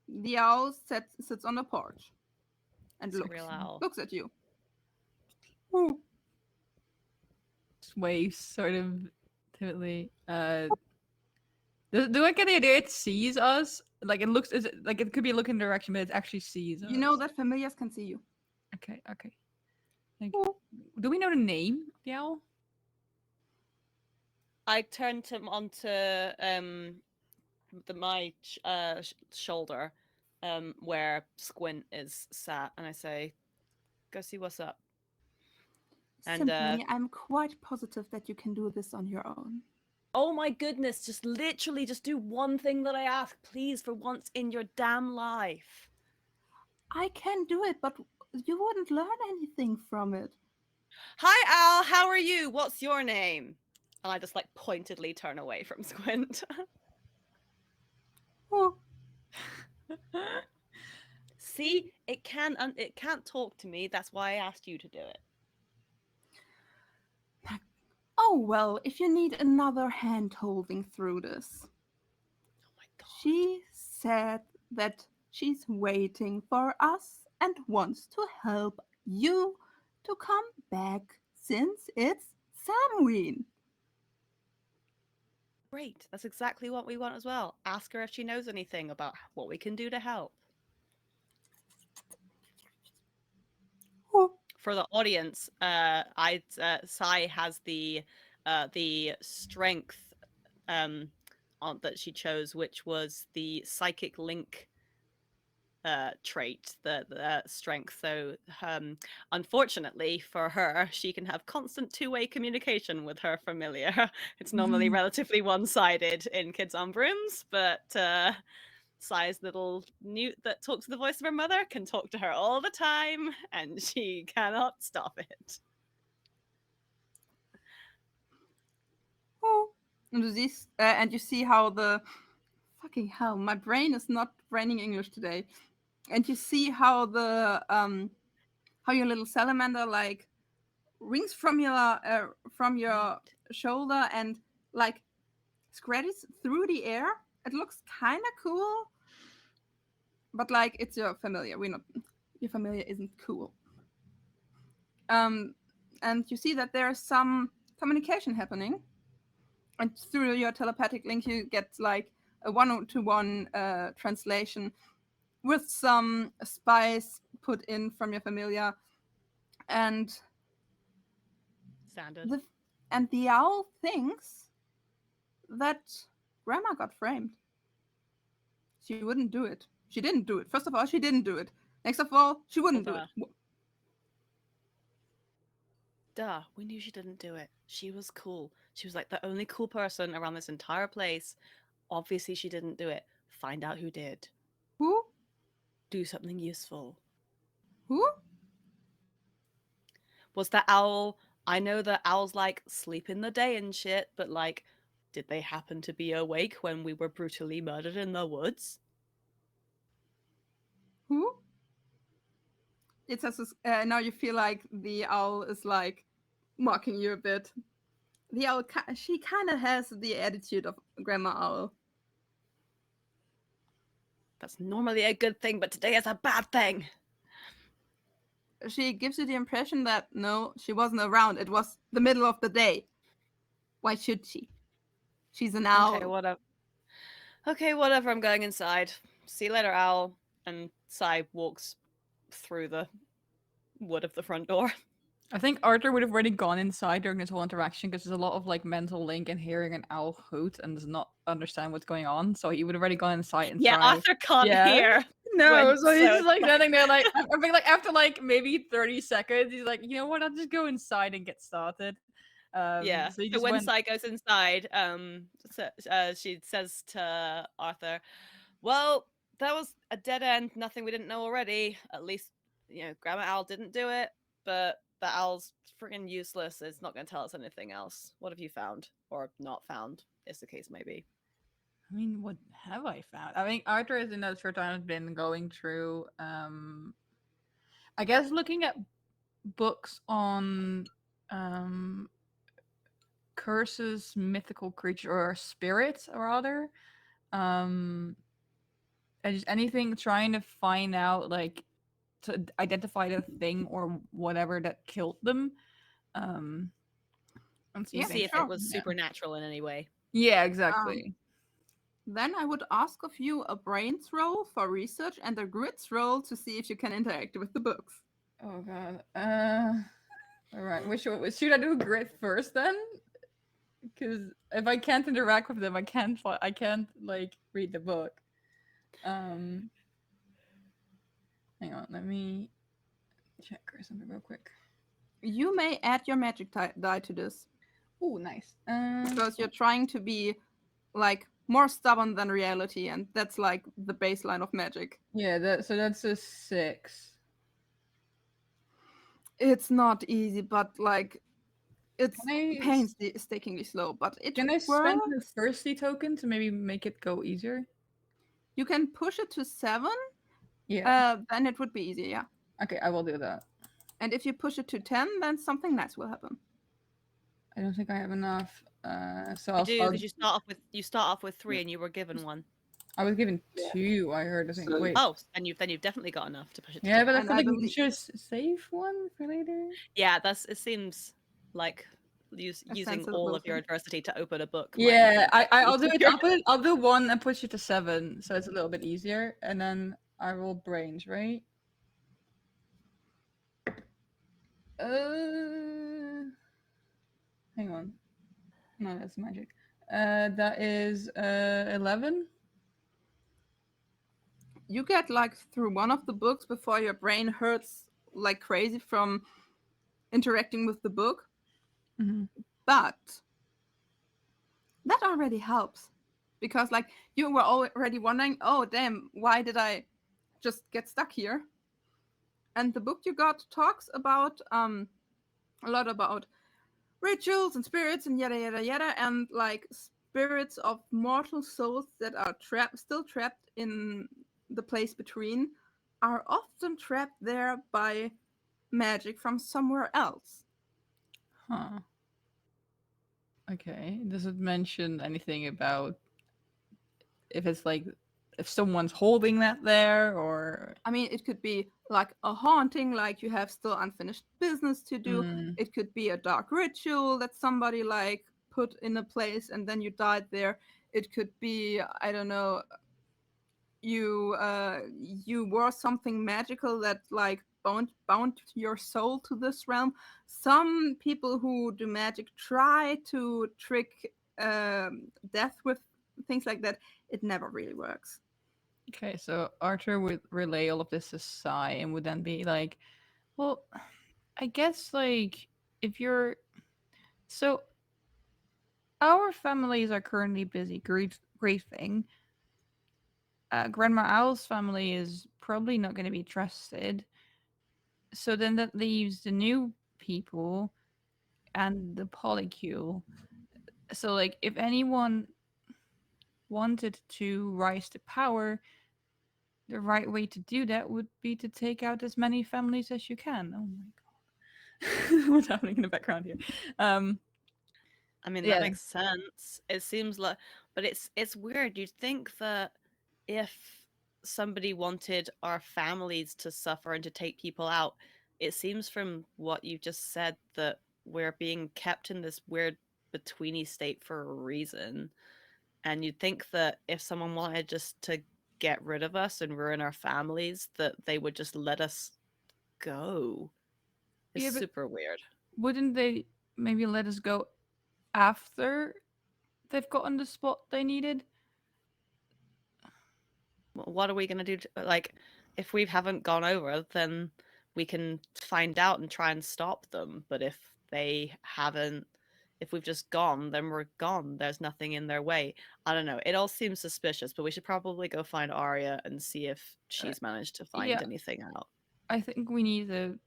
the owl sits on the porch and It's a real owl. looks at you. Ooh. Waves sort of timidly. Do I get the idea it sees us? Like it looks, like it could be looking direction, but it actually sees us. You know that familiars can see you. Okay. Like, do we know the name of the owl? I turned him onto my shoulder, where Squint is sat, and I say, "Go see what's up." And Simply, I'm quite positive that you can do this on your own. oh my goodness, just literally just do one thing that I ask, please, for once in your damn life. I can do it, but you wouldn't learn anything from it. Hi, Al. How are you? What's your name? And I just like pointedly turn away from Squint. Oh, See, it can't talk to me. That's why I asked you to do it. oh well, if you need another hand holding through this. Oh my god. She said that she's waiting for us and wants to help you to come back since it's Samhain. Great. That's exactly what we want as well. Ask her if she knows anything about what we can do to help. Oh, For the audience, Sai has the strength that she chose, which was the psychic link trait, the strength. So unfortunately for her, she can have constant two-way communication with her familiar. It's normally relatively one-sided in Kids on Brooms, but Sai's little newt that talks to the voice of her mother can talk to her all the time, and she cannot stop it. oh. And you see how the fucking hell, my brain is not braining English today. And you see how the how your little salamander like rings from your shoulder and like scratches through the air. It looks kind of cool, but like it's your familiar. Your familiar isn't cool. And you see that there's some communication happening, and through your telepathic link, you get like a one-to-one translation with some spice put in from your familiar, and Standard. the owl thinks that Grandma got framed. She wouldn't do it. She didn't do it. First of all, she didn't do it. Next of all, she wouldn't do it. Duh, we knew she didn't do it. She was cool. She was like the only cool person around this entire place. Obviously, she didn't do it. Find out who did. Who? Do something useful. Who? Was that owl? I know that owls like sleep in the day and shit, but like, did they happen to be awake when we were brutally murdered in the woods? Who? It says now you feel like the owl is like mocking you a bit. The owl, she kind of has the attitude of Grandma Owl. That's normally a good thing, but today is a bad thing. She gives you the impression that no, she wasn't around. It was the middle of the day. Why should she? She's an owl. Okay, whatever. I'm going inside. See you later, owl. And Sai walks through the wood of the front door. I think Arthur would have already gone inside during this whole interaction because there's a lot of like mental link and hearing an owl hoot and does not understand what's going on. So he would have already gone inside and Yeah, Arthur can't hear. No, so he's so just like standing there like I think like after like maybe 30 seconds, he's like, you know what, I'll just go inside and get started. Yeah. So, he So just when went... Sai goes inside, she says to Arthur, "Well, that was a dead end. Nothing we didn't know already. At least, you know, Grandma Owl didn't do it, but that owl's freaking useless. It's not going to tell us anything else. What have you found or not found? Is the case maybe? I mean, what have I found? I mean, Arthur has in that short time has been going through, I guess, looking at books on curses, mythical creature, or spirits, or rather, and just anything trying to find out, like, to identify the thing or whatever that killed them. And see Yeah, if See if sure. it was supernatural in any way. Yeah, exactly. Then I would ask of you a brains roll for research and a grits roll to see if you can interact with the books. Oh god. All right. Which should I do grit first then? Because if I can't interact with them, I can't like read the book. Hang on. Let me check or something real quick. You may add your magic die to this Oh, nice. because you're trying to be like more stubborn than reality, and that's like the baseline of magic. Yeah. So that's a 6. It's not easy, but like it's Can I painstakingly slow, but it Can I works. spend the thirsty token to maybe make it go easier? You can push it to 7, Yeah. then it would be easier, yeah. Okay, I will do that. And if you push it to 10, then something nice will happen. I don't think I have enough. So You I'll do start. because you start off with 3 and you were given 1. I was given 2. I heard. I think. So- Wait. Oh, and you've definitely got enough to push it. To Yeah, 10. but I And feel I like we believe- should save one for later. Yeah, it seems like using sensible all of your thing. adversity to open a book. might Yeah, be I'll do it. easier. I'll do 1 and push it to 7, so it's a little bit easier, and then I roll brains, right? Hang on. No, that's magic. That is 11. You get like through one of the books before your brain hurts like crazy from interacting with the book, Mm-hmm. but that already helps because like you were already wondering, oh damn, why did I just get stuck here? And the book you got talks about a lot about rituals and spirits and yada yada yada, and like spirits of mortal souls that are still trapped in the place between are often trapped there by magic from somewhere else. Huh. Okay. Does it mention anything about if it's like if someone's holding that there or I mean, it could be like a haunting, like you have still unfinished business to do. Mm. It could be a dark ritual that somebody like put in a place and then you died there. It could be, I don't know, you wore something magical that like bound your soul to this realm. Some people who do magic try to trick death with things like that. It never really works. Okay, so Archer would relay all of this to Sai and would then be like, well, I guess like if you're so our families are currently busy grieving. Grandma Owl's family is probably not going to be trusted. So then that leaves the new people and the polycule. So like if anyone wanted to rise to power, the right way to do that would be to take out as many families as you can. Oh my god. What's happening in the background here? I mean, Yeah. that makes sense. It seems like, but it's weird. You'd think that if somebody wanted our families to suffer and to take people out, it seems from what you just said that we're being kept in this weird betweeny state for a reason. And you'd think that if someone wanted just to get rid of us and ruin our families, that they would just let us go. It's Yeah, but- super weird. Wouldn't they maybe let us go after they've gotten the spot they needed? What are we going to do? Like, if we haven't gone over, then we can find out and try and stop them. But if they haven't, if we've just gone, then we're gone. There's nothing in their way. I don't know. It all seems suspicious, but we should probably go find Arya and see if she's managed to find yeah. anything out. I think we need to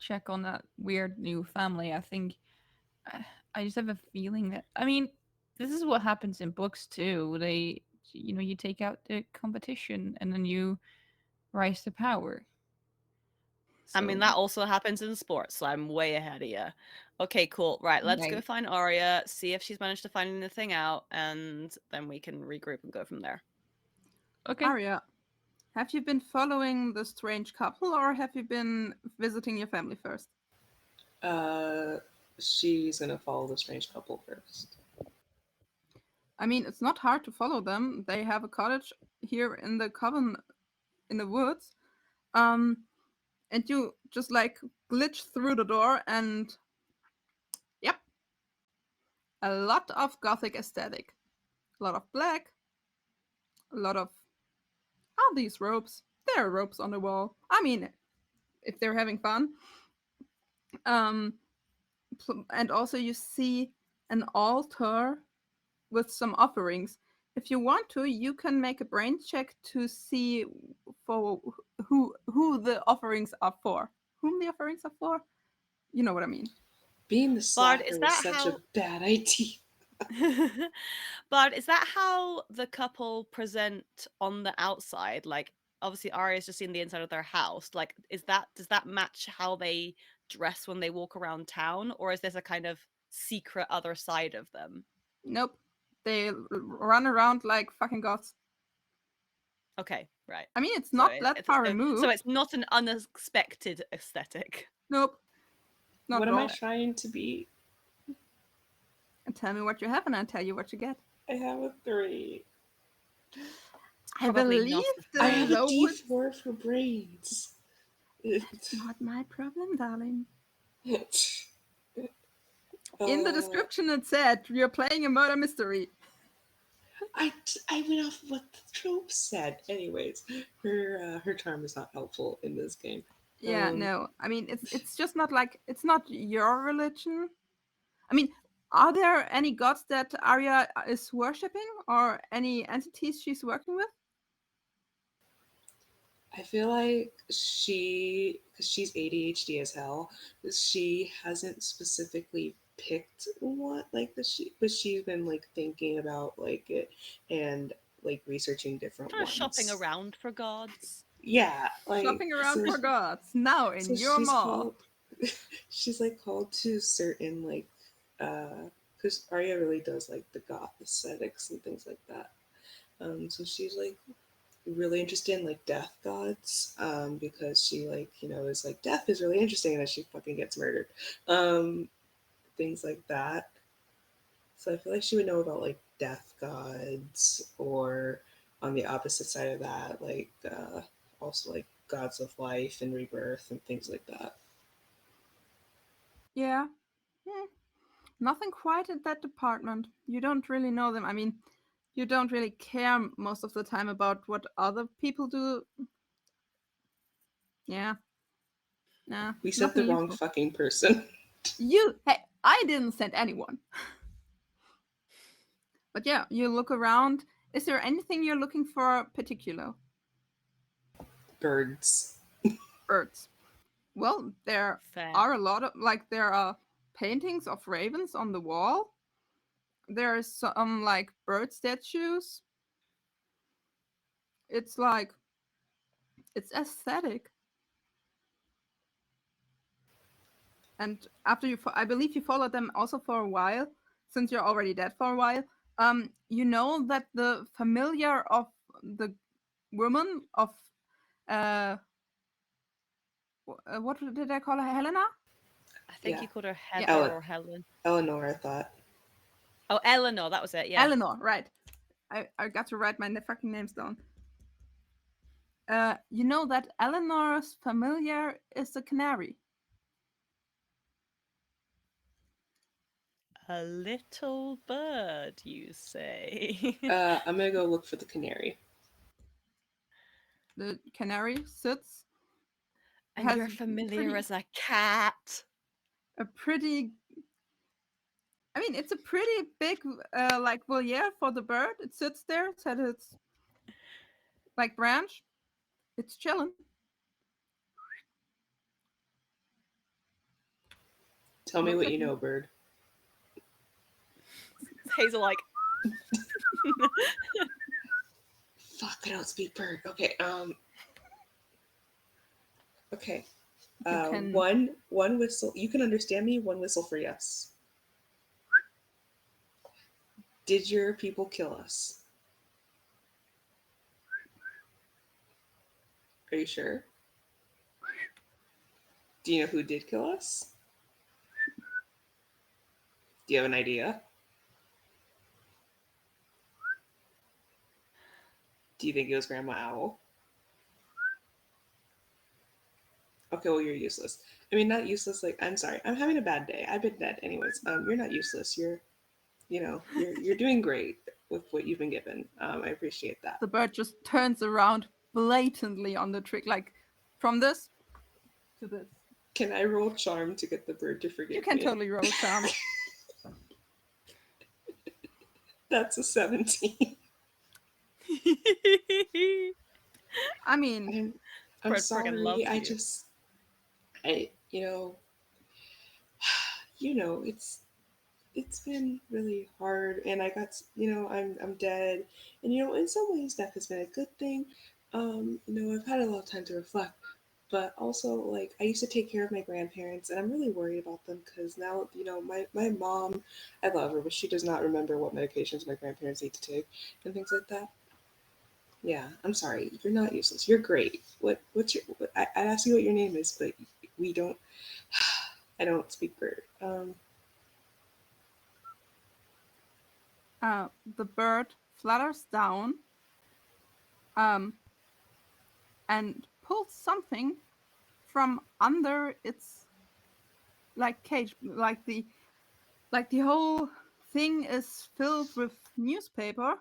check on that weird new family. I think I just have a feeling that, I mean, this is what happens in books too. You take out the competition and then you rise to power. I mean, So, that also happens in sports, so I'm way ahead of you. Okay, cool. Right, let's go Right. find Arya, see if she's managed to find anything out, and then we can regroup and go from there. okay. Arya, have you been following the strange couple or have you been visiting your family first? Uh, she's gonna follow the strange couple first. I mean, it's not hard to follow them. They have a cottage here in the coven in the woods. Um, and you just like glitch through the door, and yep, a lot of gothic aesthetic. A lot of black, a lot of. Are these ropes? There are ropes on the wall. I mean, if they're having fun. Um, and also you see an altar with some offerings. If you want to, you can make a brain check to see for who the offerings are for. Whom the offerings are for? You know what I mean. Being the Bard, is slacker was that such how? a bad idea. Bard, is that how the couple present on the outside? Like, obviously, Arya's just seen the inside of their house. Like, does that match how they dress when they walk around town, or is this a kind of secret other side of them? Nope. They run around like fucking goths. Okay, right. I mean, it's So not that far so removed. it's not an unexpected aesthetic. Nope. Not What at am I all. trying to be? And tell me what you have, and I'll tell you what you get. I have a 3. I Probably believe not the I have a lowest. D4 for brains. That's not my problem, darling. In the Uh, description, it said you're playing a murder mystery. I went off what the trope said. Anyways, her charm is not helpful in this game. Yeah, no. I mean, it's just not like it's not your religion. I mean, are there any gods that Arya is worshipping or any entities she's working with? I feel like because she's ADHD as hell, she hasn't specifically picked what like but she's been like thinking about like it and like researching different Kind of ones. shopping around for gods. Yeah, like Shopping around so, for gods now in so your she's mall. called. She's like called to certain like because Arya really does like the goth aesthetics and things like that. So she's like really interested in like death gods because she like is like death is really interesting and then she fucking gets murdered, things like that. So I feel like she would know about like death gods, or on the opposite side of that, like also like gods of life and rebirth and things like that. Yeah. Nothing quite at that department. You don't really know them. I mean, you don't really care most of the time about what other people do. Yeah. Nah. We sent the Nothing wrong useful. fucking person. Hey, I didn't send anyone. But yeah, you look around. Is there anything you're looking for particular? Birds. Birds. Well, there Fair. are a lot of there are paintings of ravens on the wall. There's some like bird statues. It's like it's aesthetic. And after I believe you followed them also for a while, since you're already dead for a while. You know that the familiar of the woman of what did I call her? Helena? I think Yeah. you called her Yeah. Heather or Helen. Eleanor, I thought. Oh, Eleanor, that was it. Yeah. Eleanor, right. I got to write my fucking names down. You know that Eleanor's familiar is a canary. A little bird, you say? I'm gonna go look for the canary. The canary sits. And has you're familiar pretty- as a cat. a pretty. I mean, it's a pretty big, like voliere for the bird. It sits there, it's at its like branch. It's chilling. Tell me what you know, Bird. Hazel like, Fuck, I don't speak Bird. Okay, okay. can- One whistle. You can understand me. One whistle for yes. Did your people kill us? Are you sure? Do you know who did kill us? Do you have an idea? Do you think it was Grandma Owl? Okay, well, you're useless. I mean, not useless. Like, I'm sorry. I'm having a bad day. I've been dead, anyways. You're not useless. You're doing great with what you've been given. I appreciate that. The bird just turns around blatantly on the trick, like from this to this. Can I roll charm to get the bird to forgive You can me? totally roll charm. That's a 17. I mean, I'm Bird friggin' loves sorry. I you. just, I, it's been really hard, and I got, I'm dead, and in some ways that has been a good thing. I've had a lot of time to reflect, but also like I used to take care of my grandparents, and I'm really worried about them because now, my mom, I love her, but she does not remember what medications my grandparents need to take and things like that. Yeah, I'm sorry. You're not useless. You're great. I'd ask you what your name is, but we don't. I don't speak bird. the bird flutters down and pulls something from under its like cage, like the whole thing is filled with newspaper,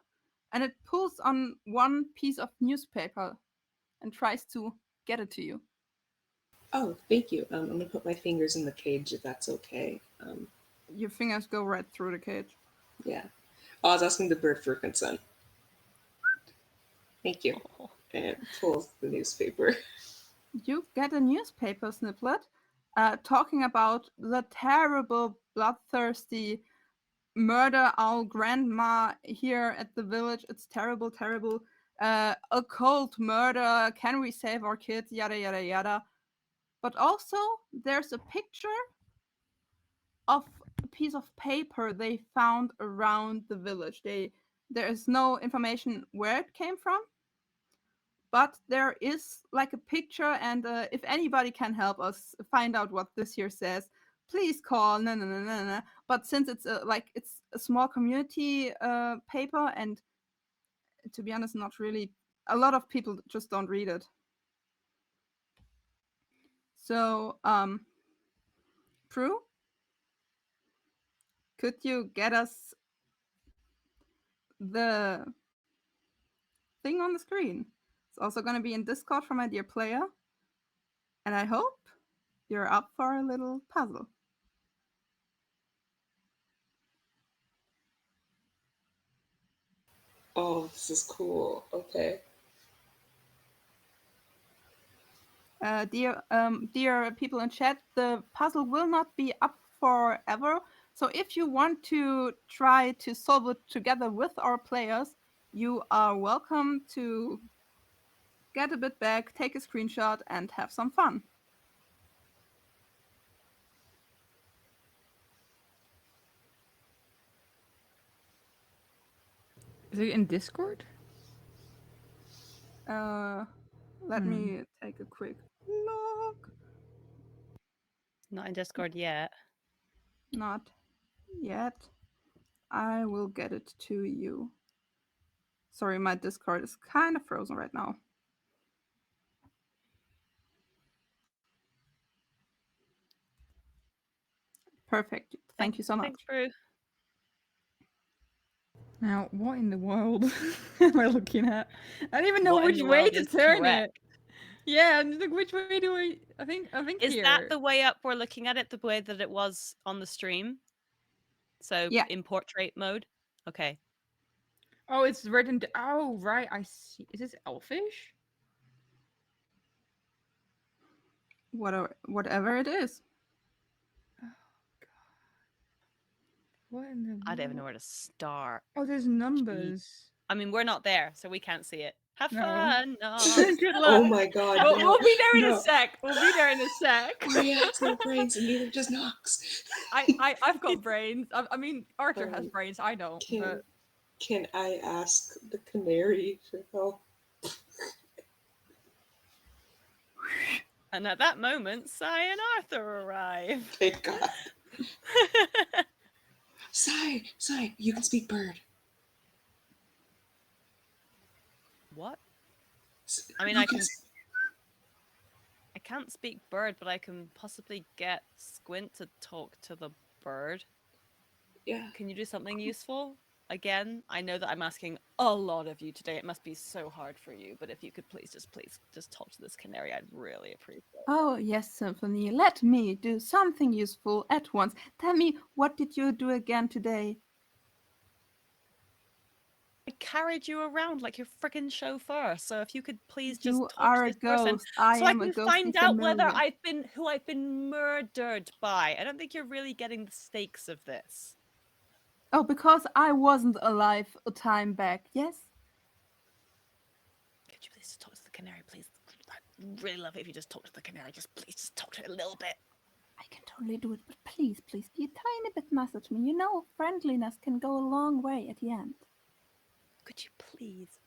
and it pulls on one piece of newspaper and tries to get it to you. Oh, thank you. I'm gonna put my fingers in the cage if that's okay. Your fingers go right through the cage. Yeah. I was asking the bird for consent. Thank you. And it pulls the newspaper. You get a newspaper snippet talking about the terrible, bloodthirsty murder our grandma here at the village. It's terrible, terrible. Occult murder. Can we save our kids? Yada, yada, yada. But also, there's a picture of a piece of paper they found around the village. There is no information where it came from, but there is like a picture, and if anybody can help us find out what this here says, please call. No, no, no, no, no. But since it's it's a small community paper, and to be honest, not really a lot of people just don't read it. So, Prue, could you get us the thing on the screen? It's also going to be in Discord for my dear player, and I hope you're up for a little puzzle. Oh, this is cool. Okay. Dear people in chat, the puzzle will not be up forever. So if you want to try to solve it together with our players, you are welcome to get a bit back, take a screenshot, and have some fun. Is it in Discord? Let me take a quick look. Not in Discord yet. Not yet. I will get it to you. Sorry, my Discord is kind of frozen right now. Perfect. Thank you so much. Thanks, Prue. Now, what in the world am I looking at? I don't even know What in which the way world to is turn correct? it. Yeah, I'm just like, which way do I? I think Is here. that the way up we're looking at it, the way that it was on the stream? So Yeah. in portrait mode? Okay. Oh, it's written. Oh, right. I see. Is this Elfish? Whatever it is. Oh, God. What in the I don't even know world? where to start. Oh, there's numbers. I mean, we're not there, so we can't see it. Have No. fun, Nox. Good luck. Oh my god, no. We'll be there in no. a sec. We'll be there in a sec. Arya has no brains and neither does Nox. I've got brains. I mean, Arthur has brains. I don't. But Can I ask the canary for help? And at that moment, Sai and Arthur arrive. Thank God. Sai, you can speak bird. What? I mean, You I can. s- I can't speak bird, but I can possibly get Squint to talk to the bird. Yeah. Can you do something useful? Again, I know that I'm asking a lot of you today. It must be so hard for you, but if you could please just talk to this canary, I'd really appreciate it. Oh, yes, Symphony. Let me do something useful at once. Tell me, what did you do again today? I carried you around like your freaking chauffeur. So if you could please just You talk are to a this person, ghost. I so I am a can ghostly find out whether familiar. who I've been murdered by. I don't think you're really getting the stakes of this. Oh, because I wasn't alive a time back, yes? Could you please just talk to the canary, please? I'd really love it if you just talk to the canary. Please just talk to it a little bit. I can totally do it, but please be a tiny bit nicer to me. You know, friendliness can go a long way at the end. Could you please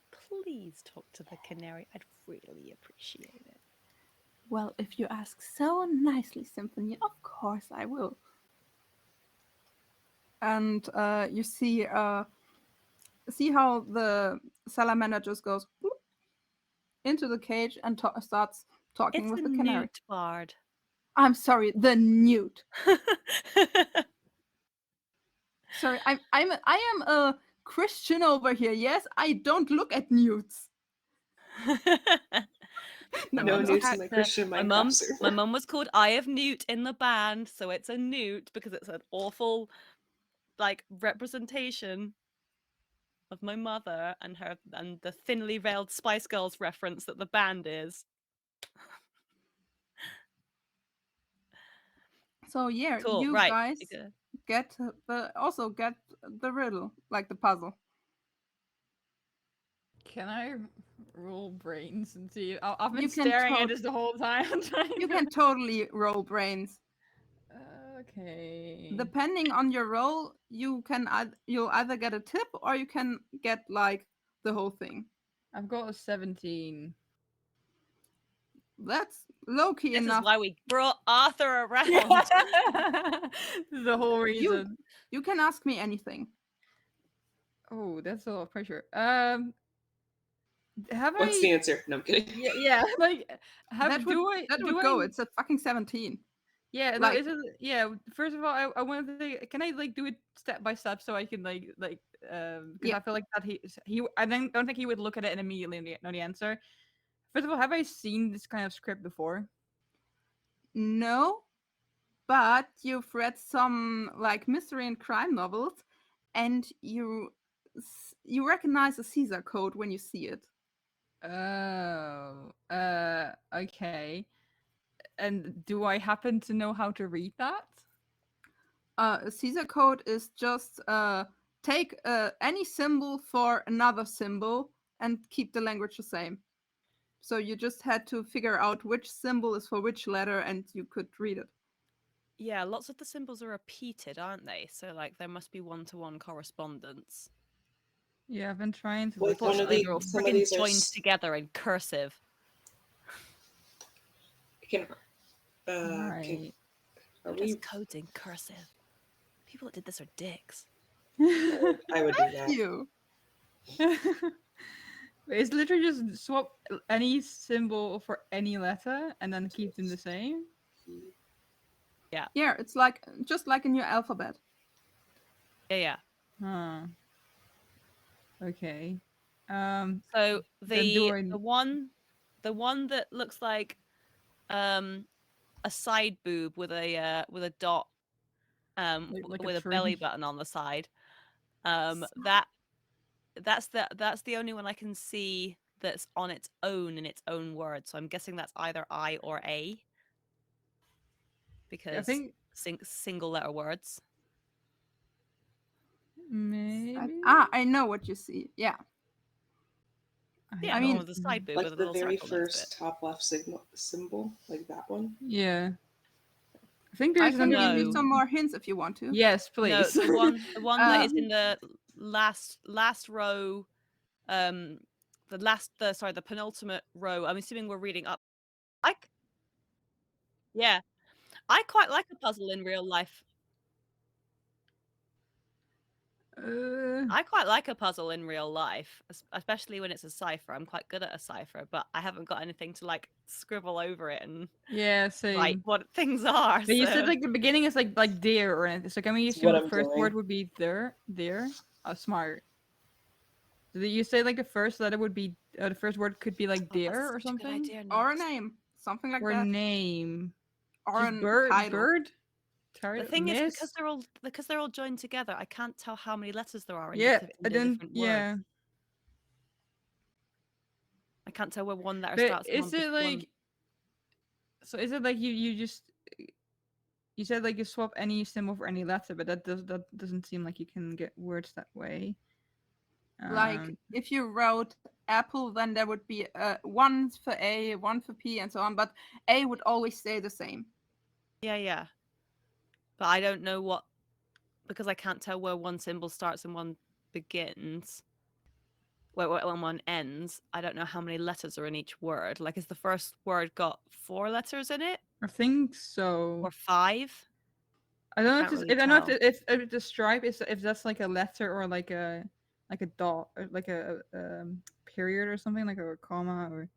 talk to the canary? I'd really appreciate it. Well, if you ask so nicely, Symphony, of course I will. And you see how the salamander just goes bloop into the cage and starts talking It's with a the canary. newt bard. I'm sorry, the newt. Sorry, I am a Christian over here. Yes, I don't look at newts. No mum's newts in my character- Christian Minecraft server. my mum was called Eye of Newt in the band, so it's a newt because it's an awful like representation of my mother and her and the thinly veiled Spice Girls reference that the band is. So yeah, Cool, you right. guys get the riddle, like the puzzle. can I roll brains and see? I've been You can staring at this the whole time. You can totally roll brains. Okay. Depending on your roll, you'll either get a tip or you can get like the whole thing. I've got a 17. That's low key This enough. is why we brought Arthur around. This is the whole reason. You can ask me anything. Oh, that's a lot of pressure. Have What's I? the answer? No, I'm kidding. Yeah, like That would go. It's at fucking 17. Yeah, no, like- yeah. First of all, I wanted to say, can I like do it step by step so I can because Yeah. I feel like that I don't think he would look at it and immediately know the answer. First of all, have I seen this kind of script before? No, but you've read some like mystery and crime novels, and you recognize the Caesar code when you see it. Oh, okay. And do I happen to know how to read that? Caesar code is just take any symbol for another symbol and keep the language the same. So you just had to figure out which symbol is for which letter and you could read it. Yeah, lots of the symbols are repeated, aren't they? So like there must be one-to-one correspondence. Yeah, I've been trying to Like look one at of it. the- They're all some of freaking these are joined together in cursive. Can, Right. are Who we? does codes in cursive? People that did this are dicks. I would do that. You. It's literally just swap any symbol for any letter and then keep them the same. Yeah, it's like just like in your alphabet. Yeah. Huh. Okay. So Then do I- the one that looks like a side boob with a dot Like a with a tree. belly button on the side. That's the only one I can see that's on its own in its own word. So I'm guessing that's either I or A. Because I think single letter words. Maybe. I know what you see. Yeah. Yeah, I the one mean, with the side boob Like with a the little very circle next to it. first top left symbol, like that one. Yeah. I think I there's can give you No. some more hints if you want to. Yes, No, please. the one that is Um, in the last row, the penultimate row. I'm assuming we're reading up. Yeah, I quite like a puzzle in real life. I quite like a puzzle in real life, especially when it's a cipher. I'm quite good at a cipher, but I haven't got anything to like scribble over it and yeah, write same. what things are. But you said so- like the beginning is like dear or anything. So can we That's assume what the I'm first doing. word would be there? Oh, smart. Did you say like the first letter would be the first word could be like Oh, that's dear or such a good something? idea, or a Knox. name, something like Or that, name? or Just a bird? title. Bird? The thing is, Miss? because they're all joined together, I can't tell how many letters there are in Yeah, the I didn't. different Yeah, words. I can't tell where one letter but starts. and is it like? So is it like you just you said like you swap any symbol for any letter, but that doesn't seem like you can get words that way. Like if you wrote apple, then there would be one for A, one for P, and so on. But A would always stay the same. Yeah. But I don't know what, because I can't tell where one symbol starts and one begins. When one ends, I don't know how many letters are in each word. Like, has the first word got 4 letters in it I think so. or 5? I don't know can't if really I don't know tell. if the stripe is if that's like a letter or like a dot or like a period or something like a comma or.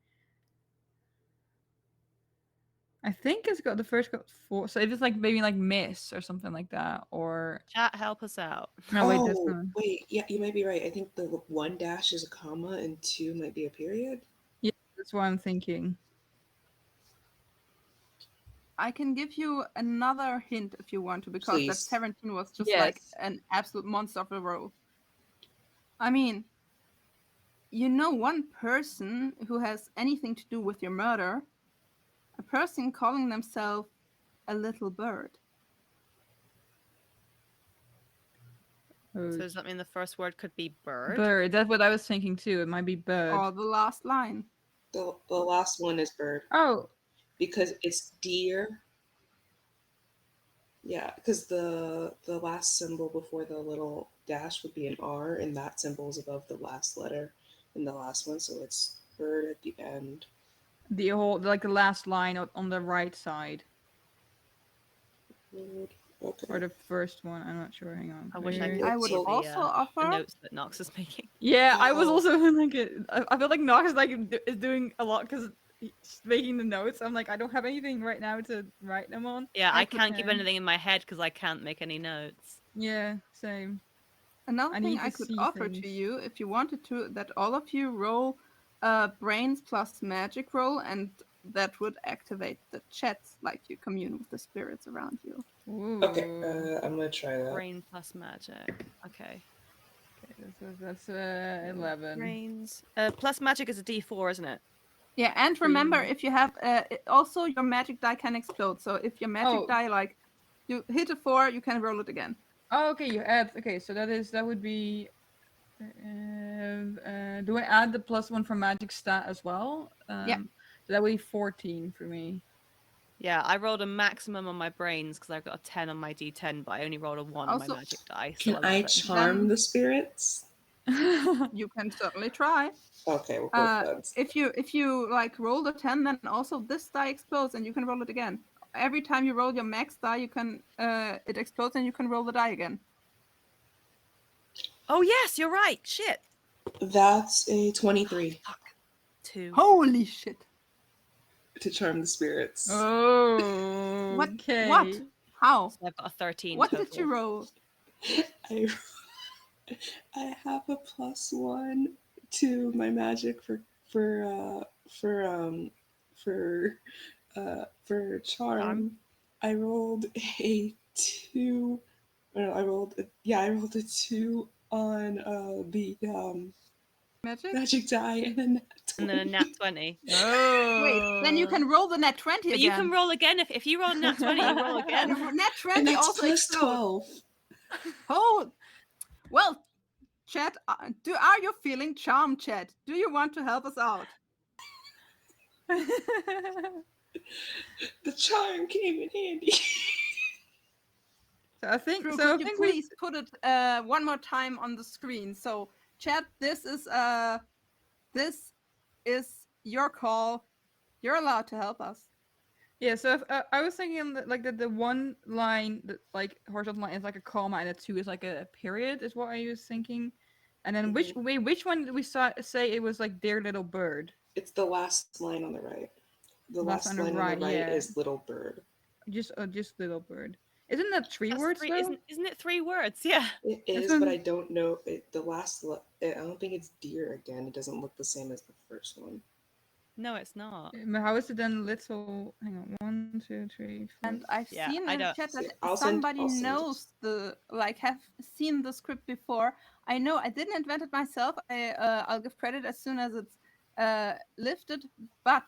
I think it's got the first got 4. So if it's like maybe like miss or something like that or Chat, help us out. no wait that's Oh, not. wait, yeah, you might be right. I think the 1 dash is a comma and 2 might be a period. Yeah, that's what I'm thinking. I can give you another hint if you want to, because that Please. 17 was just like Yes. an absolute monster of a row. I mean, you know one person who has anything to do with your murder? A person calling themselves a little bird. Oh, So does that mean the first word could be bird? bird. That's what I was thinking too. It might be bird. Or the last line. The last one is bird Oh, because it's deer. Yeah, because the last symbol before the little dash would be an R, and that symbol is above the last letter in the last one, so it's bird at the end. the whole like the last line on the right side Bird. Okay. or the first one. I'm not sure. Hang on. I wish I Bird. could I would see also the offer. notes that Knox is making. Yeah, I was Oh. also like I feel like Knox is like is doing a lot because he's making the notes. I'm like I don't have anything right now to write them on. Yeah, I could- can't keep anything in my head because I can't make any notes. Yeah, same. Another I thing need I to could see offer to things. you, if you wanted to, that all of you roll brains plus magic roll, and that would activate the chats, like you commune with the spirits around you. Ooh. Okay, I'm gonna try that. Brain plus magic. Okay. Okay, that's 11. Brains. Plus magic is a D4, isn't it? Yeah, and remember, Three. if you have also your magic die can explode. So if your magic Oh. die, like you hit a 4, you can roll it again. Oh, okay. You add. Okay, so that would be. Do I add the +1 for magic stat as well? Yeah. So that would be 14 for me. Yeah, I rolled a maximum on my brains because I've got a 10 on my D10, but I only rolled a 1 on my Also- magic die. So Can I'm I not- charm Then- the spirits? You can certainly try. Okay, we'll go for that. If you like roll a 10, then also this die explodes and you can roll it again. Every time you roll your max die, you can it explodes and you can roll the die again. Oh, yes, you're right. Shit. That's a 23 Fuck. 2. Holy shit! to charm the spirits. Oh. What? Okay. What? How? So I've got a 13 What total. did you roll? I have a +1 to my magic for charm. I rolled a 2. No, I rolled a 2 on the Magic? magic die and then And then a nat 20. Oh. Wait, then you can roll the net 20 But again. you can roll again. If you roll a nat 20, you roll And again. net and 20 that's also plus explodes. 12. Oh, Well, chat, are you feeling charmed, chat? Do you want to help us out? The charm came in handy. So I think Prue, so. I could you think please put it one more time on the screen? So, chat, this is your call. You're allowed to help us. Yeah, so if, I was thinking that, like the one line, that like horizontal line is like a comma, and the two is like a period, is what I was thinking. And then which one did we say it was like dear little bird? It's the last line on the right. The Last last on the line on right, the right yeah. is little bird. Just little bird. Isn't that three That's words three, though? isn't it 3 words? Yeah. It That's is, but what- I don't know. The last, I don't think it's deer again. It doesn't look the same as the first one. No, it's not. But how is it then little? Hang on, 1, 2, 3, 4. And I've Yeah, seen I in the don't- chat that Yeah, I'll somebody send it. knows have seen the script before. I know I didn't invent it myself. I'll give credit as soon as it's lifted. But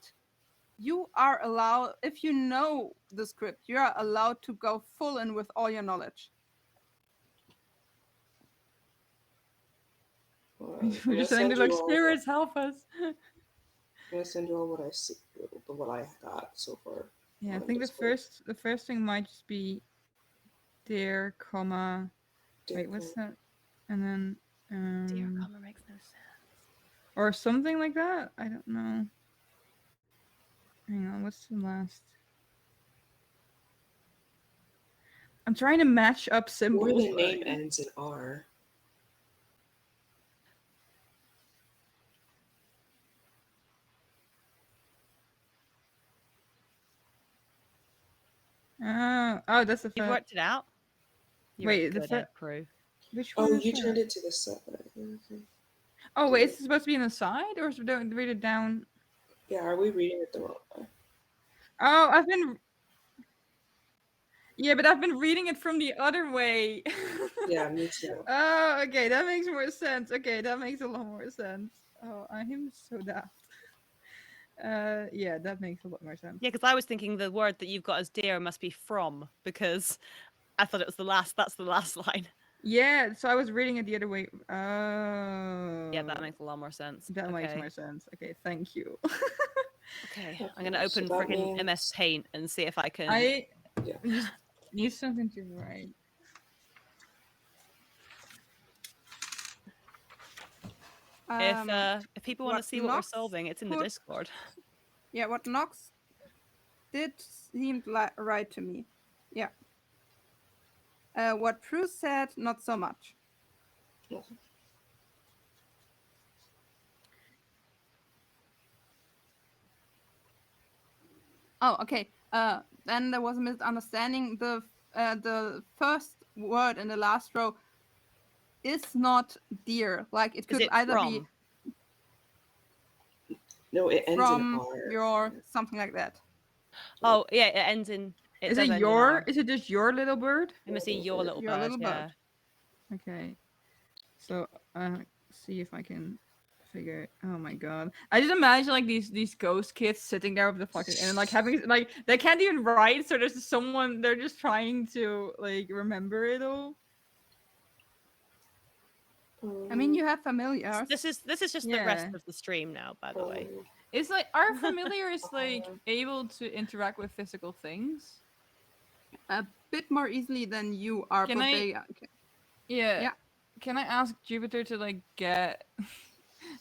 you are allowed, if you know the script, you are allowed to go full in with all your knowledge. I'm We're gonna just saying send to you like all. spirits help us. I'm gonna send you all what I see, what I got so far. Yeah, I on think Discord. the first thing might just be dear, comma. Dear Wait, what's comma. that? And then Dear comma makes no sense. or something like that. I don't know. Hang on, what's the last? I'm trying to match up Or symbols. the but name ends in R. Oh, that's the You've first. worked it out? You're Wait, a the good fir- Ed Prue. Which one? Oh, is you that? turned it to the side. Okay. Oh wait, is it supposed to be in the side, or is it read it down? Yeah, are we reading it the wrong way? Oh, I've been. Yeah, but I've been reading it from the other way. Yeah, me too. Oh, okay, that makes more sense. Okay, that makes a lot more sense. Oh, I am so daft. Yeah, that makes a lot more sense. Yeah, because I was thinking the word that you've got as dear must be from, because I thought it was that's the last line. Yeah, so I was reading it the other way. Oh. Yeah, that makes a lot more sense. That makes Okay. more sense. Okay, thank you. Okay, I'm gonna so open that freaking MS means- Paint and see if I can. I Yeah. just need something to write. If people want to what see what we're Nox solving, it's in the put- Discord. Yeah, what Nox did seemed right to me. Yeah. What Prue said, not so much. Oh, okay. Then there was a misunderstanding. The first word in the last row is not dear. Like it Is could it either from? No, it ends from in R. your something like that. Oh yeah, it ends in. It Is does it end in your? R. Is it just your little bird? Let me see your little Your bird. little Yeah. bird. Okay. So see if I can figure it. Oh my god. I just imagine like these ghost kids sitting there with the fucking and like having like they can't even write, so there's someone they're just trying to like remember it all. I mean, you have familiars. This is just the rest Yeah. of the stream now, by the way. It's like our familiars like able to interact with physical things. A bit more easily than you are, Can but I- they Yeah. Yeah. Can I ask Jupiter to like get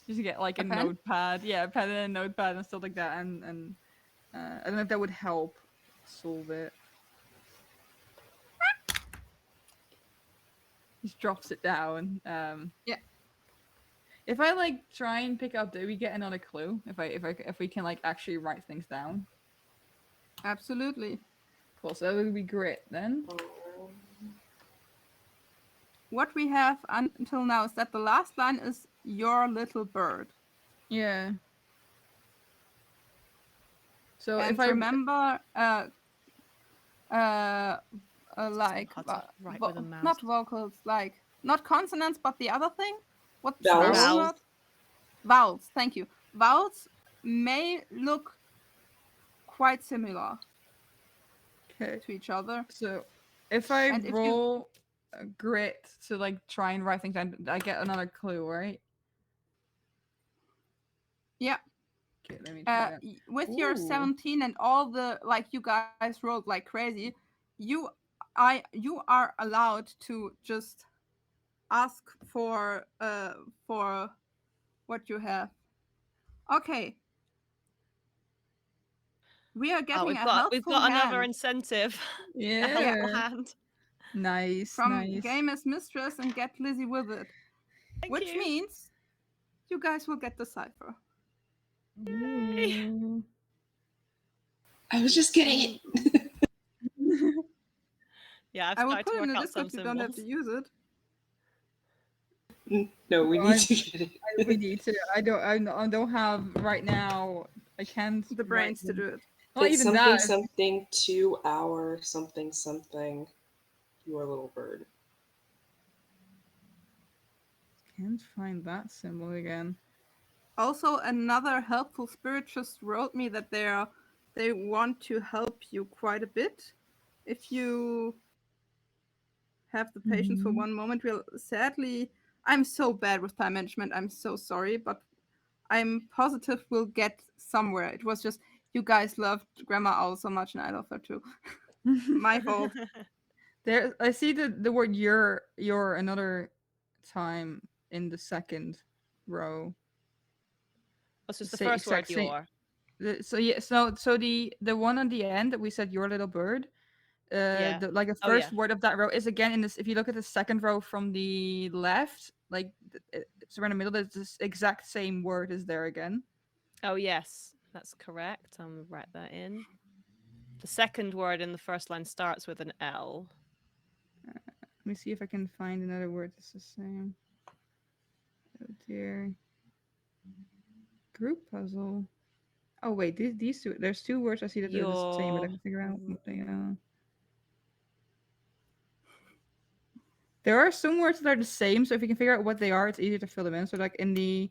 just get like A a pen? notepad? Yeah, a pen and a notepad and stuff like that and I don't know if that would help solve it. Just drops it down. Yeah. If I like try and pick up, do we get another clue? If we can like actually write things down. absolutely. Cool. So that would be great then. What we have until now is that the last line is your little bird. Yeah. So And if I remember, like hard to write with a mouse. not vocals, like not consonants, but the other thing. What's the Vowels. other word? Vowels. Thank you. Vowels may look quite similar okay. to each other. So if I And if you- roll grit to like try and write things down. I get another clue, right? Yeah. Okay, let me try that. With your Ooh. 17 and all the like you guys rolled like crazy, you are allowed to just ask for what you have. Okay. We are Oh, getting we've a got helpful another hand incentive. A Yeah. helpful hand. Nice, from nice. Game as Mistress and Get Lizzie with it. Thank Which you. means you guys will get the cipher. Yay. Ooh. I was just getting it. Yeah, I've I will started put to it in work the out Discord some so you don't have to symbols. use it. No, we Well, need to get it. we need to. I don't have right now. I can't The write brains to them. do it. Not It's even something that. something 2 hour something something. Your little bird. Can't find that symbol again. Also, another helpful spirit just wrote me that they want to help you quite a bit. If you have the patience for Mhm. one moment, we'll sadly. I'm so bad with time management. I'm so sorry, but I'm positive we'll get somewhere. It was just you guys loved Grandma Owl so much, and I love her too. My fault. There, I see the word your another time in the second row. What's just the Say first word, exact same. your? So yeah, so the one on the end that we said your little bird. Yeah. The like the Oh, yeah. first word of that row is again in this. If you look at the second row from the left, like it's around the middle, there's this exact same word is there again. Oh, yes. That's correct. I'm going to write that in. The second word in the first line starts with an L. Let me see if I can find another word that's the same. Oh dear. Group puzzle. Oh wait, these two. There's two words I see that are the same, but I Your. can figure out what they are. There are some words that are the same, so if you can figure out what they are, it's easier to fill them in. So like in the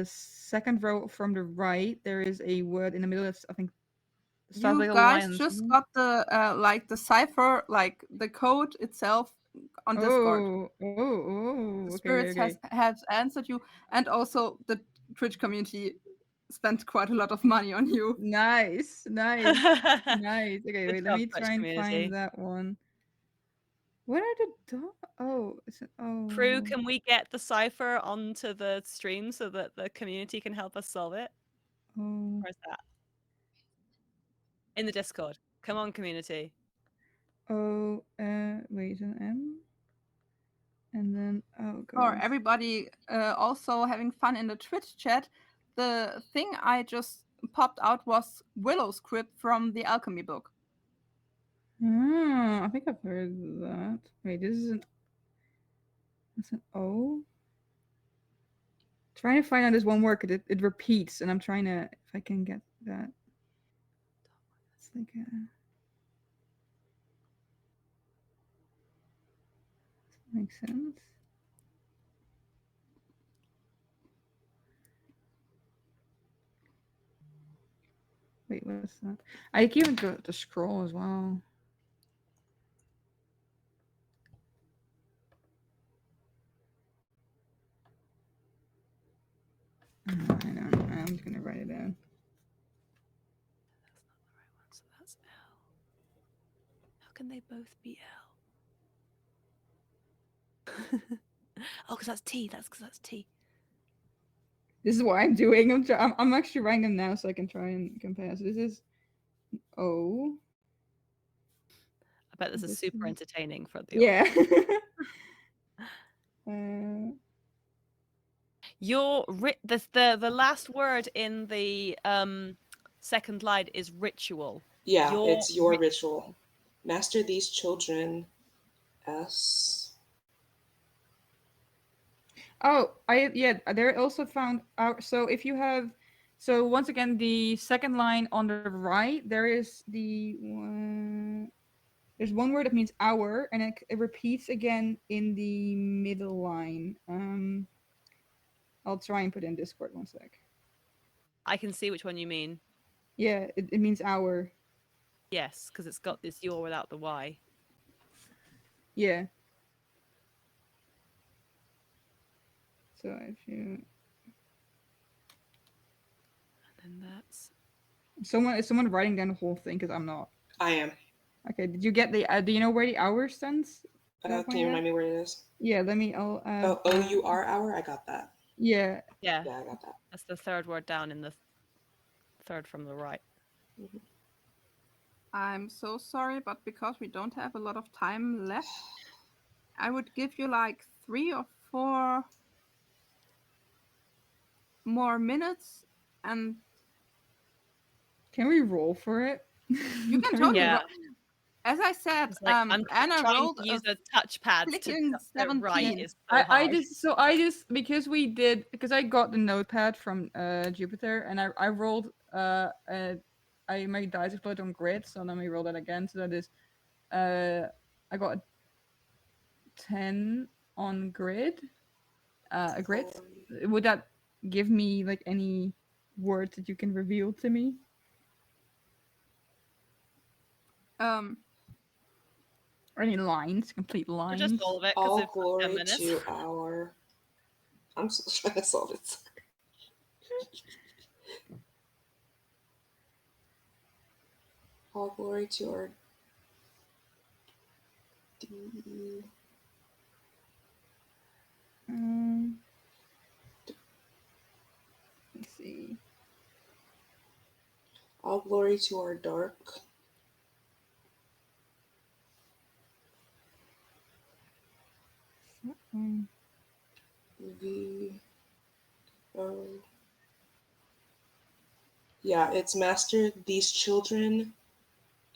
second row from the right, there is a word in the middle that's I think sounds You like a guys lion. just got the like the cipher, like the code itself on Discord. Oh, The okay, okay, spirits okay. has answered you, and also the Twitch community spent quite a lot of money on you. Nice, nice, Good nice. Okay, wait, let job, me Twitch try and find community. that one. What are the Oh, it's an Prue, oh. can we get the cipher onto the stream so that the community can help us solve it? Oh, Where's that? In the Discord. Come on, community. oh, wait, an M? And then, oh For god. everybody also having fun in the Twitch chat, the thing I just popped out was Willow's script from the Alchemy book. I think I've heard that. Wait, this is it's an O? Trying to find out this one word, 'cause it repeats, and I'm trying to, if I can get that. It's like a, makes sense. Wait, what's that? I can even go to scroll as well. I know. I'm just gonna write it down. That's not the right one, so that's L. How can they both be L? Oh, because that's T. That's because that's T. This is what I'm doing. I'm actually writing them now so I can try and compare. So this is O. I bet this is This super is entertaining for the yeah. uh, Your the last word in the second line is ritual. Yeah, Your it's your ritual. Master these children. S. oh, yeah. They're also found out. So if you have, so once again, the second line on the right, there is there's one word that means hour, and it repeats again in the middle line. I'll try and put in Discord one sec. I can see which one you mean. Yeah, it means hour. Yes, because it's got this your without the Y. Yeah. So if you And that's is someone writing down the whole thing? Because I'm not. I am. Okay. Did you get the? Do you know where the hour stands? Can you remind me where it is? Yeah. Let me. I'll. Oh, O-U-R hour? I got that. Yeah. yeah. Yeah, I got that. That's the third word down in the third from the right. Mhm. I'm so sorry, but because we don't have a lot of time left, I would give you like 3 or 4 more minutes, and Can we roll for it? you can we totally Yeah. roll. As I said, It's like I'm Anna trying rolled to a use a touchpad to flicking write 17. is so hard. I just because I got the notepad from Jupiter and I rolled my dice exploded on grid, so let me roll that again. So that is I got a 10 on grid. A grid. Would that give me like any words that you can reveal to me? Um, Or any lines, complete Or lines? just all of it, because All it's 10 glory minutes. to our... I'm still trying to solve it. All glory to our... Let's see. All glory to our dark... V... O... Yeah, it's master these children,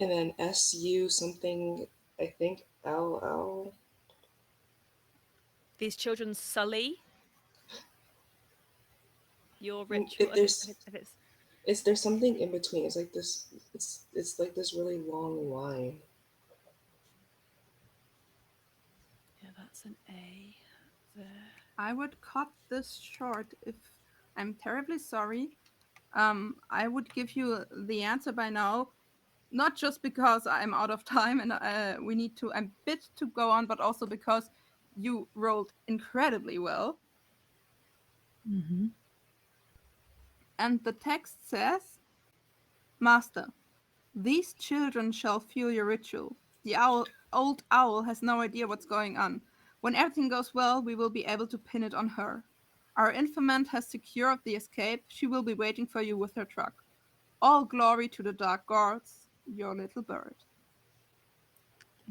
and then SU something, I think LL. These children sully your Mm, ritual. there's If there's something in between. It's like this. It's like this really long line. yeah, that's an A there. I would cut this short if I'm terribly sorry. I would give you the answer by now, not just because I'm out of time and we need to a bit to go on, but also because you rolled incredibly well. Mm-hmm. And the text says, Master, these children shall feel your ritual. The old owl has no idea what's going on. When everything goes well, we will be able to pin it on her. Our informant has secured the escape. She will be waiting for you with her truck. All glory to the dark gods, your little bird.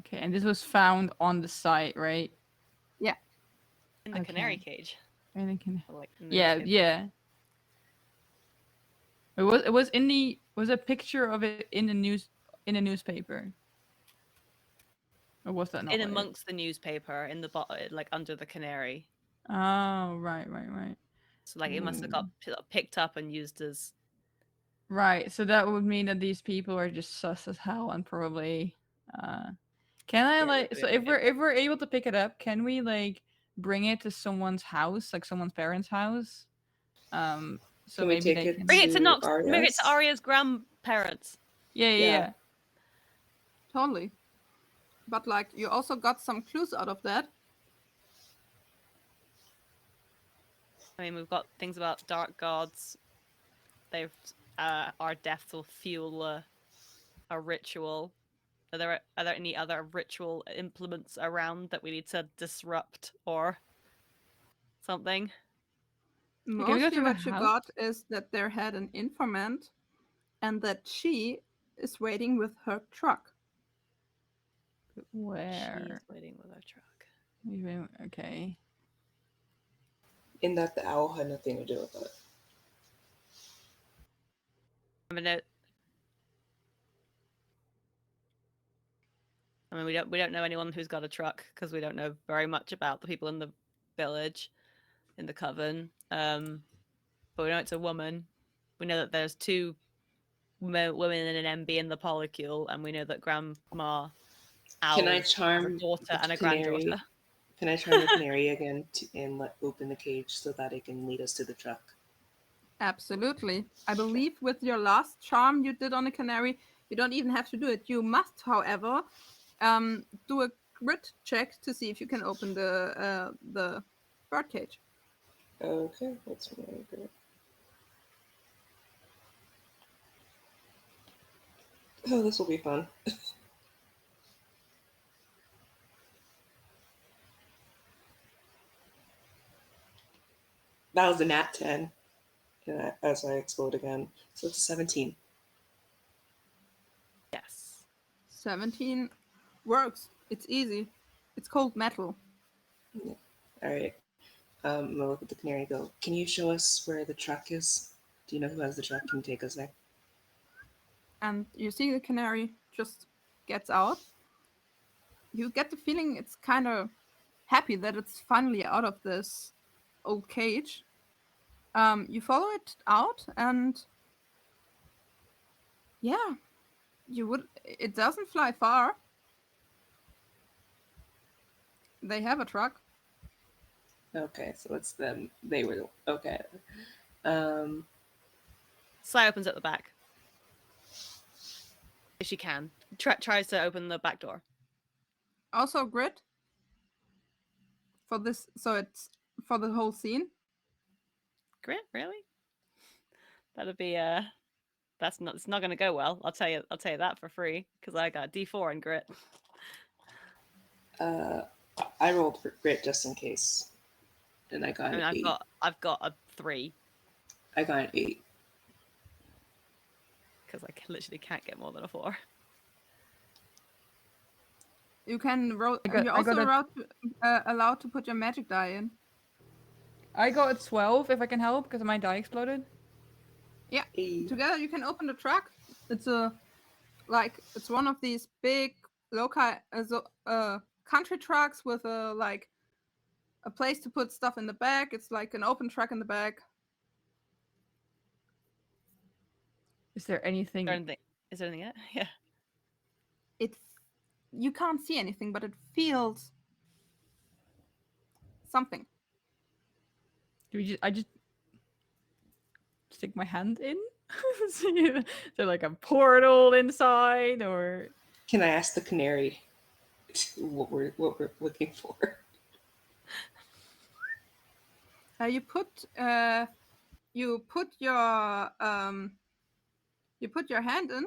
Okay, and this was found on the site, right? Yeah. In the canary Okay. cage. And it can. Or, like, in the Yeah, newspaper. yeah. It was in the was a picture of it in the newspaper. Or was that not In what it- amongst the newspaper, in the like under the canary. Oh, right. So like it must have got picked up and used as. Right, so that would mean that these people are just sus as hell and probably can I Yeah, like so yeah, if we're able to pick it up, can we like bring it to someone's house, like someone's parents' house? So Can we maybe take they it can Bring it to Nox. Bring it Arias? to Arya's grandparents. Yeah. Totally. But like you also got some clues out of that. I mean, we've got things about dark gods. They've our deaths will fuel a ritual. Are there any other ritual implements around that we need to disrupt or something? Can we go Mostly to the what you house? got is that there had an informant and that she is waiting with her truck. Where? She's waiting with our truck. Okay. In that the owl had nothing to do with it. I mean, we don't know anyone who's got a truck because we don't know very much about the people in the village, in the coven. But we know it's a woman. We know that there's 2 women and an MB in the polycule, and we know that Grandma Owl Can I has a charm daughter the and a canary? granddaughter. Can I charm the canary again and open the cage so that it can lead us to the truck? Absolutely. I believe with your last charm you did on a canary, you don't even have to do it. You must, however, do a grit check to see if you can open the bird cage. Okay, that's really good. Oh, this will be fun. That was a nat 10 as I explode again. So it's 17. Yes. 17 works. It's easy. It's cold metal. Yeah. All right. I'm gonna look at the canary and go, can you show us where the truck is? Do you know who has the truck? Can you take us there? And you see the canary just gets out. You get the feeling it's kind of happy that it's finally out of this old cage. You follow it out, and yeah, it doesn't fly far. They have a truck. Okay, so it's them. They were okay. Um, Sai opens at the back. If she can. Tries to open the back door. Also grit for this, so it's for the whole scene. Grit, really? That'd be it's not gonna go well. I'll tell you that for free, because I got D4 in grit. I rolled for grit just in case, and I got I mean, an 8. I've got a 3, I got an 8. because I literally can't get more than a 4. You can roll. I You're also got allowed to put your magic die in. I got a 12 if I can help because my die exploded. Yeah. 8. Together you can open the truck. It's it's one of these big local country trucks with a place to put stuff in the back. It's like an open truck in the back. Is there anything? Is there anything yet? Yeah. You can't see anything, but it feels something. I just stick my hand in? Is there like a portal inside, or Can I ask the canary what we're looking for? You put your hand in.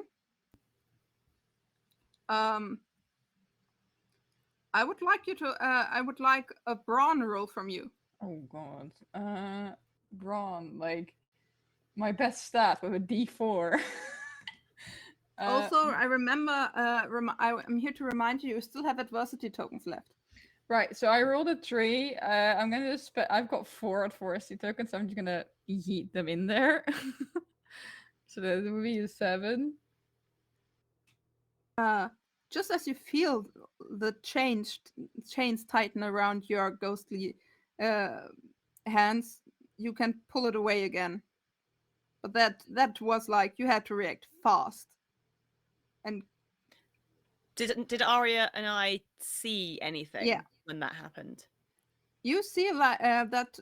I would like a brawn roll from you. oh god, brawn, like my best stat with a D4. Also, I remember. I'm here to remind you. You still have adversity tokens left. Right, so I rolled a 3. I'm gonna just I've got 4 adversity tokens, so I'm just gonna yeet them in there. So that would be a 7. Just as you feel the chains tighten around your ghostly hands, you can pull it away again. But that was like you had to react fast. And Did Arya and I see anything when that happened? you see that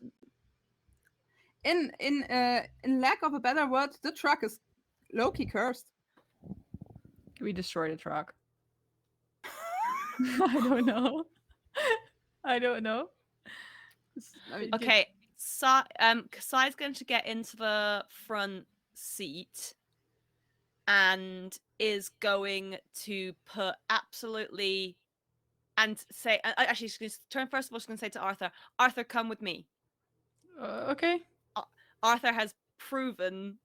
in lack of a better word, the truck is low-key cursed. We destroyed a truck. I don't know. I don't know. Okay, Sai's going to get into the front seat and is going to put absolutely and say actually she's going to turn first of all. She's going to say to Arthur, come with me. Okay. Arthur has proven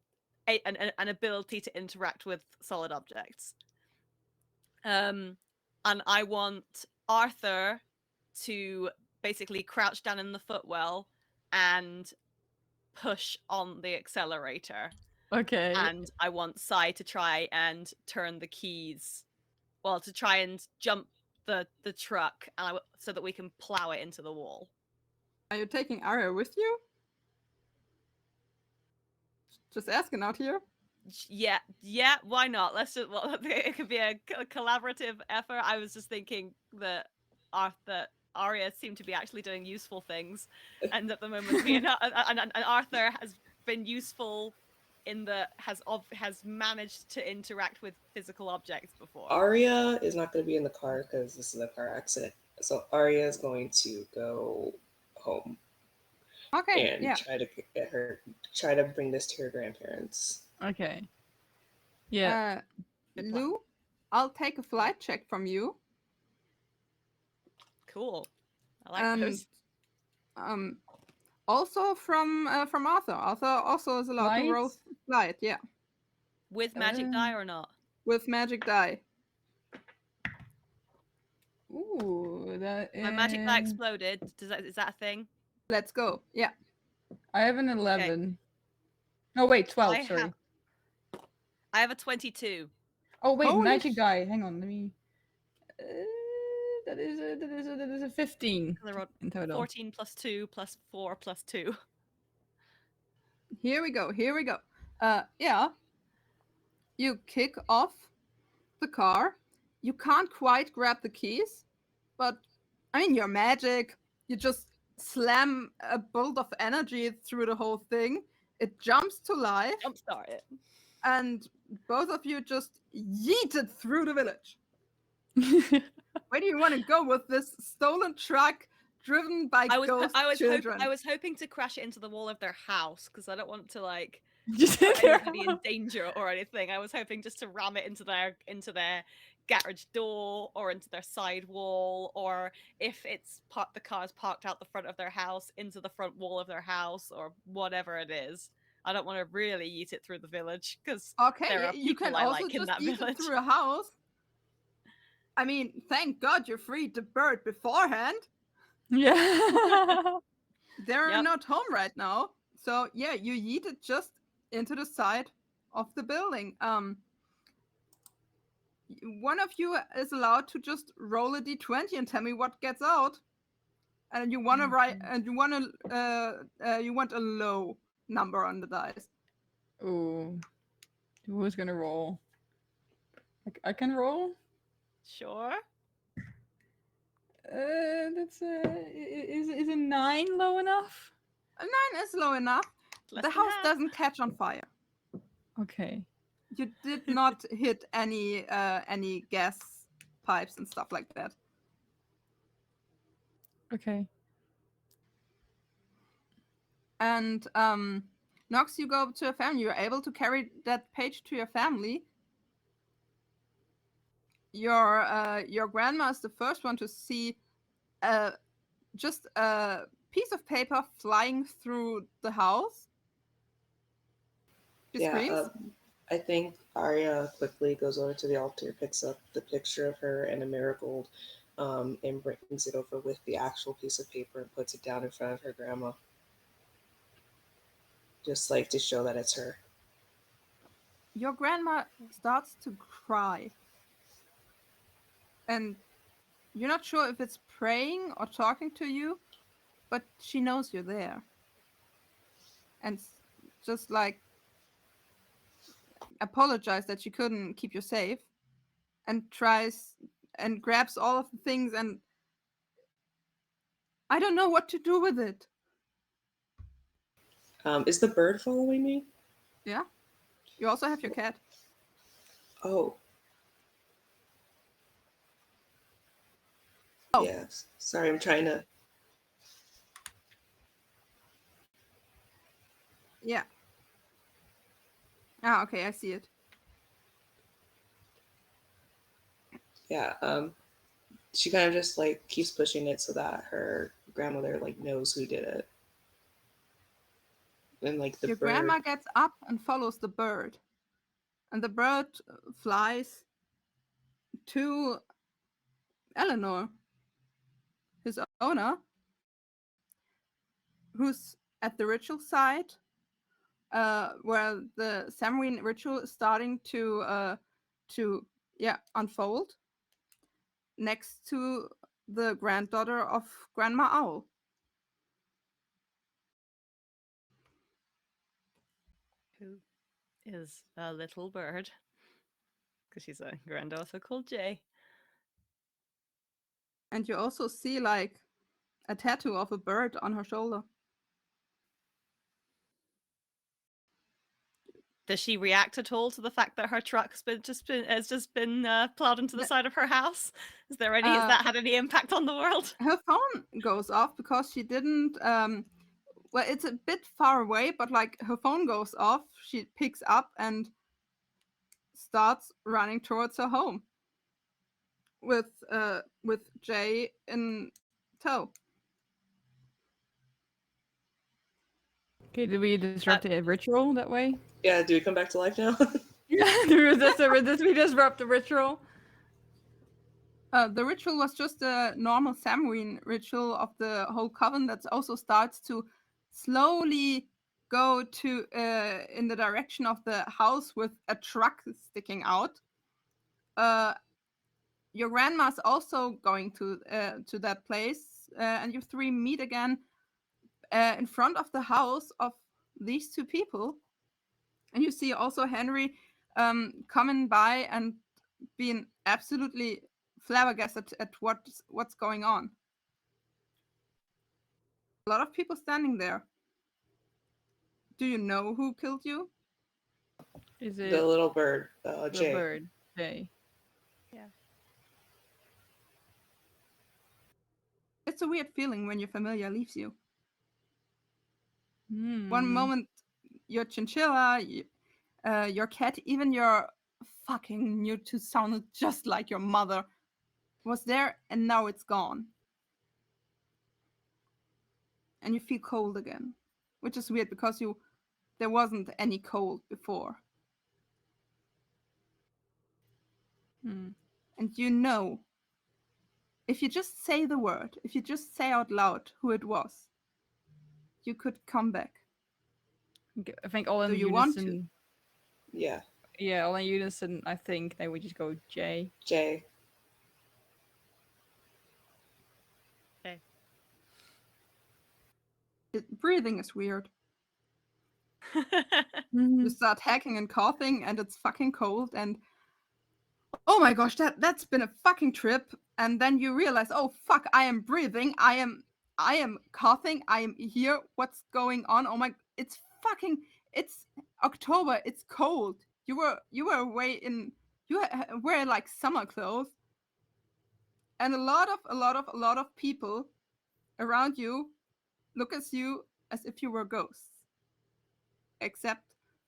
an ability to interact with solid objects. And I want Arthur to basically crouch down in the footwell and push on the accelerator. Okay. And I want Sai to try and turn the keys, well, to try and jump the truck, and so that we can plow it into the wall. Are you taking Arya with you? Just asking out here. Yeah, why not? Let's just, well, it could be a collaborative effort. I was just thinking that Arya seemed to be actually doing useful things, and at the moment, and Arthur has been useful has managed to interact with physical objects before? Arya is not going to be in the car because this is a car accident. So Arya is going to go home Okay, and yeah. try to bring this to her grandparents. Okay. Yeah. Good plan. Lou, I'll take a flight check from you. Cool. I like And those. also from Arthur. Arthur also is allowed to roll flight, yeah. With magic die or not? With magic die. Ooh, that My magic die is... exploded. Is that a thing? Let's go. Yeah. I have an 11. No, wait, 12, sorry. I have a 22. Oh, wait, Holy magic die. Hang on, let me... that is a 15 'Cause I rolled in total. 14 plus 2 plus 4 plus 2. Here we go. Yeah. You kick off the car. You can't quite grab the keys, but I mean, you're magic. You just slam a bolt of energy through the whole thing. It jumps to life, Jumpstart it. and both of you just yeet it through the village. Where do you want to go with this stolen truck driven by ghost children? I was hoping to crash it into the wall of their house because I don't want to like Just put anybody in danger or anything. I was hoping just to ram it into their garage door or into their side wall, or if it's the car's parked out the front of their house, into the front wall of their house, or whatever it is. I don't want to really eat it through the village because there are you can people I also like in just that eat village. it through a house. I mean, thank God you freed the bird beforehand. Yeah. They're not home right now. So yeah, you yeet it just into the side of the building. One of you is allowed to just roll a d20 and tell me what gets out. And you want to write, and you want a low number on the dice. Ooh. Who's gonna roll? I can roll? Sure. That's is a 9 low enough? A 9 is low enough. The house doesn't catch on fire. Okay. You did not hit any gas pipes and stuff like that. Okay. And Nox, you go to a family. You're able to carry that page to your family. Your grandma is the first one to see just a piece of paper flying through the house. She screams. I think Arya quickly goes over to the altar, picks up the picture of her and a marigold, and brings it over with the actual piece of paper and puts it down in front of her grandma. Just like to show that it's her. Your grandma starts to cry. And you're not sure if it's praying or talking to you, but she knows you're there. And just like apologize that she couldn't keep you safe, and tries and grabs all of the things, and I don't know what to do with it. Is the bird following me? Yeah. You also have your cat. Oh. Oh. Yes. Sorry, I'm trying to... Yeah. Ah, okay, I see it. Yeah, she kind of just like keeps pushing it so that her grandmother like knows who did it. And like your grandma gets up and follows the bird. And the bird flies to Eleanor, his owner, who's at the ritual site, where the Samhain ritual is starting to unfold, next to the granddaughter of Grandma Owl. Who is a little bird, because she's a granddaughter called Jay. And you also see like a tattoo of a bird on her shoulder. Does she react at all to the fact that her truck's has just been plowed into the side of her house? Has that had any impact on the world? Her phone goes off because she didn't. Well, it's a bit far away, but like her phone goes off. She picks up and starts running towards her home with Jay in tow. Okay, did we disrupt a ritual that way? Yeah, do we come back to life now? Yeah, did we disrupt the ritual? The ritual was just a normal Samhain ritual of the whole coven that also starts to slowly go to in the direction of the house with a truck sticking out. Your grandma's also going to that place, and you three meet again in front of the house of these two people, and you see also Henry coming by and being absolutely flabbergasted at what's going on. A lot of people standing there. Do you know who killed you? Is The it little bird, the Jay. bird? Jay. It's a weird feeling when your familiar leaves you. Hmm. One moment, your chinchilla, your cat, even your fucking Mewtwo to sounded just like your mother, was there, and now it's gone. And you feel cold again, which is weird because there wasn't any cold before. Hmm. And you know, if you just say the word, if you just say out loud who it was, you could come back. I think all in Do you unison. want to? Yeah, Yeah, all in unison. I think they would just go Jay. Jay. Breathing is weird. Mhm. You start hacking and coughing, and it's fucking cold, and oh my gosh, that's been a fucking trip. And then you realize, oh fuck, I am breathing, I am coughing, I am here. What's going on? Oh my, it's October. It's cold. You were away in you wear like summer clothes, and a lot of people around you look at you as if you were ghosts, except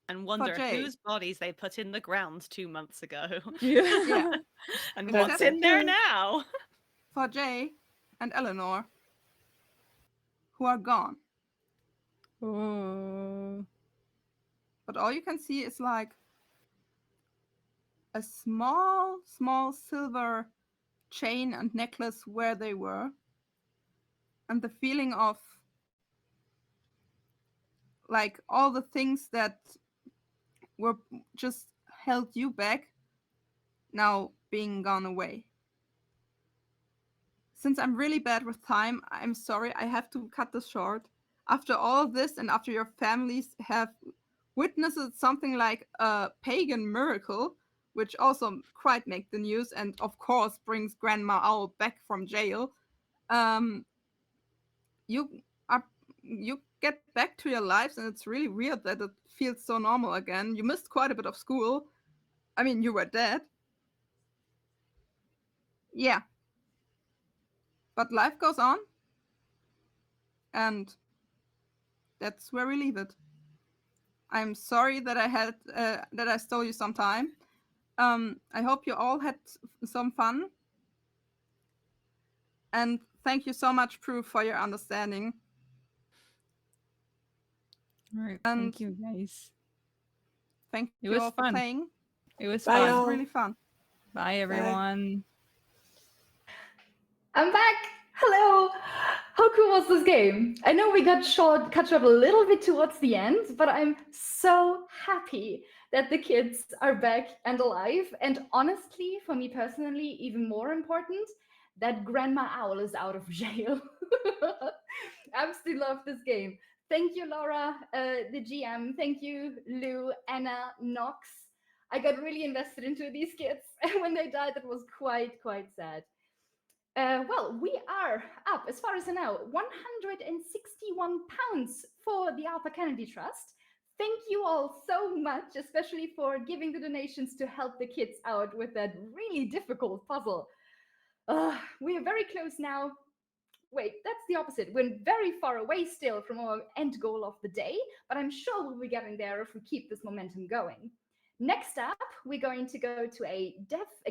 And wonder Jay. whose bodies they put in the ground 2 months ago. Yeah. And Except what's in there now? for Jay and Eleanor, who are gone. Oh. But all you can see is like a small silver chain and necklace where they were, and the feeling of like all the things that were just held you back now being gone away. Since I'm really bad with time, I'm sorry, I have to cut this short. After all this, and after your families have witnessed something like a pagan miracle, which also quite make the news, and of course brings Grandma Owl back from jail, you get back to your lives, and it's really weird that it feels so normal again. You missed quite a bit of school. I mean, you were dead. Yeah. But life goes on, and that's where we leave it. I'm sorry that I stole you some time. I hope you all had some fun, and thank you so much, Prue, for your understanding. All right, And thank you guys. Thank It you was all for fun. playing. It was Bye, fun. It was all. really fun. Bye, everyone. I'm back. Hello. How cool was this game? I know we got cut short a little bit towards the end, but I'm so happy that the kids are back and alive. And honestly, for me personally, even more important, that Grandma Owl is out of jail. Absolutely love this game. Thank you, Laura, the GM. Thank you, Lou, Anna, Knox. I got really invested into these kids, and when they died, it was quite sad. Well, we are up, as far as I know, £161 for the Arthur Kennedy Trust. thank you all so much, especially for giving the donations to help the kids out with that really difficult puzzle. We are very close now. Wait, that's the opposite. We're very far away still from our end goal of the day, but I'm sure we'll be getting there if we keep this momentum going. Next up, we're going to go to a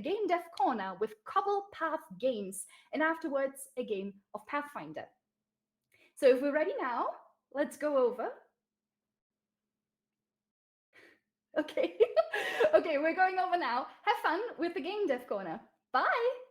game dev corner with couple path games, and afterwards a game of Pathfinder. So if we're ready now, let's go over. Okay, okay, we're going over now. Have fun with the game dev corner. Bye.